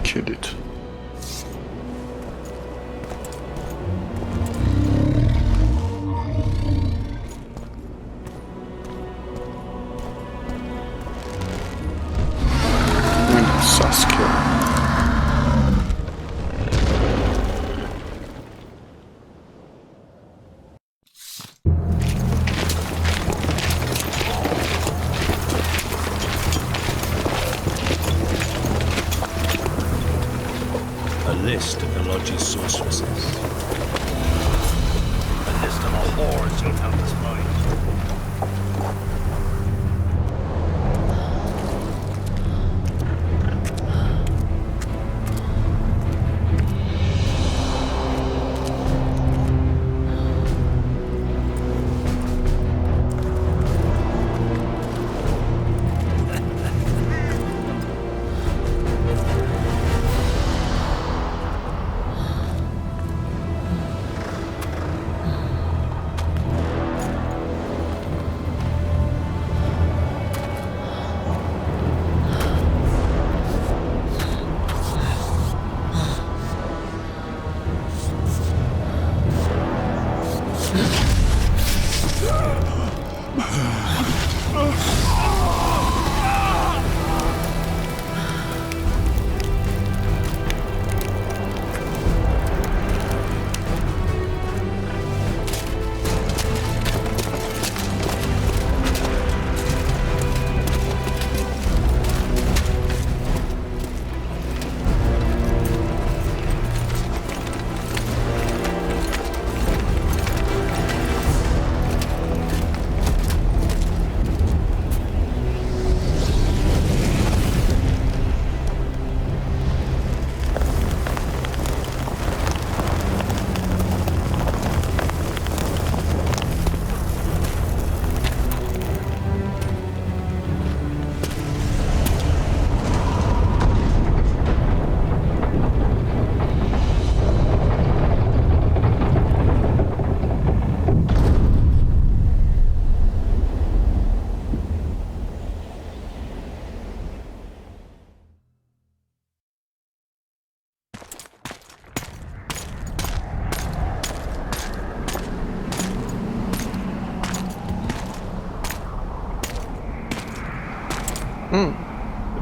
Kill it. Saskia. List of the Lodge's sorceresses. A list of the hordes you'll help us find.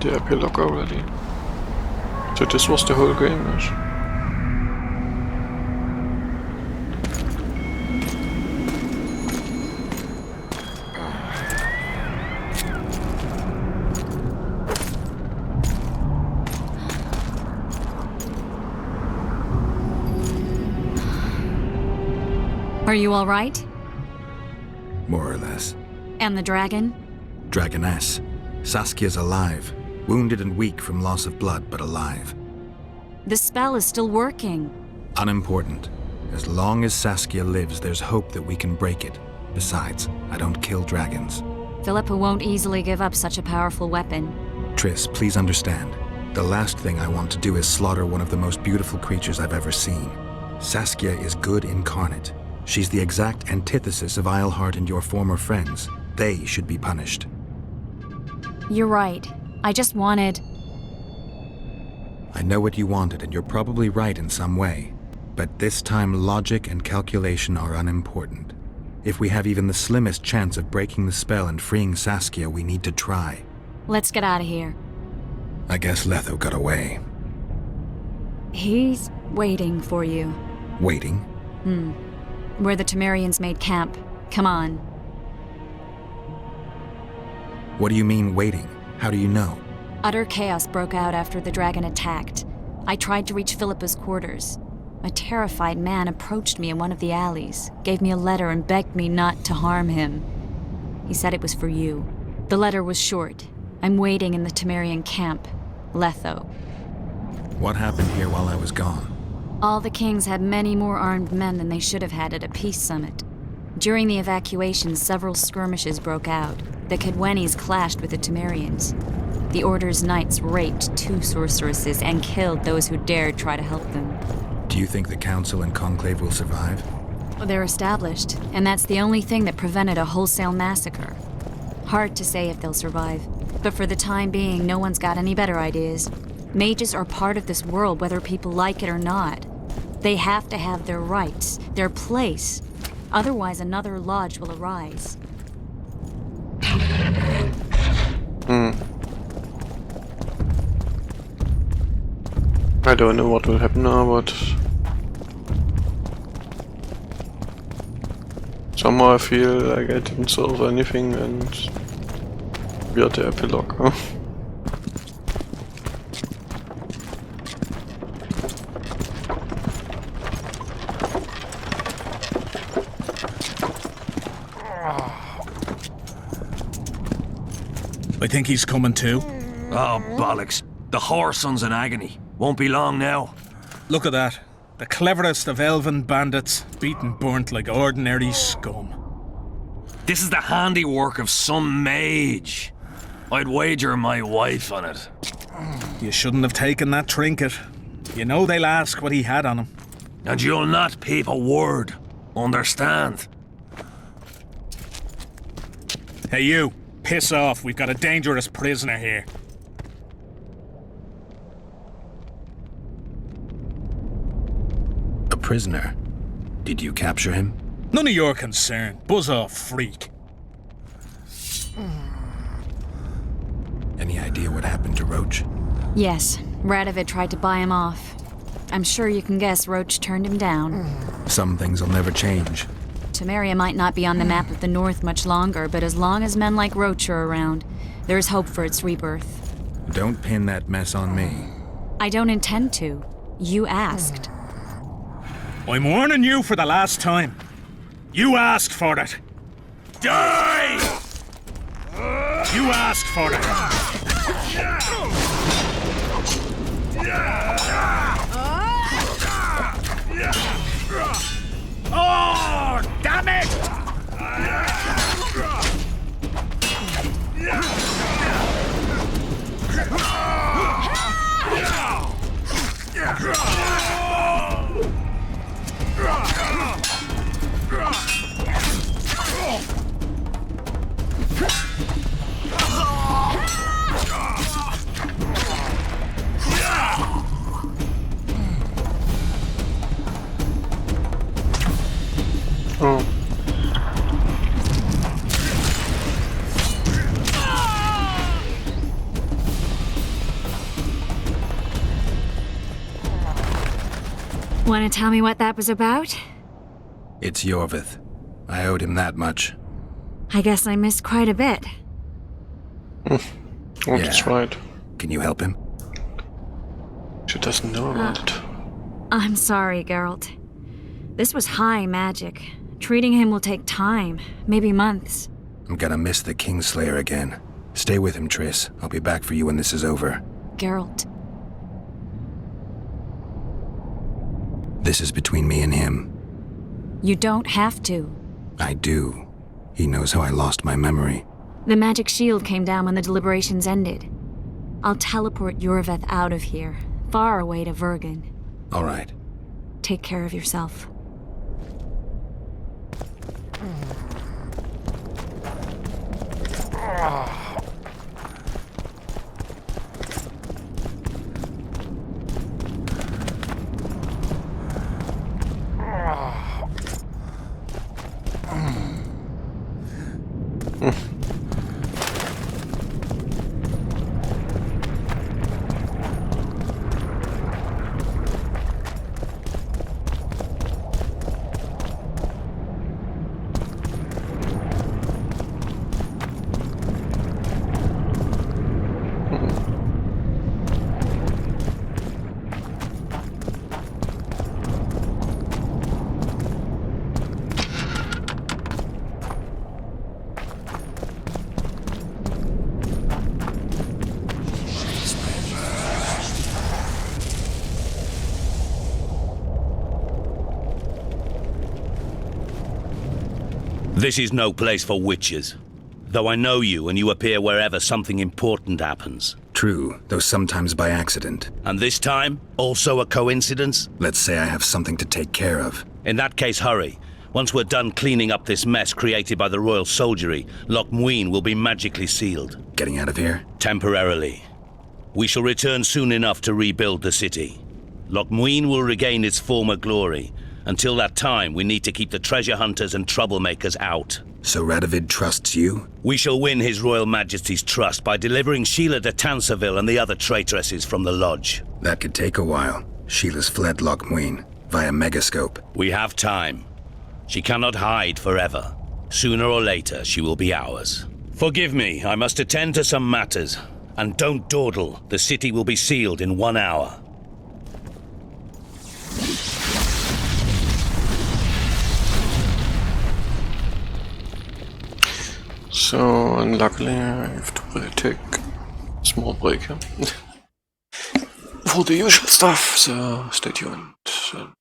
The epilogue already. So this was the whole game, yes? Are you all right? More or less. And the dragon? Dragoness. Saskia's alive. Wounded and weak from loss of blood, but alive. The spell is still working. Unimportant. As long as Saskia lives, there's hope that we can break it. Besides, I don't kill dragons. Philippa won't easily give up such a powerful weapon. Triss, please understand. The last thing I want to do is slaughter one of the most beautiful creatures I've ever seen. Saskia is good incarnate. She's the exact antithesis of Eilhart and your former friends. They should be punished. You're right. I just wanted... I know what you wanted, and you're probably right in some way. But this time, logic and calculation are unimportant. If we have even the slimmest chance of breaking the spell and freeing Saskia, we need to try. Let's get out of here. I guess Letho got away. He's waiting for you. Waiting? Where the Temerians made camp. Come on. What do you mean, waiting? How do you know? Utter chaos broke out after the dragon attacked. I tried to reach Philippa's quarters. A terrified man approached me in one of the alleys, gave me a letter and begged me not to harm him. He said it was for you. The letter was short. I'm waiting in the Temerian camp. Letho. What happened here while I was gone? All the kings had many more armed men than they should have had at a peace summit. During the evacuation, several skirmishes broke out. The Kedwenis clashed with the Temerians. The Order's knights raped 2 sorceresses and killed those who dared try to help them. Do you think the Council and Conclave will survive? They're established, and that's the only thing that prevented a wholesale massacre. Hard to say if they'll survive, but for the time being, no one's got any better ideas. Mages are part of this world, whether people like it or not. They have to have their rights, their place. Otherwise, another lodge will arise. I don't know what will happen now, but somehow I feel like I didn't solve anything and we are the epilogue. Huh? I think he's coming too. Oh, bollocks. The whoreson's in agony. Won't be long now. Look at that. The cleverest of elven bandits, beaten burnt like ordinary scum. This is the handiwork of some mage. I'd wager my wife on it. You shouldn't have taken that trinket. You know they'll ask what he had on him. And you'll not peep a word. Understand? Hey you, piss off. We've got a dangerous prisoner here. A prisoner? Did you capture him? None of your concern. Buzz off, freak. Any idea what happened to Roach? Yes, Radovid tried to buy him off. I'm sure you can guess Roach turned him down. Some things will never change. Temeria might not be on the map of the North much longer, but as long as men like Roach are around, there's hope for its rebirth. Don't pin that mess on me. I don't intend to. You asked. I'm warning you for the last time. You asked for it. Die! You asked for it. Oh, damn it! Oh. Want to tell me what that was about? It's Yorvith. I owed him that much. I guess I missed quite a bit. That's right. Can you help him? She doesn't know about it. I'm sorry, Geralt. This was high magic. Treating him will take time, maybe months. I'm gonna miss the Kingslayer again. Stay with him, Triss. I'll be back for you when this is over. Geralt. This is between me and him. You don't have to. I do. He knows how I lost my memory. The magic shield came down when the deliberations ended. I'll teleport Yorveth out of here, far away to Vergen. All right. Take care of yourself. This is no place for witches. Though I know you and you appear wherever something important happens. True, though sometimes by accident. And this time, also a coincidence? Let's say I have something to take care of. In that case, hurry. Once we're done cleaning up this mess created by the royal soldiery, Loch Muin will be magically sealed. Getting out of here? Temporarily. We shall return soon enough to rebuild the city. Loch Muin will regain its former glory. Until that time, we need to keep the treasure hunters and troublemakers out. So Radovid trusts you? We shall win His Royal Majesty's trust by delivering Sheila de Tansarville and the other traitresses from the lodge. That could take a while. Sheila's fled Loch Muin via Megascope. We have time. She cannot hide forever. Sooner or later, she will be ours. Forgive me, I must attend to some matters. And don't dawdle. The city will be sealed in 1 hour. So, unluckily, I have to take a small break here for the usual stuff, so stay tuned. And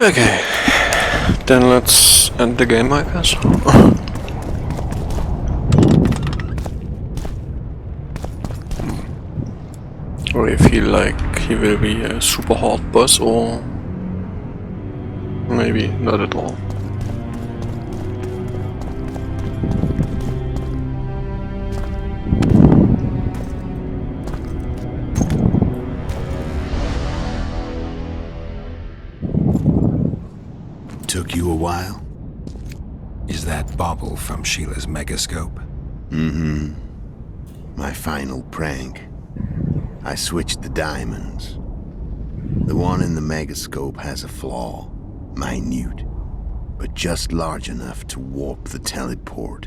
Okay, then let's end the game, I guess. Or you feel like he will be a super hard boss, or maybe not at all. Took you a while? Is that bauble from Sheila's megascope? Mm-hmm. My final prank. I switched the diamonds. The one in the megascope has a flaw. Minute. But just large enough to warp the teleport.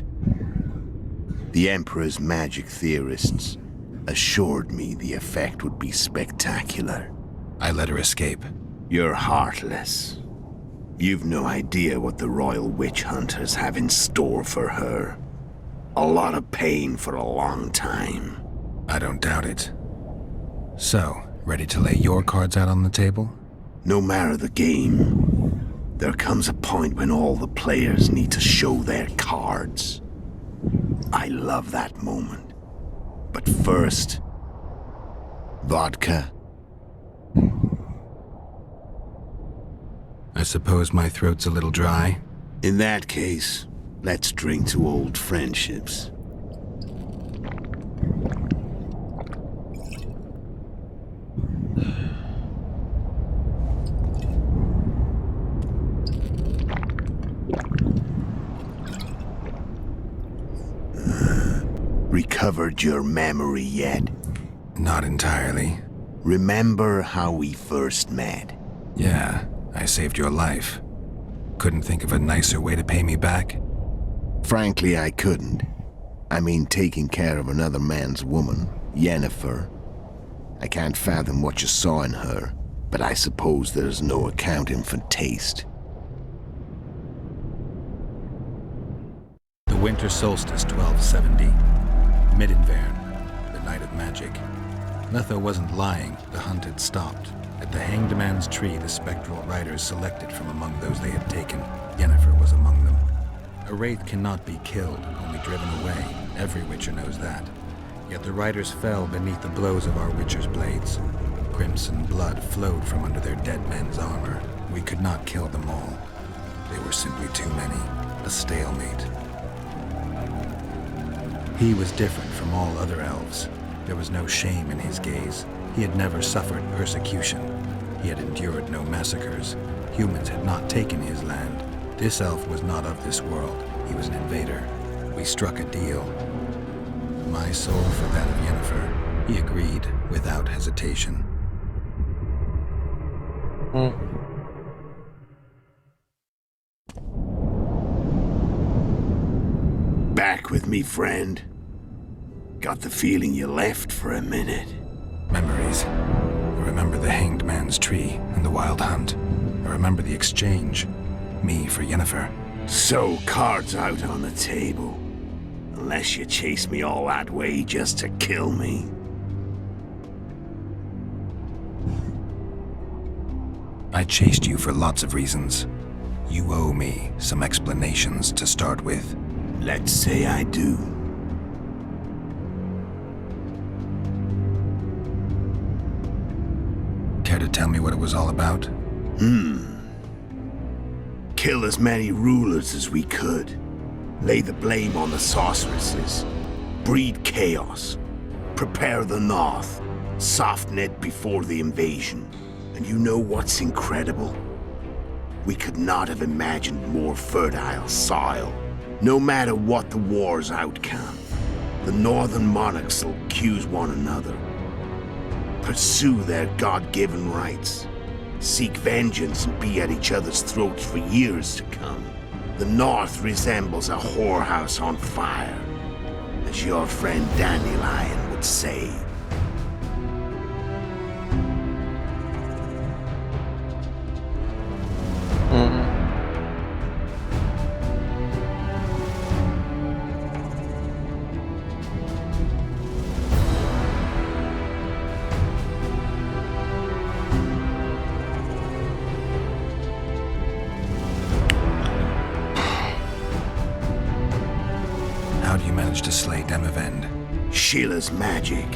The Emperor's magic theorists assured me the effect would be spectacular. I let her escape. You're heartless. You've no idea what the Royal Witch Hunters have in store for her. A lot of pain for a long time. I don't doubt it. So, ready to lay your cards out on the table? No matter the game, there comes a point when all the players need to show their cards. I love that moment. But first, vodka. I suppose my throat's a little dry. In that case, let's drink to old friendships. Recovered your memory yet? Not entirely. Remember how we first met? Yeah, I saved your life. Couldn't think of a nicer way to pay me back? Frankly, I couldn't. I mean, taking care of another man's woman, Yennefer. I can't fathom what you saw in her, but I suppose there's no accounting for taste. The winter solstice 1270. Midinvern, the night of magic. Letho wasn't lying, the hunt had stopped. At the Hanged Man's Tree, the spectral riders selected from among those they had taken. Yennefer was among them. A wraith cannot be killed, only driven away. Every witcher knows that. Yet the riders fell beneath the blows of our witcher's blades. Crimson blood flowed from under their dead men's armor. We could not kill them all. They were simply too many. A stalemate. He was different from all other elves. There was no shame in his gaze. He had never suffered persecution. He had endured no massacres. Humans had not taken his land. This elf was not of this world. He was an invader. We struck a deal. My soul for that of Yennefer. He agreed without hesitation. Back with me, friend. Got the feeling you left for a minute. Memories. I remember the Hanged Man's Tree and the Wild Hunt. I remember the exchange. Me for Yennefer. So, cards out on the table. Unless you chase me all that way just to kill me. I chased you for lots of reasons. You owe me some explanations to start with. Let's say I do. Care to tell me what it was all about? Kill as many rulers as we could. Lay the blame on the sorceresses. Breed chaos. Prepare the North. Soften it before the invasion. And you know what's incredible? We could not have imagined more fertile soil. No matter what the war's outcome, the northern monarchs will accuse one another. Pursue their God-given rights. Seek vengeance and be at each other's throats for years to come. The North resembles a whorehouse on fire, as your friend Dandelion would say. Demavend? Sheila's magic.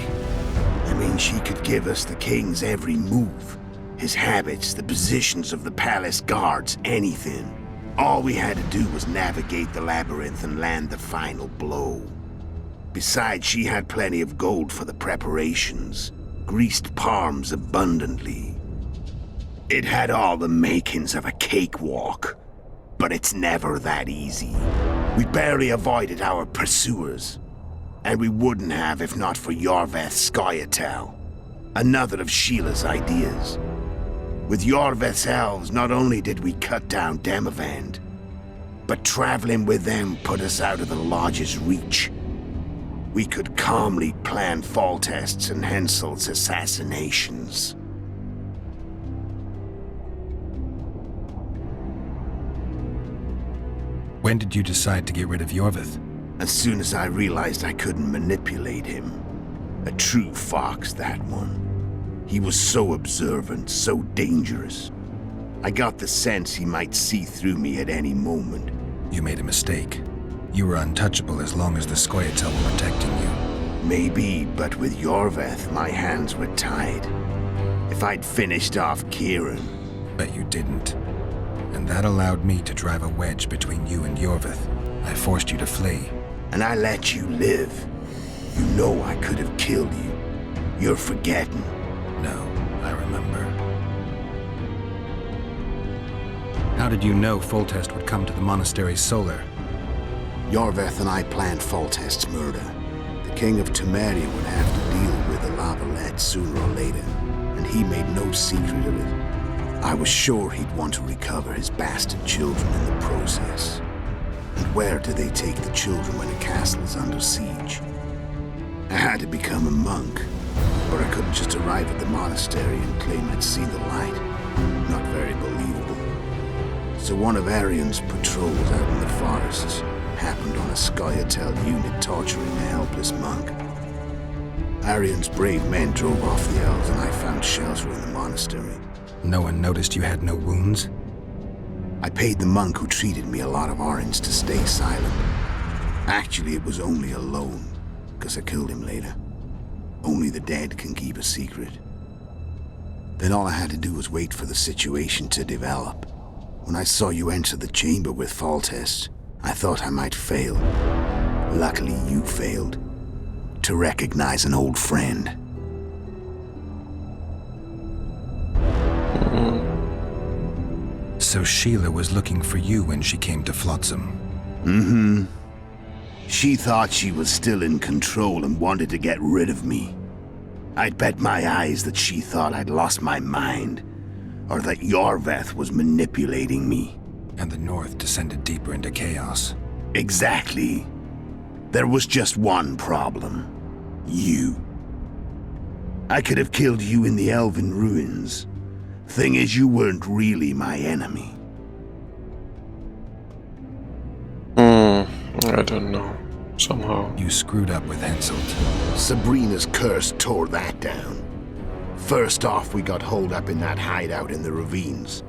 I mean, she could give us the king's every move. His habits, the positions of the palace guards, anything. All we had to do was navigate the labyrinth and land the final blow. Besides, she had plenty of gold for the preparations. Greased palms abundantly. It had all the makings of a cakewalk. But it's never that easy. We barely avoided our pursuers. And we wouldn't have if not for Iorveth Scoia'tael, another of Sheila's ideas. With Iorveth's elves, not only did we cut down Demavend, but traveling with them put us out of the Lodge's reach. We could calmly plan Foltest's and Henselt's assassinations. When did you decide to get rid of Iorveth? As soon as I realized I couldn't manipulate him. A true fox, that one. He was so observant, so dangerous. I got the sense he might see through me at any moment. You made a mistake. You were untouchable as long as the Scoia'tael were protecting you. Maybe, but with Iorveth, my hands were tied. If I'd finished off Kieran... But you didn't. And that allowed me to drive a wedge between you and Iorveth. I forced you to flee. And I let you live. You know I could have killed you. You're forgetting. No, I remember. How did you know Foltest would come to the monastery's solar? Iorveth and I planned Foltest's murder. The King of Temeria would have to deal with the Lavalette sooner or later, and he made no secret of it. I was sure he'd want to recover his bastard children in the process. And where do they take the children when a castle is under siege? I had to become a monk, but I couldn't just arrive at the monastery and claim I'd seen the light. Not very believable. So one of Arian's patrols out in the forests happened on a Scoia'tael unit torturing a helpless monk. Arian's brave men drove off the elves and I found shelter in the monastery. No one noticed you had no wounds? I paid the monk who treated me a lot of orange to stay silent. Actually, it was only a loan, because I killed him later. Only the dead can keep a secret. Then all I had to do was wait for the situation to develop. When I saw you enter the chamber with Foltest, I thought I might fail. Luckily, you failed. To recognize an old friend. So Sheila was looking for you when she came to Flotsam? Mm-hmm. She thought she was still in control and wanted to get rid of me. I'd bet my eyes that she thought I'd lost my mind, or that Iorveth was manipulating me. And the North descended deeper into chaos. Exactly. There was just one problem. You. I could have killed you in the Elven ruins. Thing is, you weren't really my enemy. I don't know. Somehow. You screwed up with Henselt. Sabrina's curse tore that down. First off, we got holed up in that hideout in the ravines.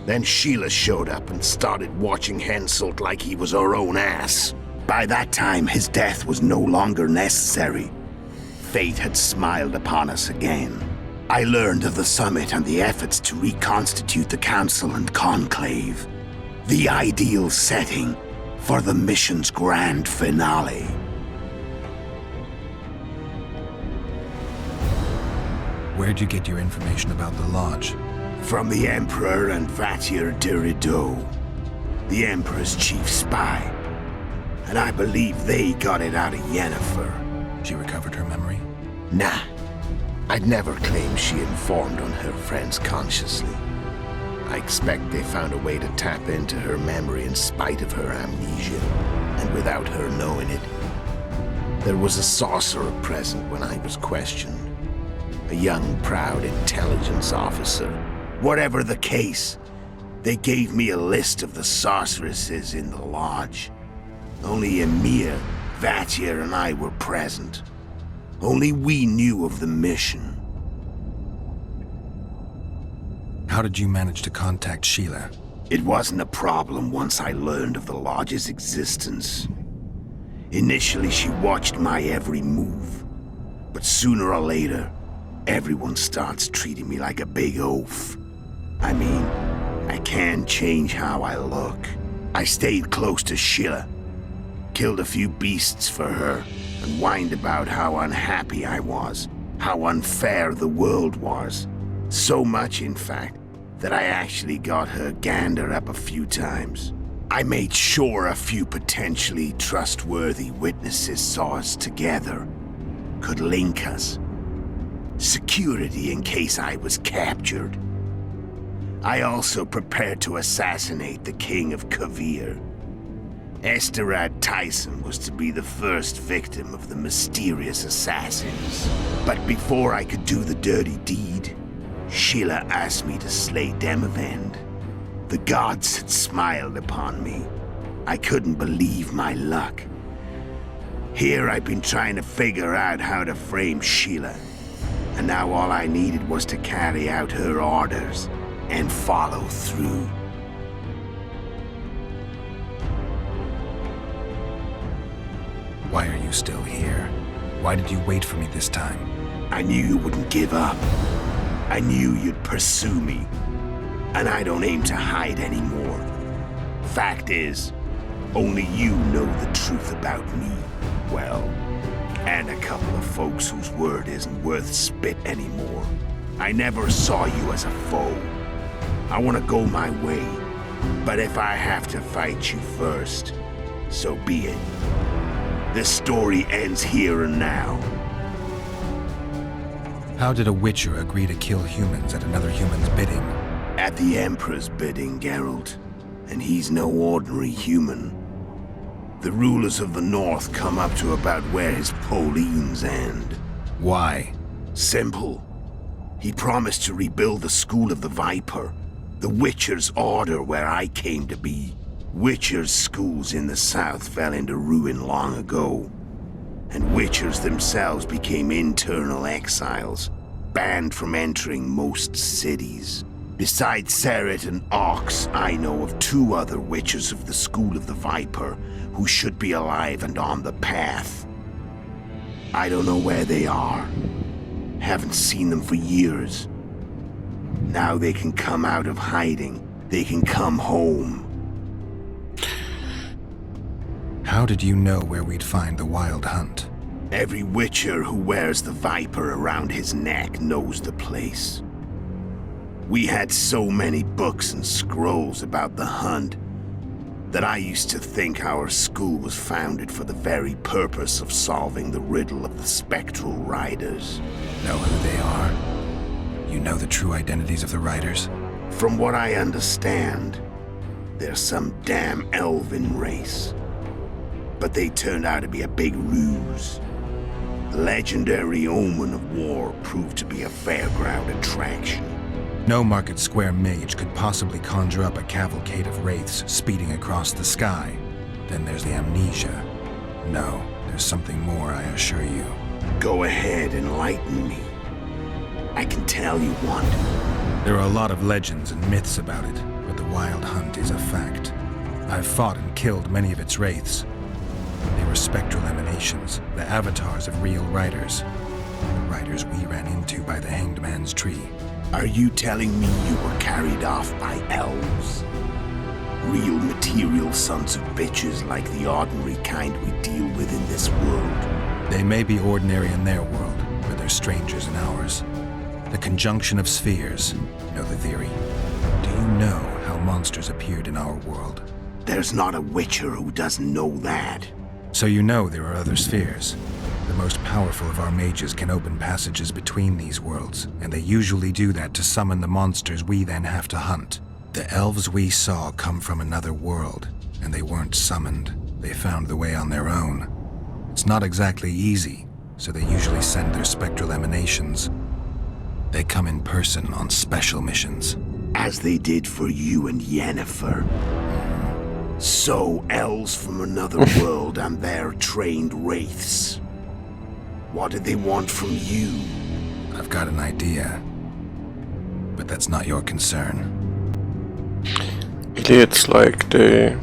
Then Sheila showed up and started watching Henselt like he was her own ass. By that time, his death was no longer necessary. Fate had smiled upon us again. I learned of the summit and the efforts to reconstitute the council and conclave. The ideal setting for the mission's grand finale. Where'd you get your information about the Lodge? From the Emperor and Vattir Dirido, the Emperor's chief spy. And I believe they got it out of Yennefer. She recovered her memory? Nah. I'd never claim she informed on her friends consciously. I expect they found a way to tap into her memory in spite of her amnesia, and without her knowing it. There was a sorcerer present when I was questioned. A young, proud intelligence officer. Whatever the case, they gave me a list of the sorceresses in the Lodge. Only Emir, Vattir, and I were present. Only we knew of the mission. How did you manage to contact Sheila? It wasn't a problem once I learned of the Lodge's existence. Initially, she watched my every move. But sooner or later, everyone starts treating me like a big oaf. I mean, I can't change how I look. I stayed close to Sheila, killed a few beasts for her, and whined about how unhappy I was, how unfair the world was. So much, in fact, that I actually got her gander up a few times. I made sure a few potentially trustworthy witnesses saw us together, could link us. Security in case I was captured. I also prepared to assassinate the King of Kavir. Esterad Tyson was to be the first victim of the mysterious assassins. But before I could do the dirty deed, Sheila asked me to slay Demavend. The gods had smiled upon me. I couldn't believe my luck. Here I've been trying to figure out how to frame Sheila, and now all I needed was to carry out her orders and follow through. Why are you still here? Why did you wait for me this time? I knew you wouldn't give up. I knew you'd pursue me. And I don't aim to hide anymore. Fact is, only you know the truth about me. Well, and a couple of folks whose word isn't worth spit anymore. I never saw you as a foe. I want to go my way. But if I have to fight you first, so be it. This story ends here and now. How did a Witcher agree to kill humans at another human's bidding? At the Emperor's bidding, Geralt. And he's no ordinary human. The rulers of the North come up to about where his Pauline's end. Why? Simple. He promised to rebuild the School of the Viper, the Witcher's order where I came to be. Witcher's schools in the south fell into ruin long ago, and Witchers themselves became internal exiles, banned from entering most cities. Besides Seret and Ox, I know of 2 other Witchers of the School of the Viper who should be alive and on the path. I don't know where they are. Haven't seen them for years. Now they can come out of hiding. They can come home. How did you know where we'd find the Wild Hunt? Every Witcher who wears the Viper around his neck knows the place. We had so many books and scrolls about the hunt that I used to think our school was founded for the very purpose of solving the riddle of the Spectral Riders. Know who they are? You know the true identities of the Riders? From what I understand, they're some damn elven race. But they turned out to be a big ruse. The legendary Omen of War proved to be a fairground attraction. No Market Square mage could possibly conjure up a cavalcade of wraiths speeding across the sky. Then there's the amnesia. No, there's something more, I assure you. Go ahead, enlighten me. I can tell you one. There are a lot of legends and myths about it, but the Wild Hunt is a fact. I've fought and killed many of its wraiths. They were spectral emanations, the avatars of real riders. The riders we ran into by the Hanged Man's Tree. Are you telling me you were carried off by elves? Real material sons of bitches like the ordinary kind we deal with in this world? They may be ordinary in their world, but they're strangers in ours. The conjunction of spheres. Know the theory? Do you know how monsters appeared in our world? There's not a Witcher who doesn't know that. So you know there are other spheres. The most powerful of our mages can open passages between these worlds, and they usually do that to summon the monsters we then have to hunt. The elves we saw come from another world, and they weren't summoned. They found the way on their own. It's not exactly easy, so they usually send their spectral emanations. They come in person on special missions. As they did for you and Yennefer. So, elves from another world and their trained wraiths. What did they want from you? I've got an idea. But that's not your concern. Really, it's like they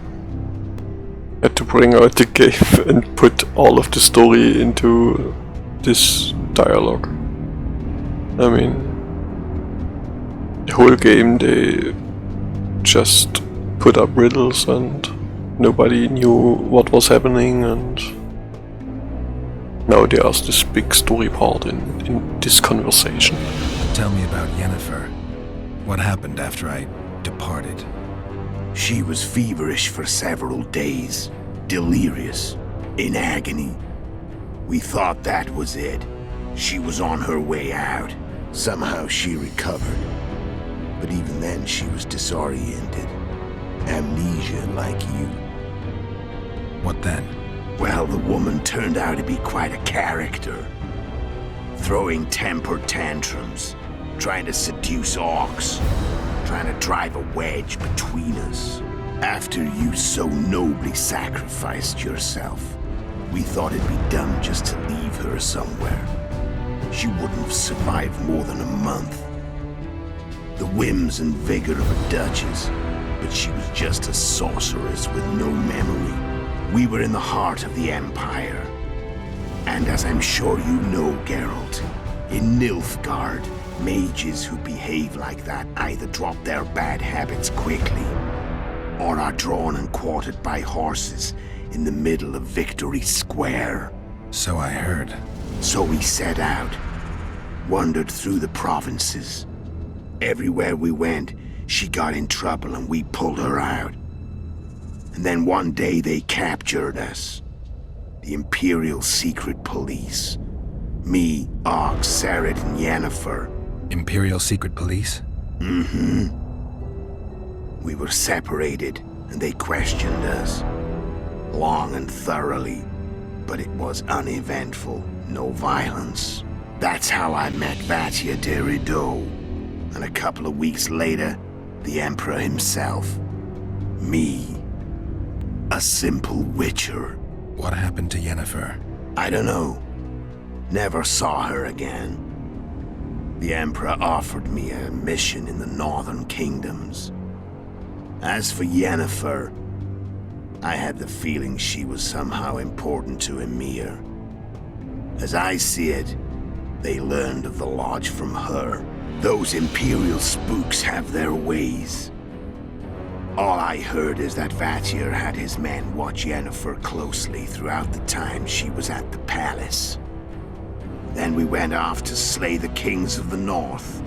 had to bring out the game and put all of the story into this dialogue. I mean, the whole game they just put up riddles and nobody knew what was happening, and now there's this big story part in this conversation. Tell me about Yennefer. What happened after I departed? She was feverish for several days, delirious, in agony. We thought that was it. She was on her way out. Somehow she recovered. But even then she was disoriented. Amnesia like you. What then? Well, the woman turned out to be quite a character. Throwing temper tantrums, trying to seduce orcs, trying to drive a wedge between us. After you so nobly sacrificed yourself, we thought it'd be dumb just to leave her somewhere. She wouldn't have survived more than a month. The whims and vigor of a duchess, but she was just a sorceress with no memory. We were in the heart of the Empire. And as I'm sure you know, Geralt, in Nilfgaard, mages who behave like that either drop their bad habits quickly, or are drawn and quartered by horses in the middle of Victory Square. So I heard. So we set out, wandered through the provinces. Everywhere we went, she got in trouble and we pulled her out. And then one day they captured us. The Imperial Secret Police. Me, Og, Sarad, and Yennefer. Imperial Secret Police? Mm-hmm. We were separated, and they questioned us. Long and thoroughly. But it was uneventful. No violence. That's how I met Vatia de Rideau. And a couple of weeks later, the Emperor himself. Me. A simple witcher. What happened to Yennefer? I don't know. Never saw her again. The Emperor offered me a mission in the northern kingdoms. As for Yennefer, I had the feeling she was somehow important to Emir. As I see it, they learned of the Lodge from her. Those Imperial spooks have their ways. All I heard is that Vatir had his men watch Yennefer closely throughout the time she was at the palace. Then we went off to slay the kings of the north.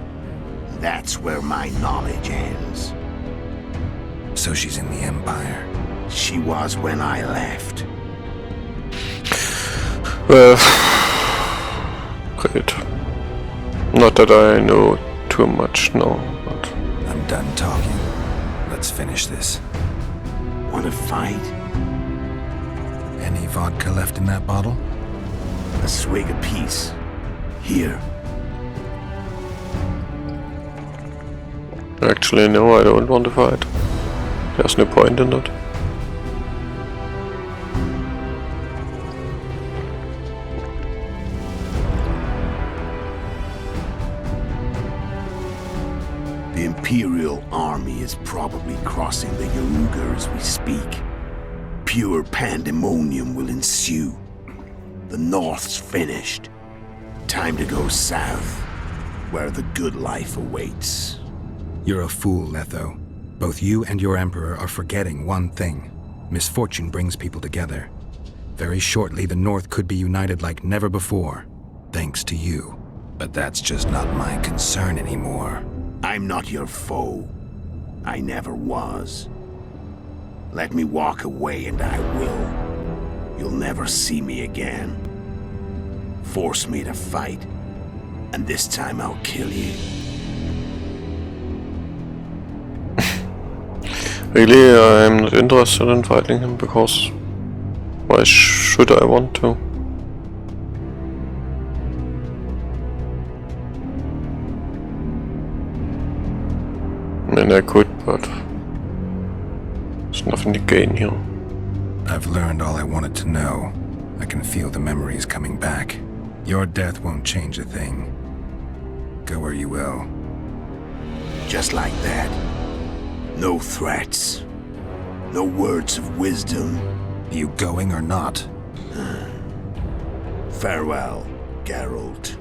That's where my knowledge ends. So she's in the Empire? She was when I left. Well, great. Not that I know too much now, but... I'm done talking. Let's finish this. Want to fight? Any vodka left in that bottle? A swig apiece. Here. Actually, no, I don't want to fight. There's no point in that. The Imperial army is probably crossing the Yaruga as we speak. Pure pandemonium will ensue. The North's finished. Time to go south, where the good life awaits. You're a fool, Letho. Both you and your Emperor are forgetting one thing. Misfortune brings people together. Very shortly, the North could be united like never before, thanks to you. But that's just not my concern anymore. I'm not your foe. I never was. Let me walk away and I will. You'll never see me again. Force me to fight, and this time I'll kill you. Really, I'm not interested in fighting him, because why should I want to? I mean, I could, but there's nothing to gain here. I've learned all I wanted to know. I can feel the memories coming back. Your death won't change a thing. Go where you will. Just like that. No threats. No words of wisdom. You going or not? Farewell, Geralt.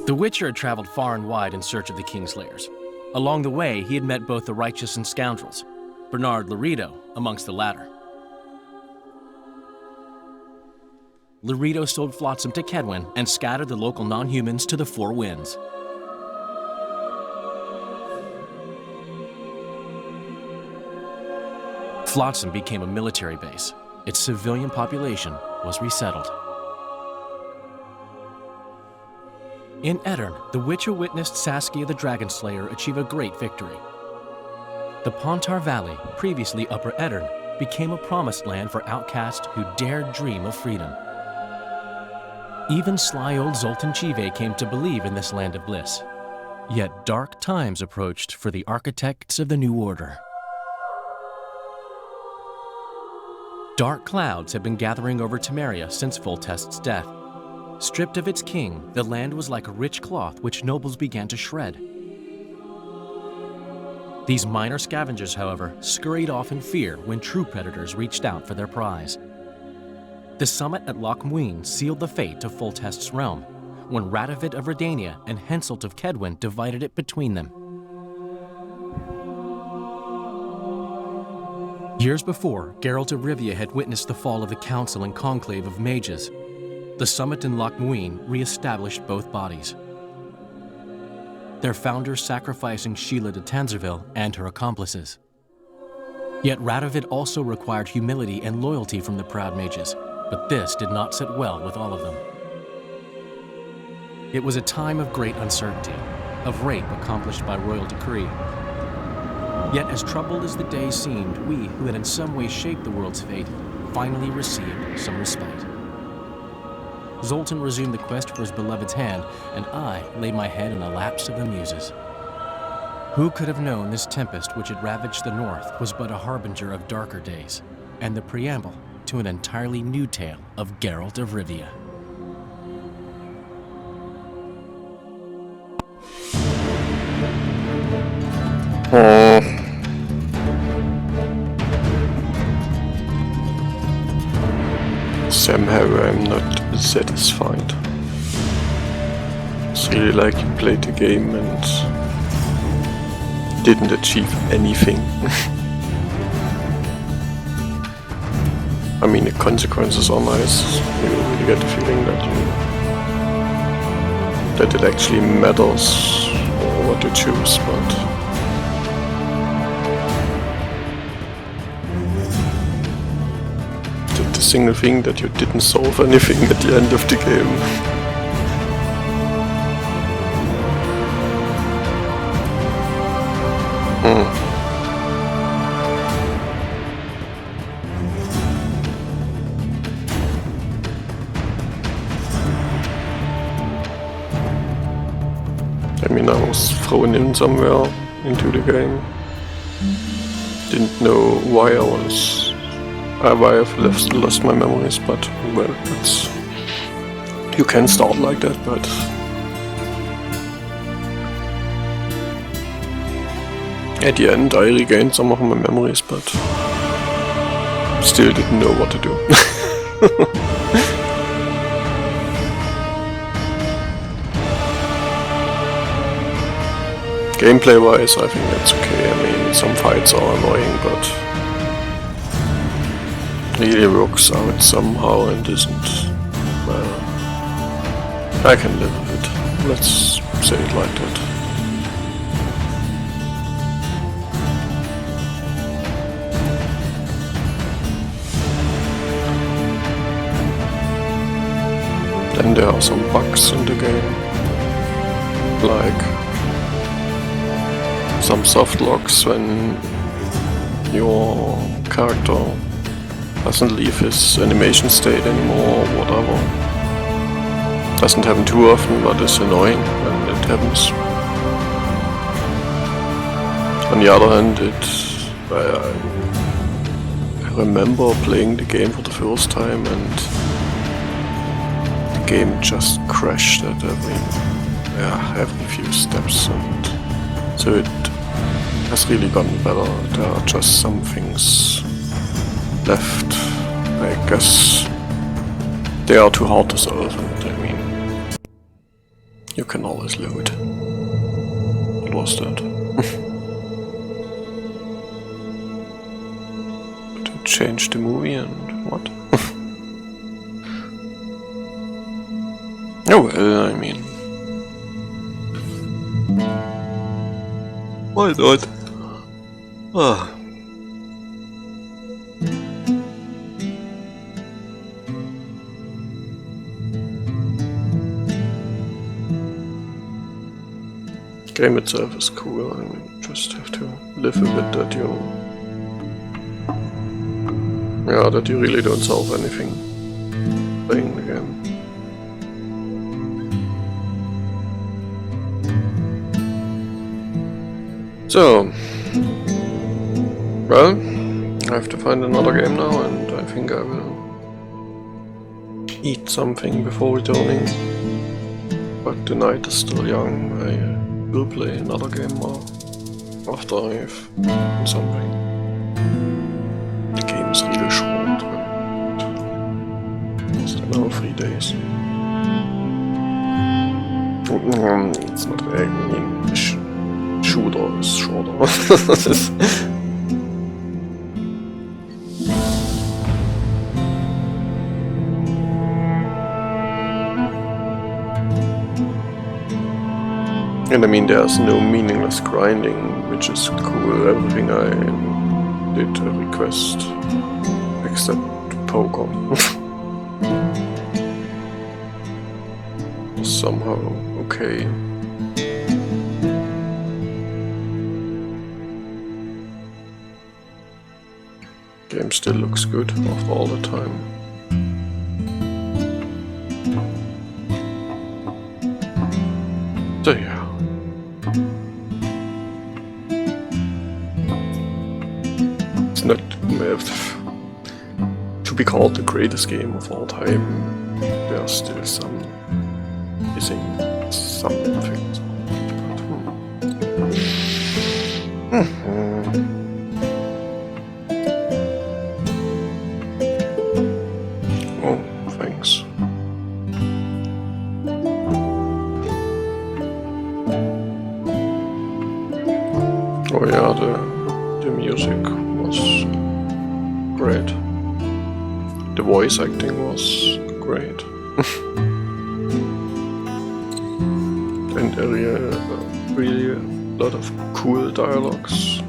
The Witcher had traveled far and wide in search of the Kingslayers. Along the way, he had met both the righteous and scoundrels, Bernard Laredo amongst the latter. Laredo sold Flotsam to Kedwen and scattered the local non-humans to the four winds. Flotsam became a military base. Its civilian population was resettled. In Aedirn, the Witcher witnessed Saskia the Dragonslayer achieve a great victory. The Pontar Valley, previously Upper Aedirn, became a promised land for outcasts who dared dream of freedom. Even sly old Zoltan Chive came to believe in this land of bliss. Yet dark times approached for the architects of the New Order. Dark clouds had been gathering over Temeria since Foltest's death. Stripped of its king, the land was like a rich cloth which nobles began to shred. These minor scavengers, however, scurried off in fear when true predators reached out for their prize. The summit at Loch Muin sealed the fate of Foltest's realm, when Radovid of Redania and Henselt of Kedwen divided it between them. Years before, Geralt of Rivia had witnessed the fall of the Council and Conclave of Mages. The summit in Loch Muin re-established both bodies, their founders sacrificing Sheila de Tanzerville and her accomplices. Yet Radovid also required humility and loyalty from the proud mages, but this did not sit well with all of them. It was a time of great uncertainty, of rape accomplished by royal decree. Yet as troubled as the days seemed, we, who had in some way shaped the world's fate, finally received some respite. Zoltan resumed the quest for his beloved's hand, and I laid my head in the laps of the muses. Who could have known this tempest which had ravaged the north was but a harbinger of darker days, and the preamble to an entirely new tale of Geralt of Rivia. Somehow I'm not satisfied. It's really like you played the game and didn't achieve anything. I mean, the consequences are nice. You really get the feeling that it actually matters what you choose, but the single thing that you didn't solve anything at the end of the game. I mean, I was thrown in somewhere into the game. didn't know why why I've lost my memories, but well, it's you can start like that, but at the end I regained some of my memories, but still didn't know what to do. Gameplay wise, I think that's okay. I mean, some fights are annoying, but really works out somehow and isn't. Well, I can live with it. Let's say it like that. Then there are some bugs in the game, like some soft locks when your character doesn't leave his animation state anymore or whatever. Doesn't happen too often, but it's annoying when it happens. On the other hand, I remember playing the game for the first time and the game just crashed at every few steps, and so it has really gotten better. There are just some things left. I guess they are too hard to solve, and I mean, you can always load. What was that? To change the movie and what? Oh well, I mean, why not? Ah. Game itself is cool. I mean, just have to live with it that you really don't solve anything playing the game. So, well, I have to find another game now, and I think I will eat something before returning. But the night is still young. I will play another game more after I've done something. The game is really short. It's now 3 days. It's not. I mean, shooter is shorter. And I mean, there's no meaningless grinding, which is cool. Everything I did a request, except poker. Somehow okay. Game still looks good after all the time. So yeah. It's not to be called the greatest game of all time. There are still some missing some things. Oh, thanks. Oh yeah, the music was great. The voice acting was great. And really a lot of cool dialogues.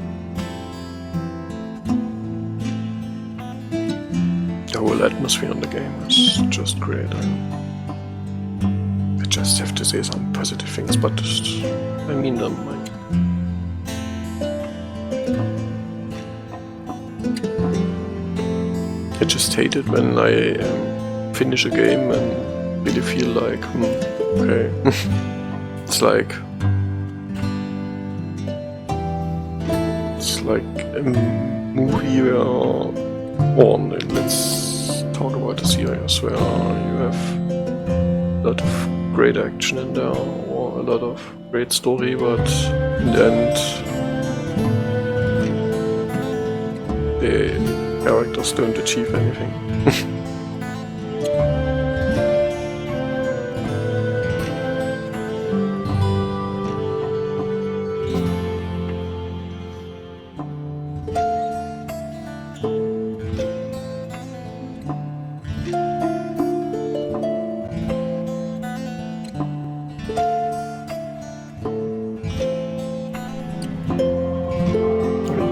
The whole atmosphere in the game is just great. I just have to say some positive things, but I mean them. I just hate it when I finish a game and really feel like, okay. It's like it's like a movie where, or let's talk about a series where you have a lot of great action in there, or a lot of great story, but in the end the characters don't achieve anything.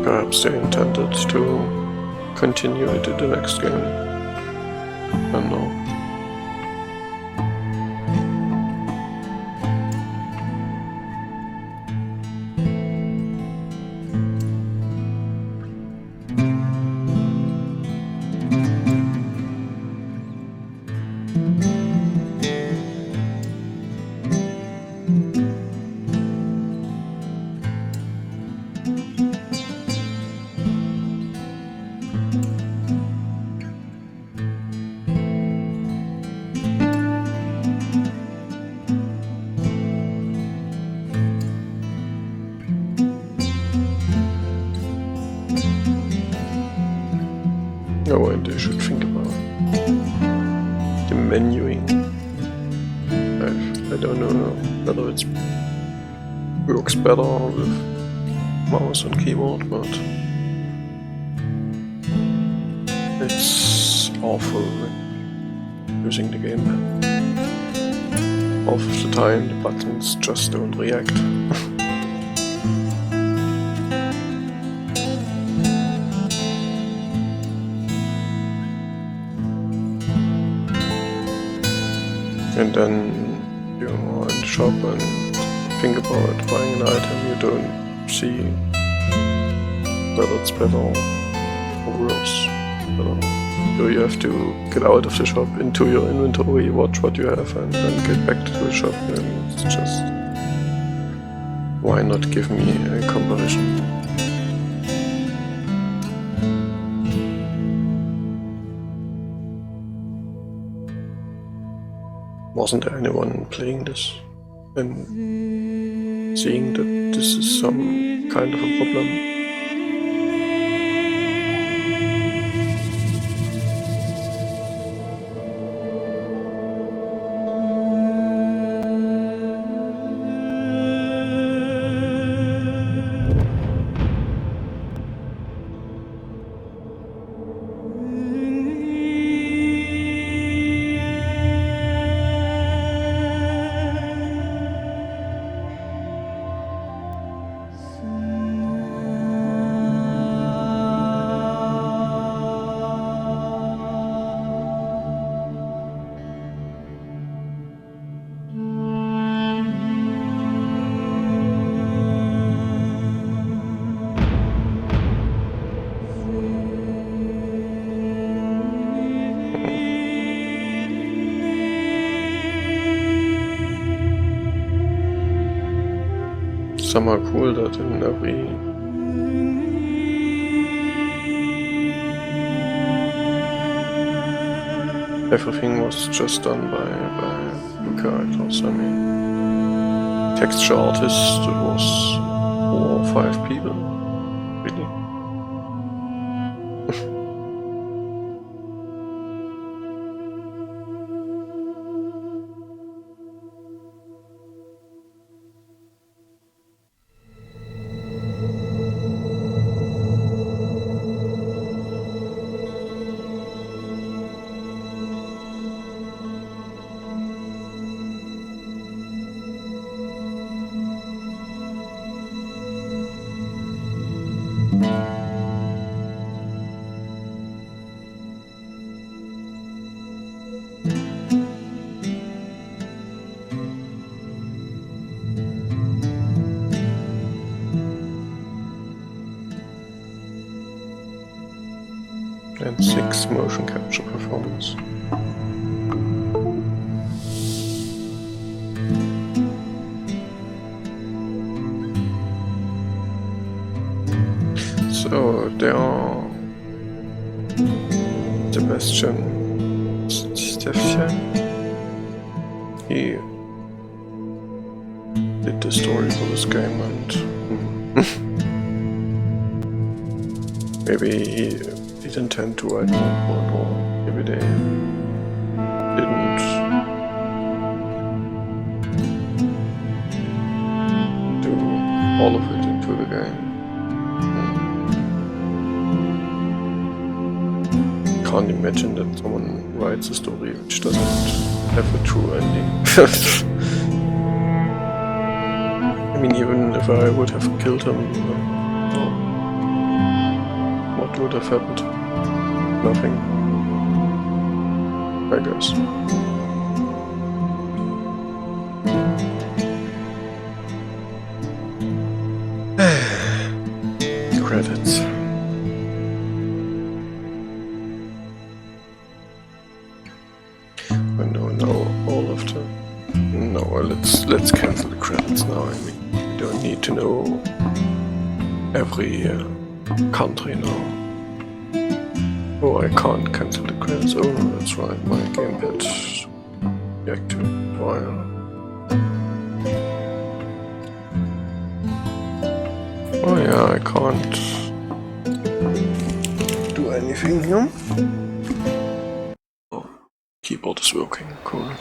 Perhaps they intended to continue it in the next game. I don't know. Oh, and they should think about the menuing. I don't know whether it works better with mouse and keyboard, but it's awful using the gamepad. Half of the time the buttons just don't react. And then you are in the shop and think about buying an item, you don't see whether it's better or worse. So you have to get out of the shop, into your inventory, watch what you have, and then get back to the shop. And it's just, why not give me a comparison? Wasn't there anyone playing this and seeing that this is some kind of a problem? Somehow cool that in everything was just done by the characters. I mean, texture artist, it was 4 or 5 people, really. And 6 motion capture performance. there. Sebastian. He did the story for this game and maybe he did intend to write more, or maybe they didn't do all of it into the game. Can't imagine that someone writes a story which doesn't have a true ending. I mean, even if I would have killed him, what would have happened? Nothing, I guess. Credits. Let's cancel the credits now. I mean, we don't need to know every country now. Oh, I can't cancel the credits. Oh, that's right, my gamepad active file. Oh yeah, I can't do anything here. Oh, keyboard is working, cool.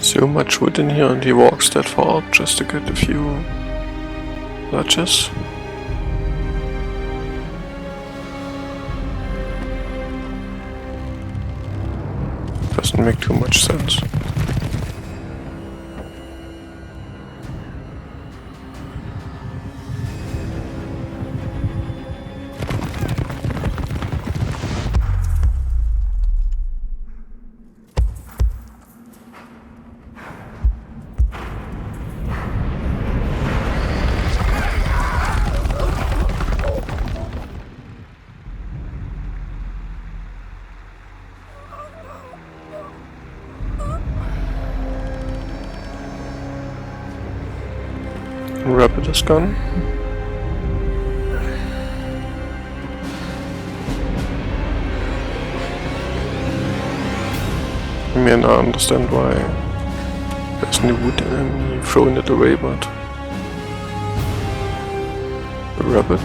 So much wood in here, and he walks that far just to get a few latches. Doesn't make too much sense. Rapidus gun. I mean, I understand why there's no wood and you've thrown it away, but the rabbit.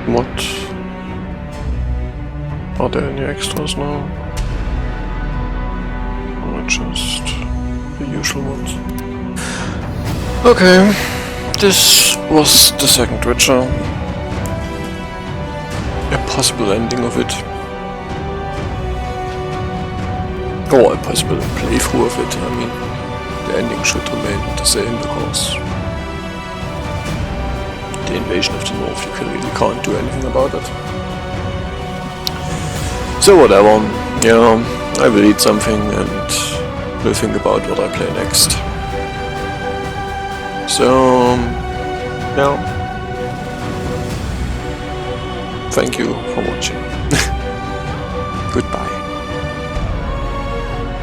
What? Are there any extras now? Or just the usual ones? Okay, this was the second Witcher. A possible ending of it. Or a possible playthrough of it. I mean, the ending should remain the same because the invasion of the North. You really can't do anything about it. So whatever, you know, I will eat something and will think about what I play next. So, yeah. Thank you for watching. Goodbye.